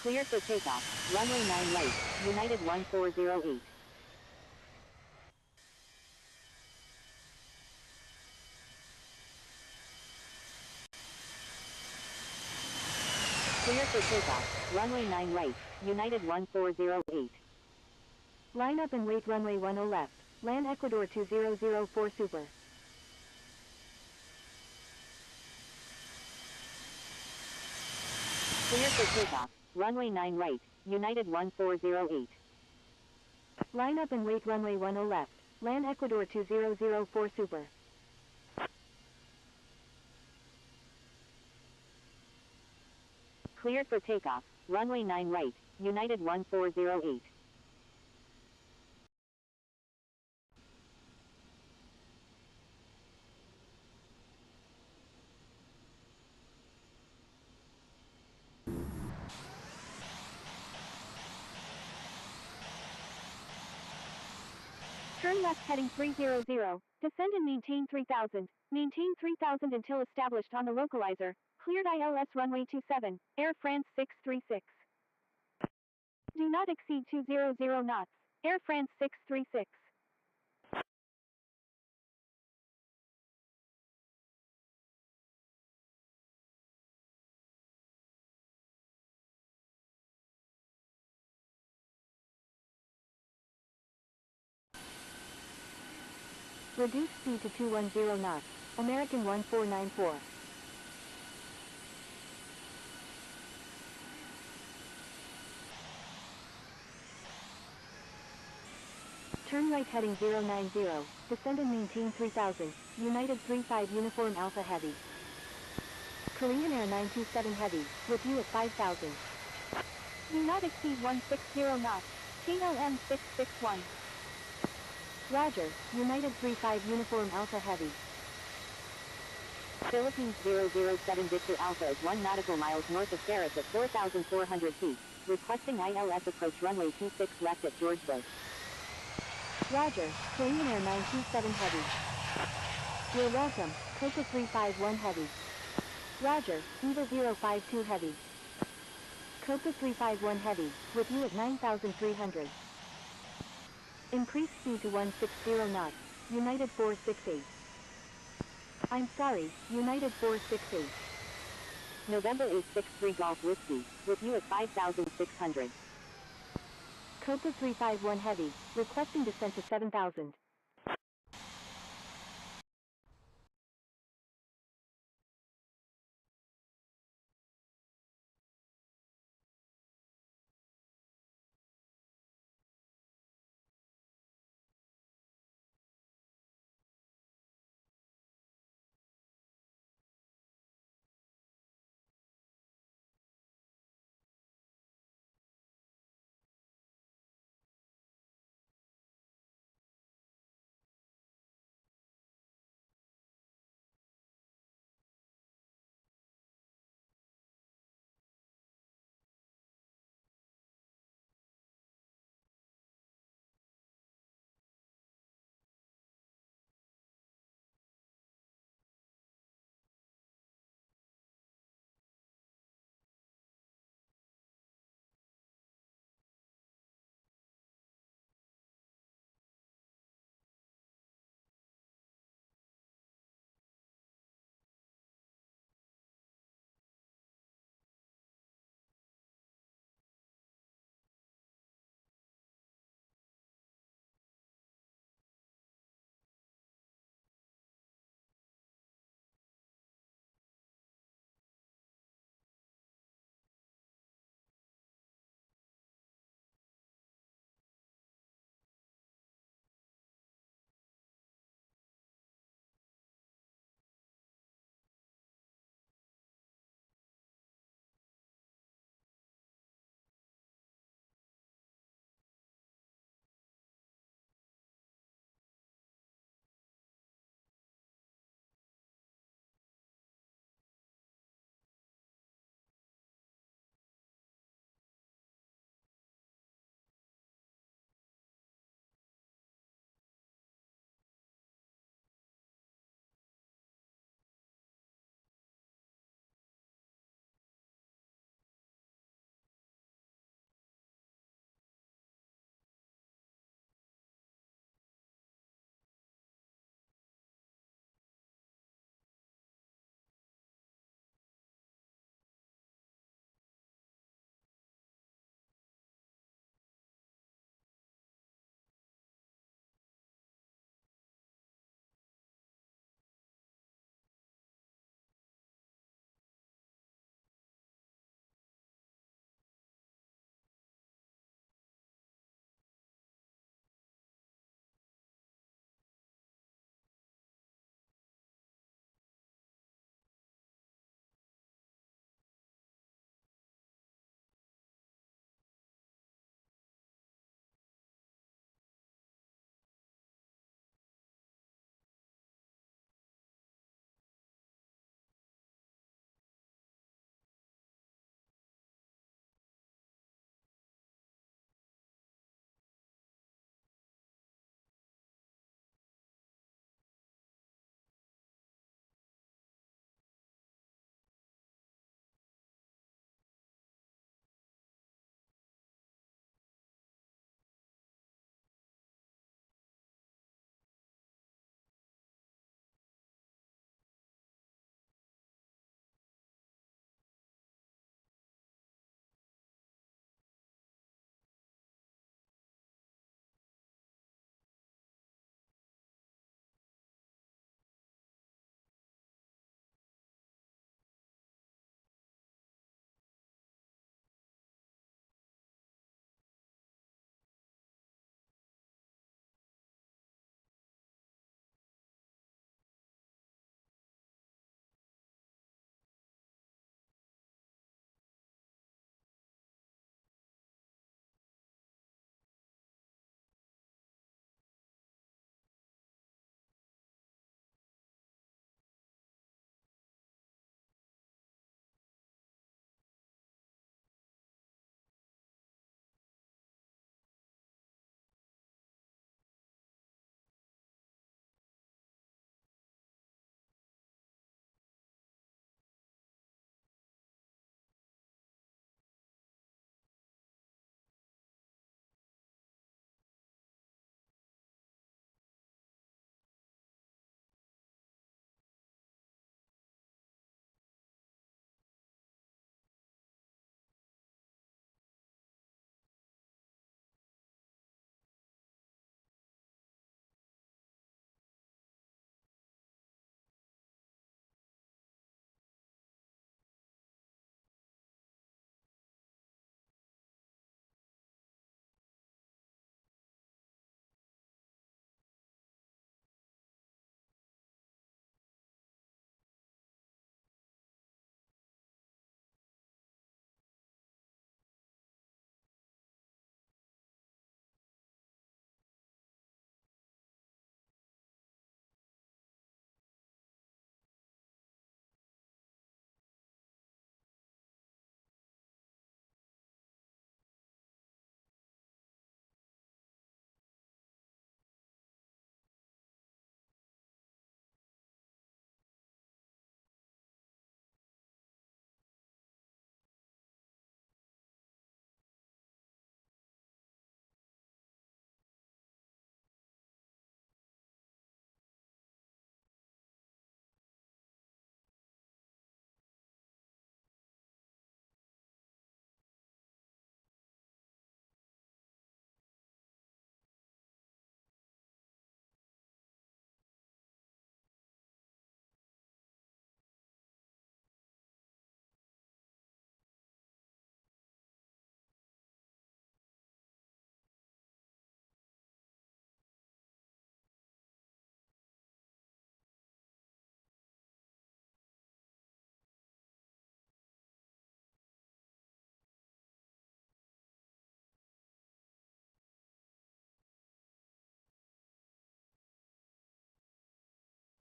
Cleared for takeoff. Runway 9 right, United 1408. Clear for takeoff. Runway 9 right, United 1408. Line up and wait runway 10 left. Land Ecuador 2004 Super. Clear for takeoff. Runway 9 right, United 1408. Line up and wait runway 10 left. Land Ecuador 2004 Super. Cleared for takeoff. Runway 9 right, United 1408. Turn left heading 300. Descend and maintain 3000. Maintain 3000 until established on the localizer. Cleared ILS runway 27, Air France 636. Do not exceed 200 knots. Air France 636. Reduce speed to 210 knots. American 1494. Turn right heading 090. Descend and maintain 3000. United 35 Uniform Alpha Heavy. Korean Air 927 Heavy, with you at 5000. Do not exceed 160 knots. KLM 661. Roger, United 35 Uniform Alpha Heavy. Philippines 007 Victor Alpha is 1 nautical miles north of Paris at 4,400 feet. Requesting ILS approach runway 26 left at George Bush. Roger, Korean Air 927 Heavy. You're welcome, Coca 351 Heavy. Roger, Eva 052 Heavy. Coca 351 Heavy, with you at 9,300. Increase speed to 160 knots, United 468. I'm sorry, United 468. November 863 Golf Whiskey, with you at 5,600. Coca 351 Heavy, requesting descent to 7,000.